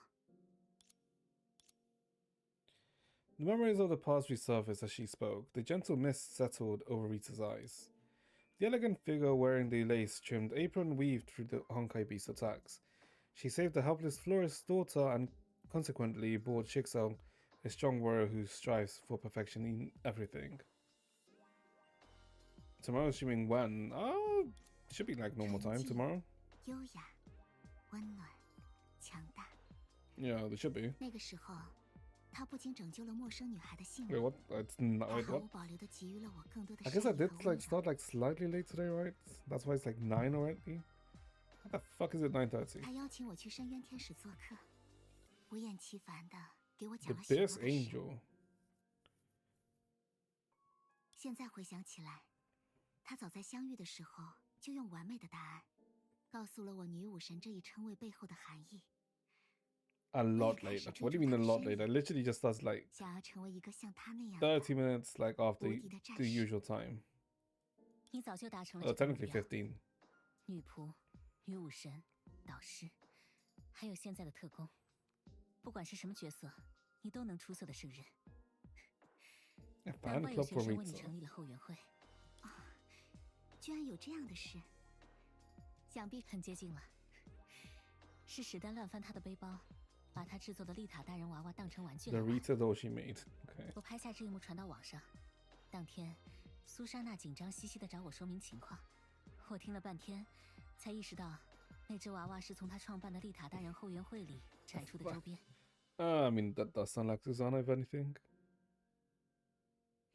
The memories of the past resurfaced as she spoke. The gentle mist settled over Rita's eyes. The elegant figure wearing the lace-trimmed apron weaved through the Honkai Beast's attacks. She saved the helpless florist's daughter and consequently brought Shixel, a strong warrior who strives for perfection in everything. Tomorrow, assuming when? Should be like normal time tomorrow. 优雅、温暖、强大。 Yeah, they should be. 那个时候，他不仅拯救了陌生女孩的性 Wait, 命， what? It's not. 还 Wait, 毫 what? 无保留地给予了我更多的 I 善 guess I 意 did 和 like 温 start 暖。 like slightly late today, right? That's why it's like 9 already. What the fuck is it 9:30? 他邀请我去深渊天使做客，不厌其烦地给我 The 讲了许多的 Bear's 事。 Angel. 现在回想起来，他早在相遇的时候就用完美的答案，告诉了我女武神这一称谓背后的含义。 A lot later. What do you mean a lot later? Literally just does like 想要成为一个像他那样的 30 minutes like after 无敌的战 the 士。 usual time. 你早就达成了 Oh, 这个目 technically 标。 15. 女仆、女武神、导师，还有现在的特工，不管是什么角色，你都能出色的胜任。 A 难 fan 怪有 club 学 for 生为你 Rita. 成立了后援会，居然有这样的事，想必很接近了。是史丹乱翻他的背包，把他制作的丽塔大人娃娃当成玩具 The 来玩。 Rita doll she made. Okay. 我拍下这一幕传到网上，当天，苏莎娜紧张兮兮地找我说明情况，我听了半天，才意识到，那只娃娃是从她创办的丽塔大人后援会里产出的周边。 I mean, that does sound like Susanna, if anything.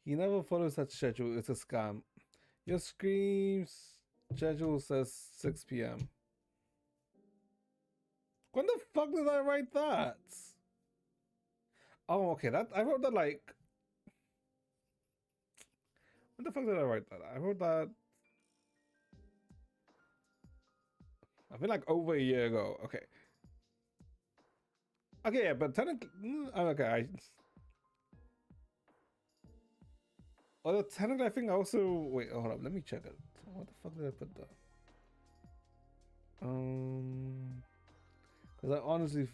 He never follows that schedule. It's a scam. Your scream's schedule says 6 p.m. When the fuck did I write that? Oh, okay. That I wrote that like. When the fuck did I write that? I wrote that. I feel like over a year ago. Okay. Okay, yeah, but technically, okay. Although technically, I think I also wait. Hold up, let me check it. What the fuck did I put there? Because I honestly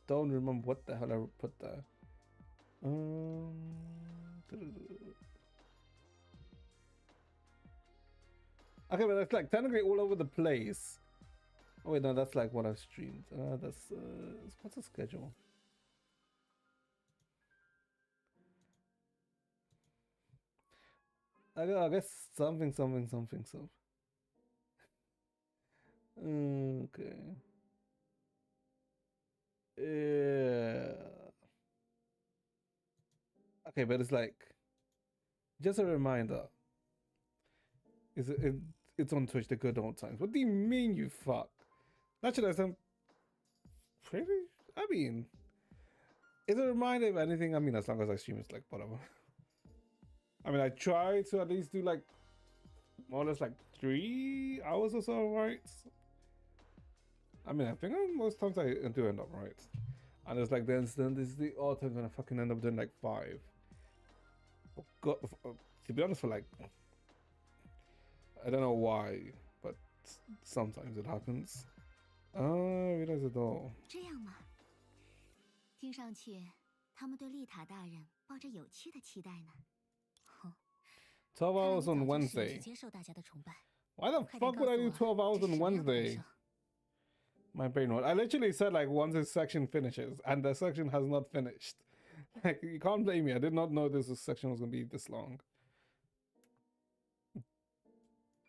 don't remember what the hell I put there. Okay, but that's like technically all over the place. Oh wait, no, that's like what I've streamed. That's what's the schedule? I guess something. Okay. Yeah. Okay, but it's like just a reminder. It's on Twitch, the good old times. What do you mean, you fuck? Naturally, I'm pretty. I mean, Is it a reminder of anything? I mean, as long as I stream, it's like whatever. I mean, I try to at least do like more or less like 3 hours or so, right? I mean, I think most times I do end up right. And it's like then there's the odd times when I fucking end up doing like 5. God, to be honest, for like, I don't know why, but sometimes it happens. I realize it all. 这样吗？听上去，他们对丽塔大人抱着有趣的期待呢。哼， 12 hours on Wednesday. 接受大家的崇拜。 Why the fuck would I do 12 hours on Wednesday? My brain was. I literally said like once this section finishes, and the section has not finished. Like you can't blame me. I did not know this section was gonna be this long.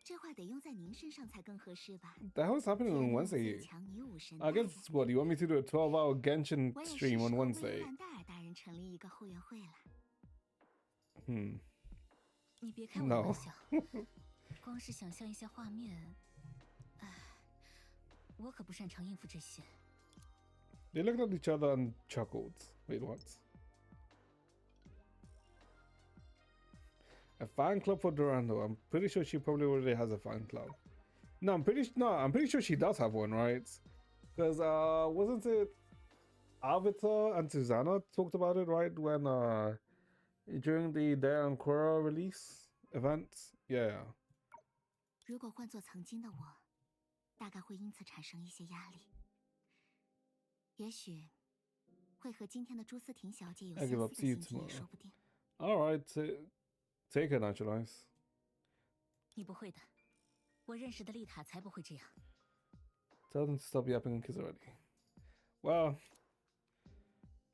这话得用在您身上才更合适吧？ The hell's happening on Wednesday? 强女武神 I guess what you want me to do a 12-hour Genshin 我也是 stream 时 on 候为 Wednesday? 尤兰戴尔大人成立一个后援会了。你别开我 No. 玩笑，光是想象一下画面，唉，我可不擅长应付这些。 They looked at each other and chuckled. Wait, what? A fan club for Durando. I'm pretty sure she probably already has a fan club. No, I'm pretty sure she does have one, right? Because wasn't it Avatar and Susanna talked about it, right? When during the Dare and Korra release event? Yeah. 如果换做曾经的我，大概会因此产生一些压力。也许会和今天的朱思婷小姐有 I 相 give 似 up 的 to you 心情也 tomorrow. 说不定。 Alright, take it, Naturalize. 你不会的，我认识的丽塔才不会这样。 Tell them to stop yapping and kiss already. Well,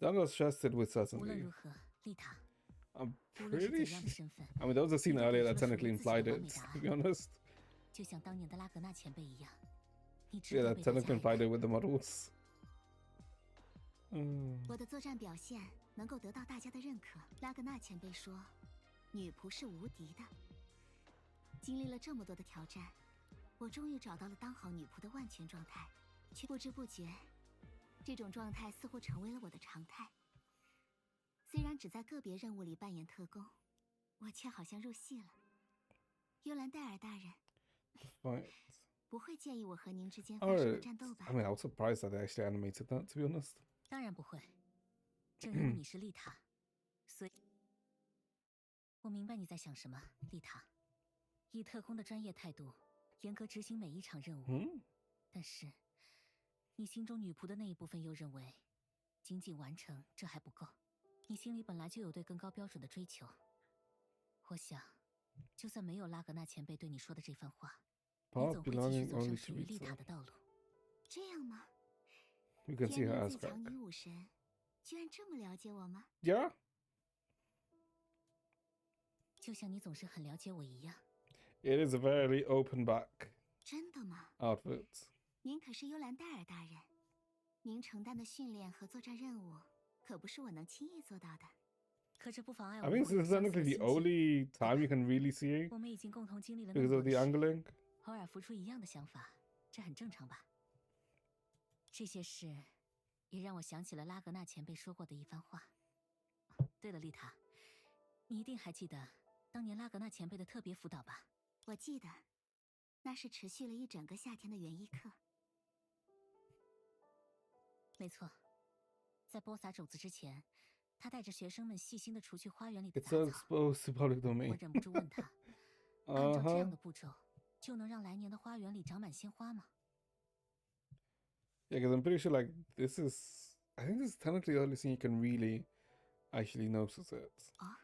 that was trusted with 无论 certainty. 如何，丽塔， I'm 无论是 pretty 怎样的 sure. 身份， I mean, there was a scene earlier that technically implied it, to be honest. 就像当年的拉格纳前辈一样，你值 Yeah, 得 that 被大家 technically 爱戴 implied it with the models. 我的作战表现能够得到大家的认可。拉格纳前辈说，女仆是无敌的。经历了这么多的挑战，我终于找到了当好女仆的万全状态。却不知不觉，这种状态似乎成为了我的常态。虽然只在个别任务里扮演特工，我却好像入戏了。尤兰戴尔大人， Right. 不会介意我和您之间发生的战斗吧 I mean, I was surprised that they actually animated that, to be honest. 当然不会，正因为你是丽塔，所以我明白你在想什么，丽塔。以特工的专业态度，严格执行每一场任务。但是，你心中女仆的那一部分又认为，仅仅完成这还不够。你心里本来就有对更高标准的追求。我想，就算没有拉格纳前辈对你说的这番话，你 Part 总会继续 belonging 走 only 上 to 属于丽 Rita. 塔的道路。这样吗？ You can see 天 her 命 as 最强 crack. 女武神，居然这么了解我吗？ Yeah? 就像你总是很了解我一样。 It is a very open back 真的吗？ outfit. 您可是尤兰戴尔大人，您承担的训练和作战任务，可不是我能轻易做到的。可这不妨碍我 I 们 think 会有 this is 相似的 technically 心 the 情。 only time you can really see 我们已经共同经历了那 because 么多 of 的 the 事， angling. 偶尔浮出一样的想法，这很正常吧？这些事也让我想起了拉格纳前辈说过的一番话。对了，丽塔，你一定还记得当年拉格纳前辈的特别辅导吧？我记得，那是持续了一整个夏天的园艺课。没错，在播撒种子之前，他带着学生们细心的除去花园里的 It's 杂 so 草。 exposed to public 我 domain. 忍不住问他，按照这样 Uh-huh. 的步骤，就能让来年的花园里长满鲜花吗？ Yeah, because I'm pretty sure like this is. I think this is technically the only thing you can really actually notice it. 哦，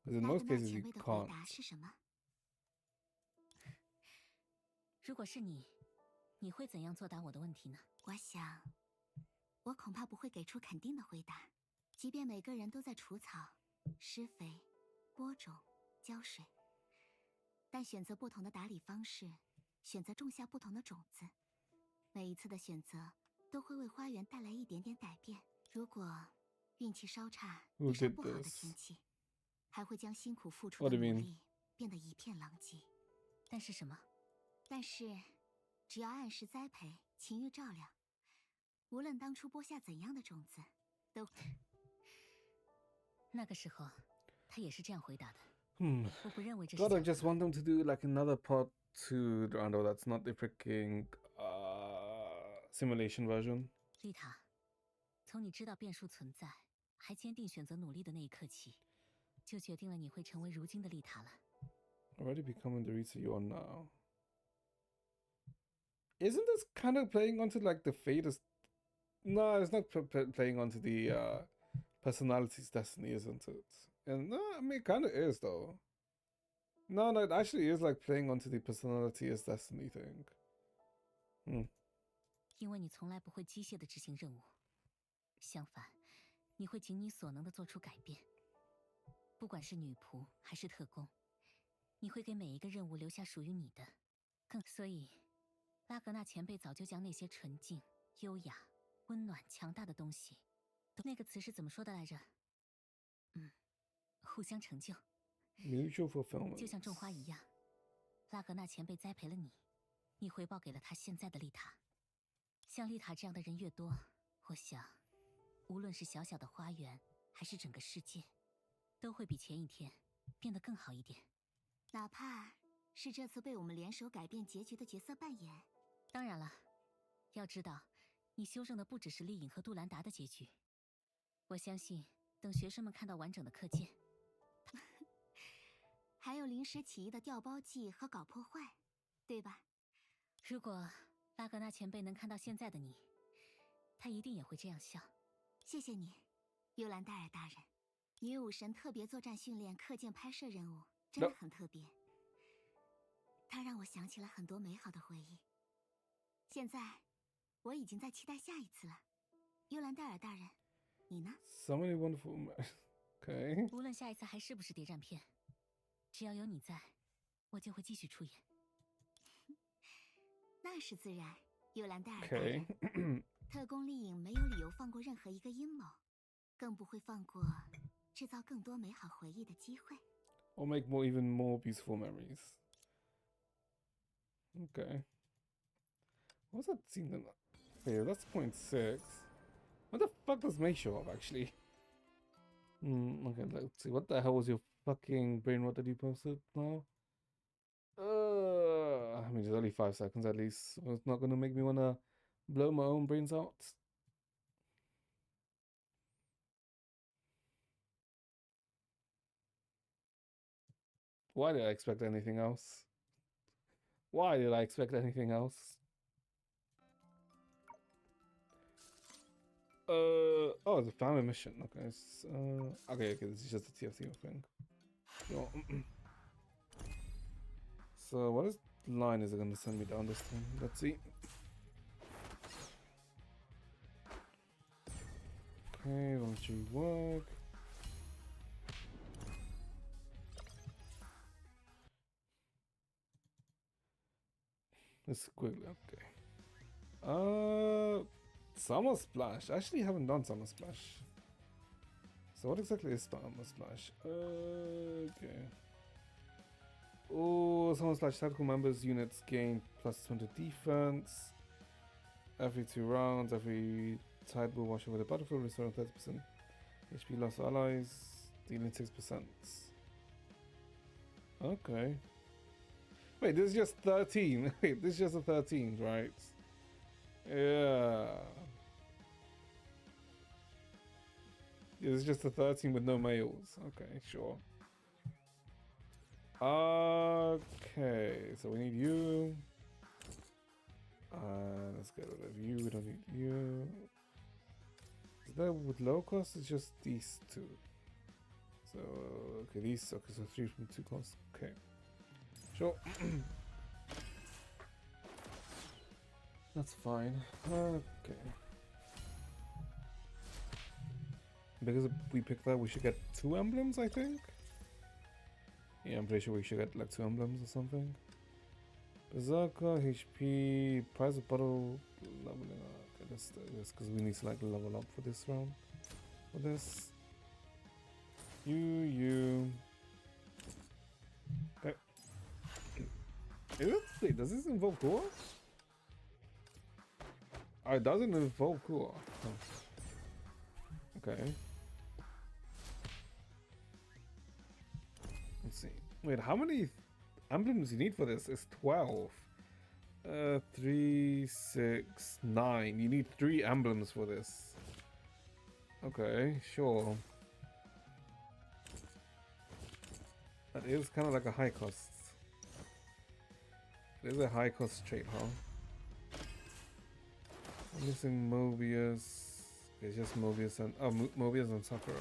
Because in 拉格 most 纳 cases 前 you 辈的回 can't. 答是什么？如果是你，你会怎样作答我的问题呢？我想，我恐怕不会给出肯定的回答。即便每个人都在除草、施肥、播种、浇水，但选择不同的打理方式，选择种下不同的种子，每一次的选择都会为花园带来一点点改变。如果运气稍差， Who 遇上 did 不好的 this? 天气，还会将辛苦付出 What 的 do you 努 mean? 力变得一片狼藉。但是什么？但是，只要按时栽培、勤于照料，无论当初播下怎样的种子，都那个时候，他也是这样回答的。 我不认为这是 God, I 假 just want them to do like another part 2 Rondo that's not the freaking simulation version. 丽塔，从你知道变数存在，还坚定选择努力的那一刻起，就决定了你会成为如今的丽塔了。 Already becoming the Rita you are now. Isn't this kind of playing onto like the fate of... No, it's not playing onto the personality's destiny, isn't it? And no, I mean, it kind of is though. No, it actually is like playing onto the personality as destiny thing. 因为你从来不会机械的执行任务，相反，你会尽你所能的做出改变。不管是女仆还是特工，你会给每一个任务留下属于你的。所以，拉格纳前辈早就将那些纯净、优雅、温暖、强大的东西，那个词是怎么说的来着？互相成就。 Mutual fulfillment. 就像种花一样，拉格纳前辈栽培了你，你回报给了他现在的丽塔。像丽塔这样的人越多，我想，无论是小小的花园，还是整个世界，都会比前一天变得更好一点。哪怕是这次被我们联手改变结局的角色扮演。当然了，要知道，你修正的不只是丽颖和杜兰达的结局。我相信，等学生们看到完整的课件。还有临时起意的调包计和搞破坏，对吧？如果拉格纳前辈能看到现在的你，他一定也会这样笑。谢谢你，尤兰戴尔大人。女武神特别作战训练课件拍摄任务真的很特别，它让我想起了很多美好的回忆。现在，我已经在期待下一次了。尤兰戴尔大人，你呢 So many wonderful... Okay. 无论下一次还是不是谍战片，只要有你在，我就会继续出演。那是自然，尤兰戴尔大人。Okay. 特工丽颖没有理由放过任何一个阴谋，更不会放过制造更多美好回忆的机会。 Or make even more beautiful memories. Okay. What's that scene then? Yeah, that's 0.6. What the fuck does May show up actually? Okay, let's see. What the hell was your fucking brain rot that you posted now? I mean, it's only 5 seconds at least. It's not gonna make me wanna blow my own brains out. Why did I expect anything else? Why did I expect anything else? Oh, it's a family mission. Okay, okay, this is just a TFT thing. Sure. So, what is line is it gonna send me down this time? Let's see. Okay, voluntary work. This is quickly, okay. Summer Splash. I actually haven't done Summer Splash. So what exactly is Summer Splash? Okay. Oh, Summer Splash tactical members units gain plus 20 defense. Every 2 rounds, every tide will wash over the battlefield, restoring 30% HP lost allies, dealing 6%. Okay. Wait, this is just 13. Wait, this is just a 13, right? Yeah. It's just a 13 with no males. Okay, sure. Okay, so we need you. Let's get rid of you. We don't need you. Is that with low cost? It's just these 2. So, okay, these. Okay, so 3 from 2 cost. Okay. Sure. That's fine. Okay. Because we picked that, we should get 2 emblems, I think? Yeah, I'm pretty sure we should get like 2 emblems or something. Berserker, HP, price of bottle, leveling up. Okay, let's do this because we need to like level up for this round. For this. You. Okay. Wait, does this involve core? Oh, it doesn't involve core. Oh. Okay. Let's see. Wait, how many emblems you need for this? It's 12. 3, 6, 9. You need 3 emblems for this. Okay, sure. That is kind of like a high cost. It is a high cost trait, huh? I'm missing Mobius. It's just Mobius and Mobius and Sakura.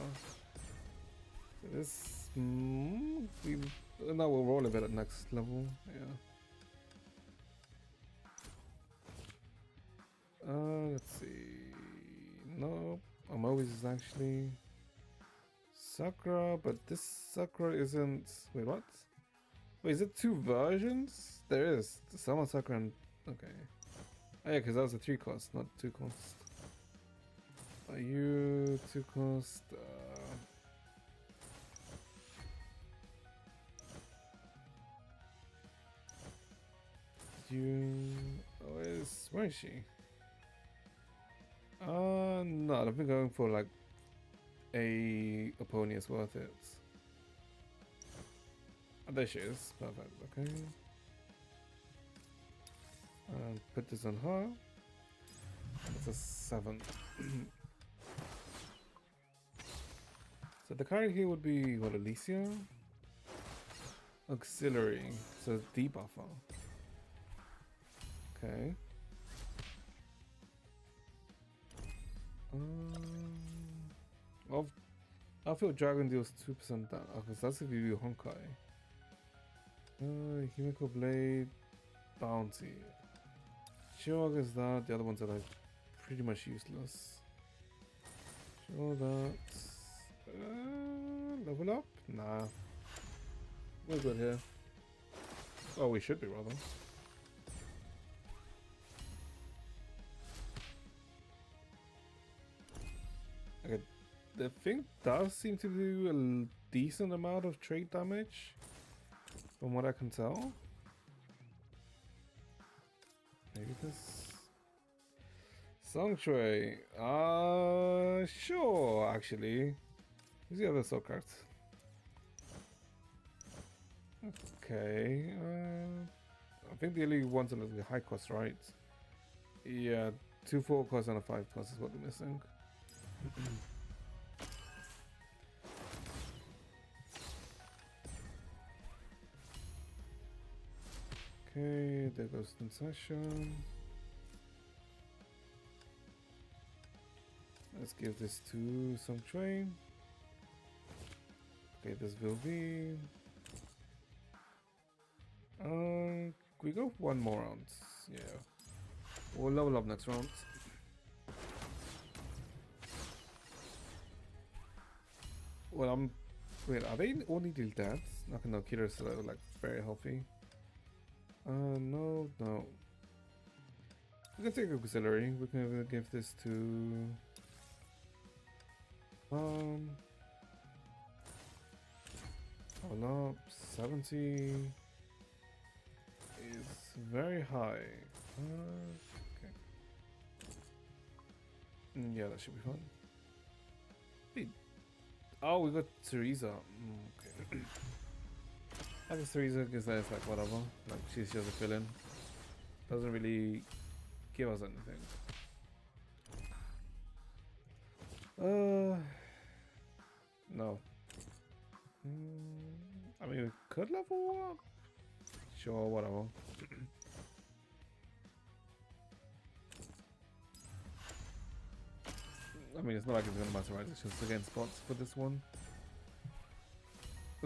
So this now we'll roll a bit at next level. Yeah. Let's see. No, Mobius is actually Sakura, but this Sakura isn't. Wait, what? Wait, is it 2 versions? There is. Summer Sakura and. Okay. Oh, yeah, because that was a 3 cost, not 2 cost. Are you 2 cost? Where is she? No, I've been going for like a pony is worth it. Oh, there she is. Perfect. Okay. Put this on her. That's a 7. So the card here would be what, Alicia? Auxiliary. So debuffer. Okay. I feel Dragon deals 2% down. Oh, because that's if you do Honkai. Himiko Blade. Bounty. Sure, is that. The other ones are like pretty much useless. Sure that. Level up? Nah. We're good here. Oh, we should be rather. Okay, the thing does seem to do a decent amount of trade damage, from what I can tell. Maybe this Sanctuary. Sure, actually. Who's the other soul card? Okay. I think the only ones are the high cost, right? Yeah, 2 4 cost and a 5 cost is what we're missing. Okay, there goes concession. Let's give this to some train. Okay, this will be. We go one more round. Yeah, we'll level up next round. Well, wait, are they only deal deaths? Okay, no, Kira's like very healthy. No. We can take auxiliary. We can give this to. Hold up, 70 is very high. Okay. Yeah, that should be fun. Wait. Oh, we got Teresa. Okay. I guess Teresa is like whatever. Like she's just a fill-in. Doesn't really give us anything. No. I mean, we could level up. Sure, whatever. I mean, it's not like it's gonna matter, right? It's just again spots for this one.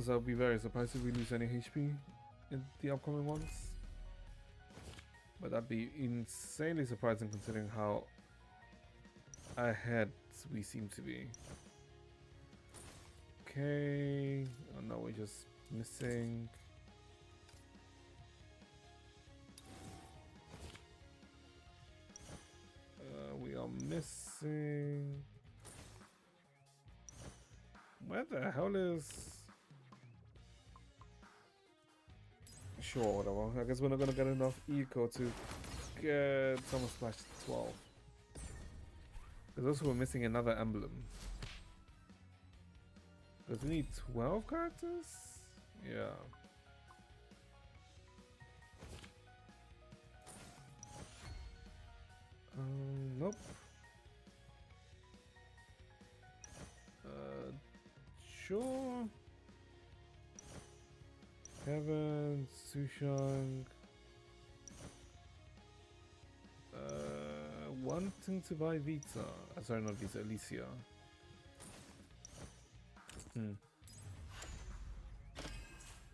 So I'll be very surprised if we lose any HP in the upcoming ones. But that'd be insanely surprising considering how ahead we seem to be. Okay. Oh no, we're just missing. We are missing. Where the hell is? Sure, whatever. I guess we're not gonna get enough eco to get Summer Splash 12. Because also we're missing another emblem. Because we need 12 characters? Yeah. Nope. Sure. Kevin, Sushang. Wanting to buy Vita. Sorry, not Vita, Alicia.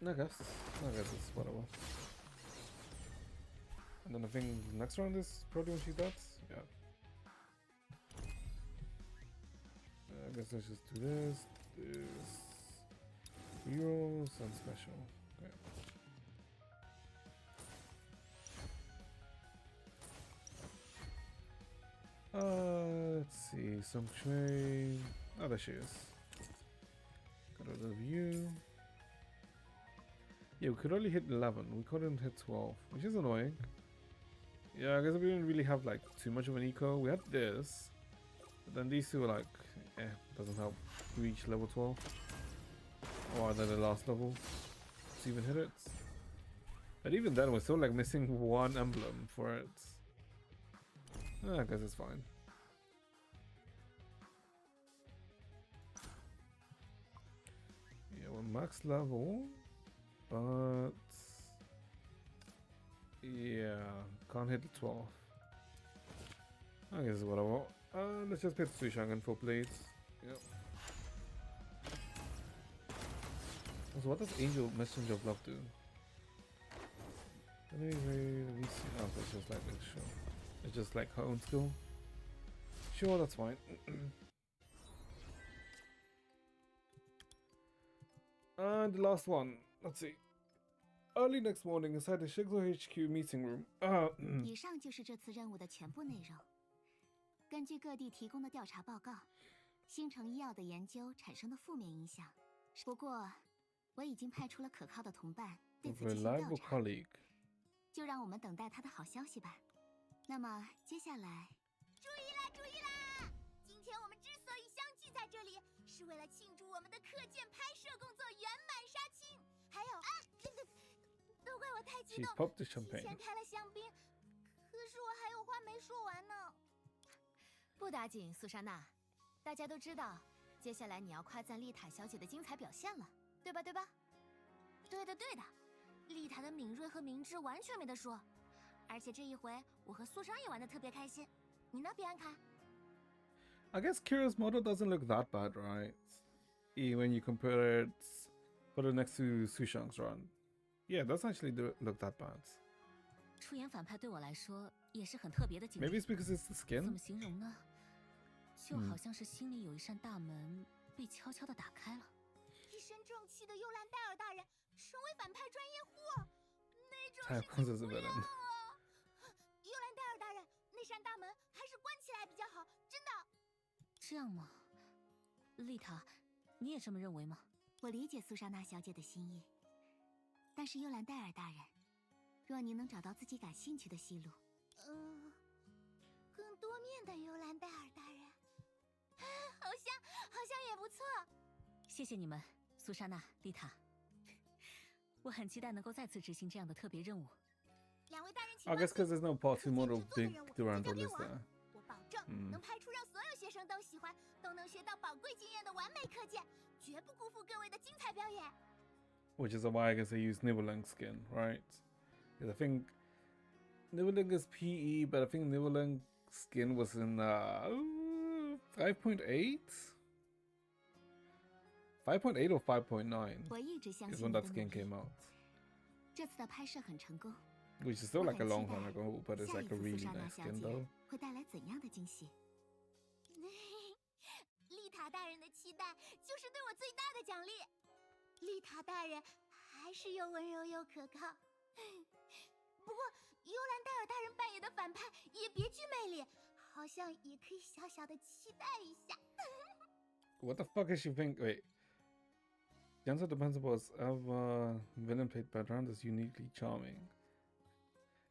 I guess it's whatever. And then I think next round is probably when she does. Yeah. I guess let's just do this, rerolls, and special. Okay. Let's see, some train. Oh, there she is. Got rid of you. Yeah, we could only hit 11. We couldn't hit 12, which is annoying. Yeah, I guess we didn't really have like too much of an eco. We had this, but then these two were like, doesn't help reach level 12. Or then the last level to even hit it. But even then, we're still like missing one emblem for it. I guess it's fine. Yeah, we're max level, but yeah, can't hit the 12. I guess whatever. Let's just hit Sushang for plates. Yep. So what does Angel Messenger of Love do? Anyway, let me see. Oh, it's just like extra. It's just like her own skill. Sure, that's fine. And the last one. Let's see. Early next morning inside the Shigzo HQ meeting room. 以上就是这次任务的全部内容。根据各地提供的调查报告，星城医药的研究产生的负面影响。不过，我已经派出了可靠的同伴对此进行调 reliable 查。 colleague. 就让我们等待他的好消息吧。那么接下来，注意啦，注意啦！今天我们之所以相聚在这里，是为了庆祝我们的课件拍摄工作圆满杀青。还有啊，都怪我太激 She 动， popped the 提前 champagne. 开了香槟。可是我还有话没说完呢。不打紧，苏莎娜，大家都知道，接下来你要夸赞丽塔小姐的精彩表现了，对吧？对吧？对的，对的，丽塔的敏锐和明智完全没得说。而且这一回，我和苏珊也玩得特别开心。你呢，比安卡？ I guess Kira's model doesn't look that bad, right? When you compare it, put it next to Sushang's run. Yeah, it doesn't actually look that bad. 出演反派对我来说也是很特别的经历。 Maybe it's because it's the 怎么 skin? 形容呢？就好像是心里有一扇大门被悄悄地打开了。一身正气的幽兰戴尔大人成为反派专业户，那种太控制这个人。幽兰戴尔大人，那扇大门还是关起来比较好，真的。这样吗？丽塔，你也这么认为吗？我理解苏莎娜小姐的心意，但是幽兰戴尔大人，若您能找到自己感兴趣的戏路，更多面的幽兰戴尔大人，好像也不错。谢谢你们，苏莎娜、丽塔。我很期待能够再次执行这样的特别任务。两位大人请 I 放 guess 心。 because there's no part 2 model 制作的 big 任务 Durandal 交给 is 我 there. 我保证能拍出让所有学生都喜欢、都能学到宝贵经验的完美课件，绝不辜负各位的精彩表演。 Which is why I guess they use Nibelung skin, right? Because I think Nibelung is PE, but I think Nibelung skin was in 5.8? 5.8 or 5.9我一直相 is 信 when 你的 that 努 skin 力。 came out. 这次的拍摄很成功， Which is still 我 like 很 a 期 long 待 time ago, but it's 下 like 一 a 次苏 really 莎娜 nice 小 skin 姐 though. 会带来怎样的惊喜？丽塔大人的期待就是对我最大的奖励。丽塔大人还是又温柔又可靠。不过，幽兰戴尔大人扮演的反派也别具魅力，好像也可以小小的期待一下。What the fuck is she think? Wait. The answer to the principles of villain played by Durand is uniquely charming.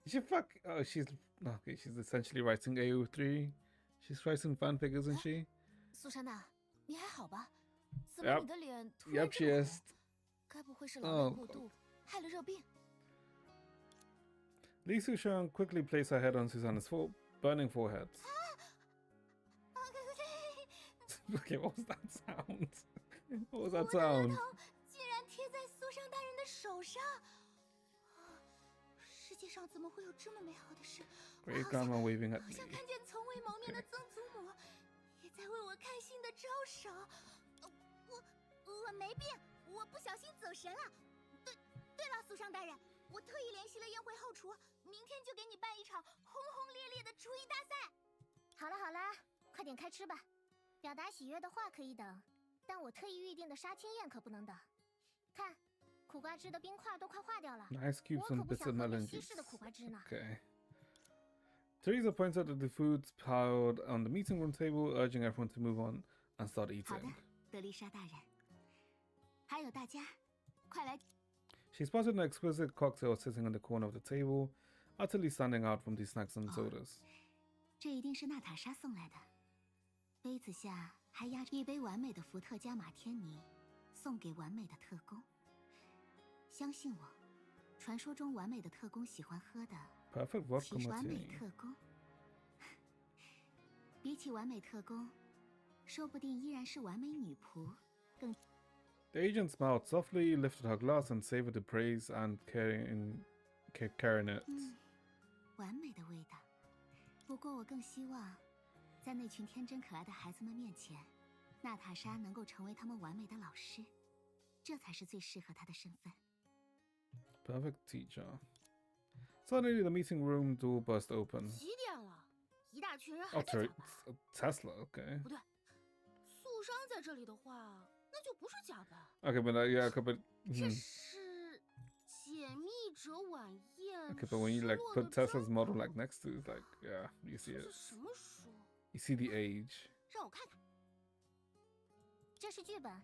Is she fuck? Oh, she's okay. She's essentially writing AO3. She's writing fanfic, isn't she? 苏莎娜，你还好吧？怎么 Yep. 你的脸突然 Yep, 这 she 么 is. 红？该不会是劳累 Oh, 过度，害了热病？ Li Sushan quickly placed her head on Susanna's burning forehead. Okay, what was that sound? What was that 我的额 sound? 头竟然贴在苏珊大人的手上。世界上怎么会有这么美好的事？ Great grandma waving at 好像 me. 看见从未谋面的曾祖母也在为我开心的招手。我没病，我不小心走神了。对了，苏珊大人，我特意联系了宴会后厨，明天就给你办一场轰轰烈烈的厨艺大赛。好了好了，快点开吃吧。表达喜悦的话可以等，但我特意预定的杀青宴可不能等。看，苦瓜汁的冰块都快化掉了， Nice 我 cubes 可 and 不 bits 想 of 喝那 melon 稀 juice. 释的苦瓜汁呢。 Okay. Teresa points out that the food's piled on the meeting room table, urging everyone to move on and start 好的 eating.，德丽莎大人，还有大家，快来！ She spotted an exquisite cocktail sitting on the corner of the table, utterly standing out from the snacks and sodas. 这一定是娜塔莎送来的，杯子下还压着一杯完美的伏特加马天尼，送给完美的特工。相信我，传说中完美的特工喜欢喝的， Perfect 其 vodka 实完美 martini. 特工。比起完美特工，说不定依然是完美女仆更。 The agent smiled softly, lifted her glass, and savored the praise and carrying it. 完美的味道。不过我更希望，在那群天真可爱的孩子们面前，娜塔莎能够成为他们完美的老师，这才是最适合她的身份。 Perfect teacher. Suddenly, the meeting room door burst open. 几点了？一大群人 Oh, 还在 sorry, 讲吧？ Tesla. Okay. 不对，素商在这里的话，那就不是加班， Okay, but yeah, okay, but 这是解密者晚宴。 okay, but when you like put Tesla's model like next to it, like yeah, you see 这 it. 是什么书？ You see the age. 让我看看。这是剧本，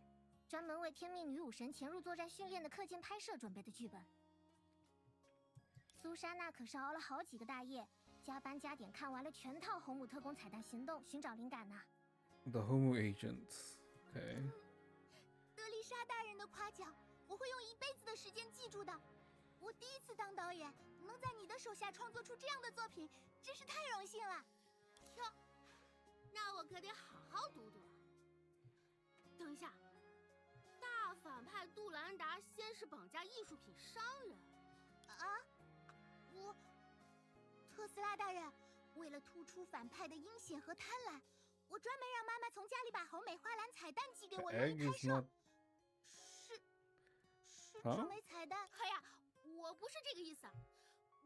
专门为天命女武神潜入作战训练的课件拍摄准备的剧本。苏珊娜可是熬了好几个大夜，加班加点看完了全套红武特工彩蛋行动，寻找灵感呢。 The Homo agents. Okay. 德丽莎大人的夸奖，我会用一辈子的时间记住的。我第一次当导演，能在你的手下创作出这样的作品，真是太荣幸了。哟，那我可得好好读读了。等一下，大反派杜兰达先是绑架艺术品商人。啊？特斯拉大人，为了突出反派的阴险和贪婪，我专门让妈妈从家里把红美花篮彩蛋寄给 The 我用于 egg 拍 is 摄。 not. 是啊这枚彩蛋？哎呀，我不是这个意思，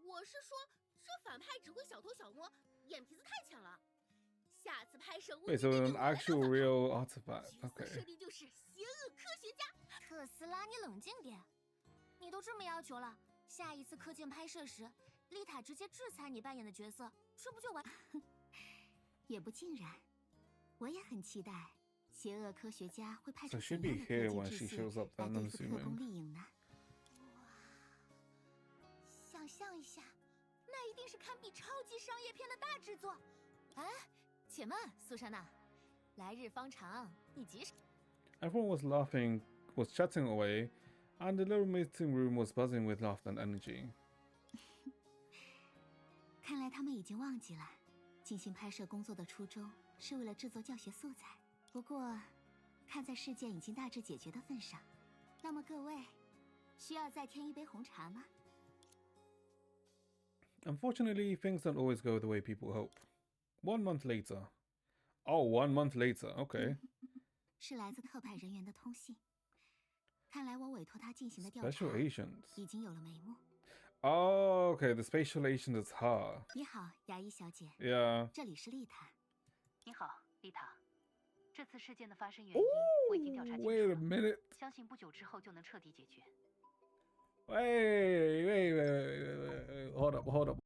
我是说这反派只会小偷小摸，眼皮子太浅了。下次拍摄 Wait, so an actual real artifact. 角色设 Okay. 定就是邪恶科学家。特斯拉，你冷静点，你都这么要求了，下一次课件拍摄时，丽塔直接制裁你扮演的角色，这不就完？也不尽然，我也很期待邪恶科学家会派 So 出 she'll 怎 be 样的 here 科 when 技 she 致谢 shows up 来 then, 对 I'm 付特工 assuming. 丽影呢？想象一下，那一定是堪比超级商业片的大制作。哎，且慢，苏珊娜，来日方长，你急什？ Everyone was chatting away, and the little meeting room was buzzing with laughter and energy. 看来他们已经忘记了，进行拍摄工作的初衷是为了制作教学素材。不过，看在事件已经大致解决的份上，那么各位，需要再添一杯红茶吗？ Unfortunately, things don't always go the way people hope. 1 month later. Oh, 1 month later. Okay. 是来自特派人员的通信。看来我委托他进行的调查 Special agents. 已经有了眉目。 Oh, okay. The special agent is her. 你好，牙医小姐， Yeah. 这里是丽塔。你好，丽塔。这次事件的发生原因我已经调查清楚 Wait a 了， minute. 相信不久之后就能彻底解决。 Wait. Hold up.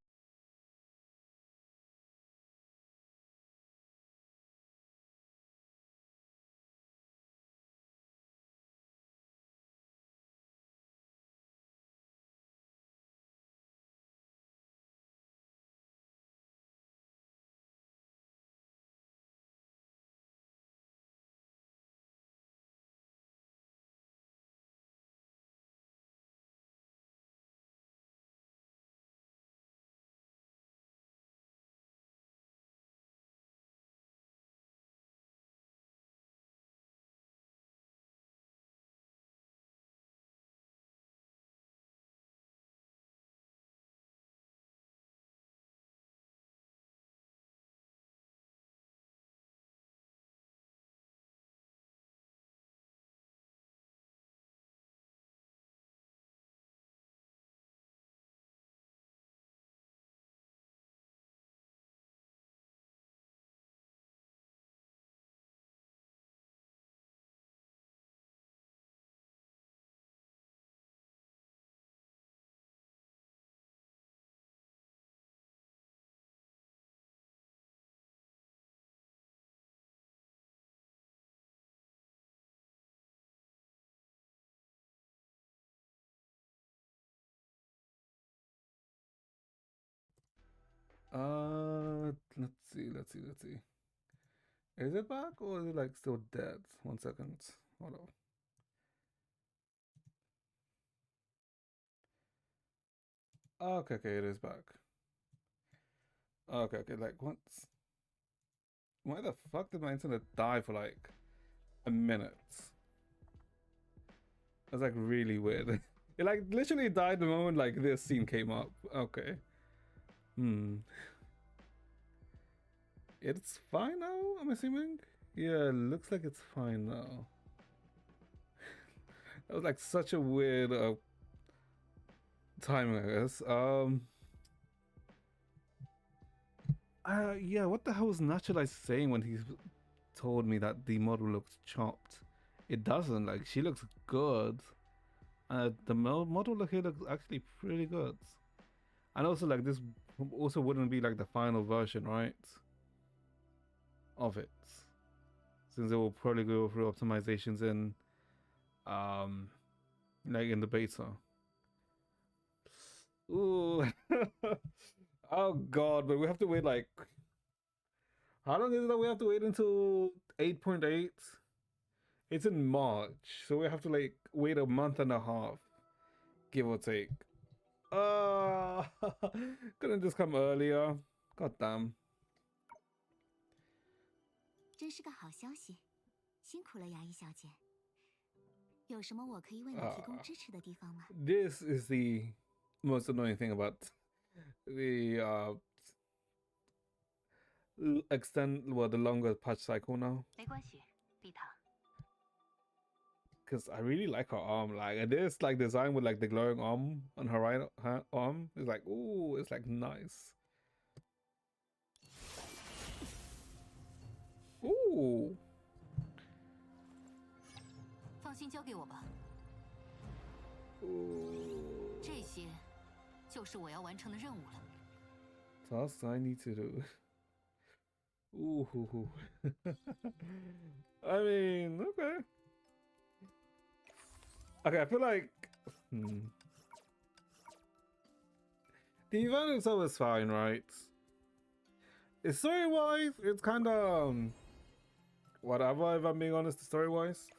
Let's see, let's see, let's see. Is it back or is it like still dead? 1 second. Hold on. Okay, okay, it is back. Okay, okay, like once. Why the fuck did my internet die for like a minute? That's like really weird. It like literally died the moment like this scene came up. Okay. It's fine now, I'm assuming? Yeah, looks like it's fine now. That was like such a weird timing, I guess. Yeah, what the hell was Naturalize saying when he told me that the model looked chopped? It doesn't. Like, she looks good. The model look here looks actually pretty good. And also, like, this also wouldn't be like the final version, right? Of it, since it will probably go through optimizations in, like in the beta. Ooh. Oh god, but we have to wait like, how long is it that we have to wait until 8.8? It's in March, so we have to like wait a month and a half, give or take. Couldn't just come earlier. God damn. 真是个好消息，辛苦了，牙医小姐。有什么我可以为你提供支持的地方吗？ This is the most annoying thing about the the longer patch cycle now. 没关系，丽塔。 Because I really like her arm. Like this like design with like the glowing arm on her right arm is like, ooh, it's like nice. Ooh. 放心交给我吧。这些就是我要完成的任务了。 Tasks I need to do. Ooh. I mean, okay. Okay, I feel like the event itself is fine, right? Story wise, it's kind of whatever. If I'm being honest, story wise,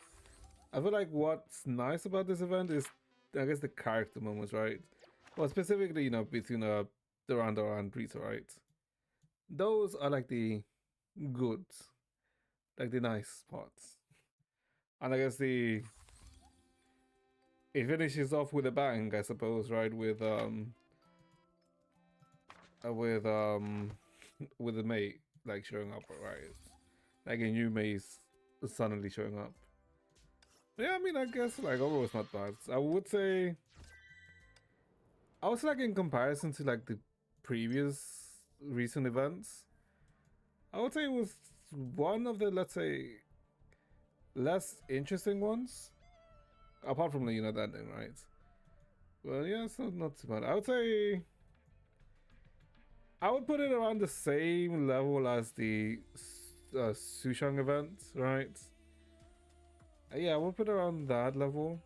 I feel like what's nice about this event is, I guess, the character moments, right? Well, specifically, you know, between Durandor and Rita, right? Those are like the good, like the nice parts, and I guess it finishes off with a bang, I suppose, right? With with the mate like showing up, right? Like a new maze suddenly showing up. Yeah, I mean, I guess like overall it's not bad. I would say like in comparison to like the previous recent events, I would say it was one of the, let's say, less interesting ones. Apart from the, you know, that ending, right? Well, yeah, it's not too bad. I would say I would put it around the same level as the Sushang event, right? Yeah, I would put it around that level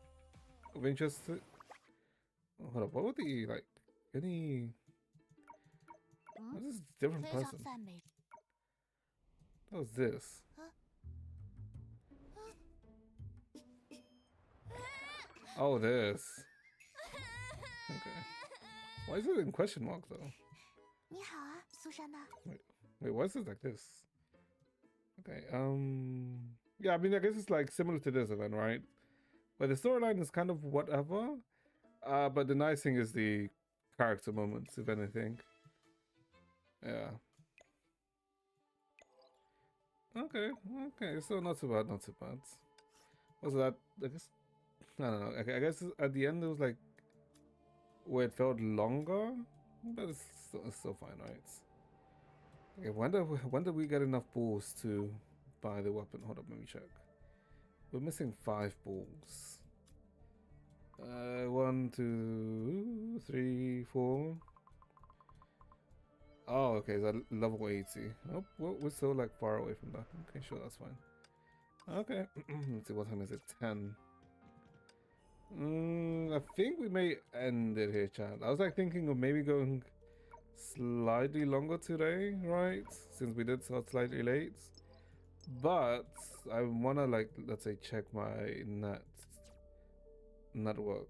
of interest. Oh, hold up, what would the, like, any... What's this different person? What was this? Oh, this. Okay. Why is it in question mark, though? 你好啊，苏珊娜。 Wait, why is it like this? Okay, yeah, I mean, I guess it's like similar to this event, right? But the storyline is kind of whatever. But the nice thing is the character moments, if anything. Yeah. Okay, so not too bad, not too bad. Was that, I guess, I don't know. I guess at the end it was like where it felt longer, but it's still fine, right? Okay, when did we get enough balls to buy the weapon? Hold up, let me check. We're missing 5 balls. 1, 2, 3, 4. Oh, okay, is that level 80? Oh, well, we're still like far away from that. Okay, sure, that's fine. Okay, let's see, what time is it? 10. I think we may end it here, chat. I was like thinking of maybe going slightly longer today, right? Since we did start slightly late. But I wanna, like, let's say, check my network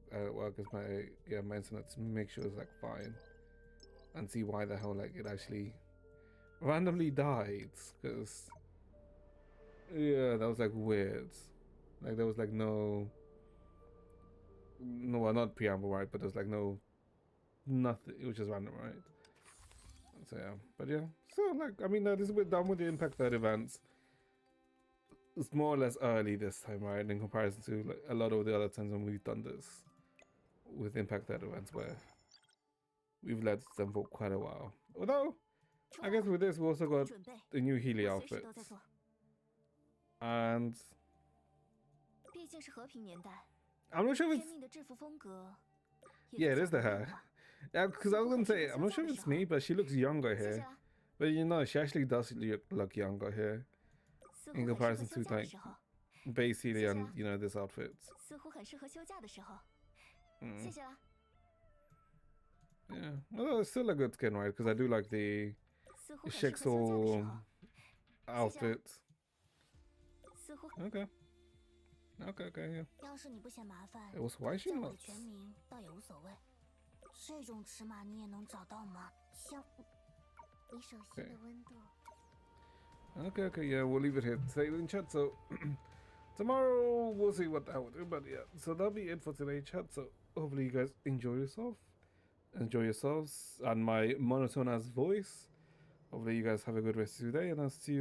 is my my internet to make sure it's like fine, and see why the hell like it actually randomly died. Because yeah, that was like weird. Like there was like no, well, not preamble, right? But there's like nothing. It was just random, right? So yeah, but yeah. So like, I mean, this is we're done with the Impact 3rd events. It's more or less early this time, right? In comparison to like a lot of the other times when we've done this with Impact 3rd events, where we've led them for quite a while. Although, I guess with this we also got the new Healy outfit, and 毕竟是和平年代， I'm not sure if 天 it's 命的制服风格。 yeah, it is the hair. Yeah, because I was gonna say I'm not sure if it's me, but she looks younger 谢谢 here. 啦， But you know, she actually does look younger here 似 in 乎很适合 comparison 休 to 假的 like 时候， base Healy 谢谢 and 啊。 you know this outfit. 似乎很适合休假的时候。 Mm. 谢谢啦， Yeah, although it's still a good skin, right? Because I do like the 似乎很适合休假的时 Shixel 候。 outfit. 似乎 Okay, yeah. 要是你不嫌麻烦， It was why she 叫我的 not. 全名倒也无所谓。这种尺码你也能找到吗？像你手心的温度。 Okay, yeah, we'll leave it here today in chat. So tomorrow we'll see what the hell we do, but yeah, so that'll be it for today, chat. So hopefully you guys enjoy yourselves, and my monotone as voice. Hopefully you guys have a good rest of your day, and I'll see you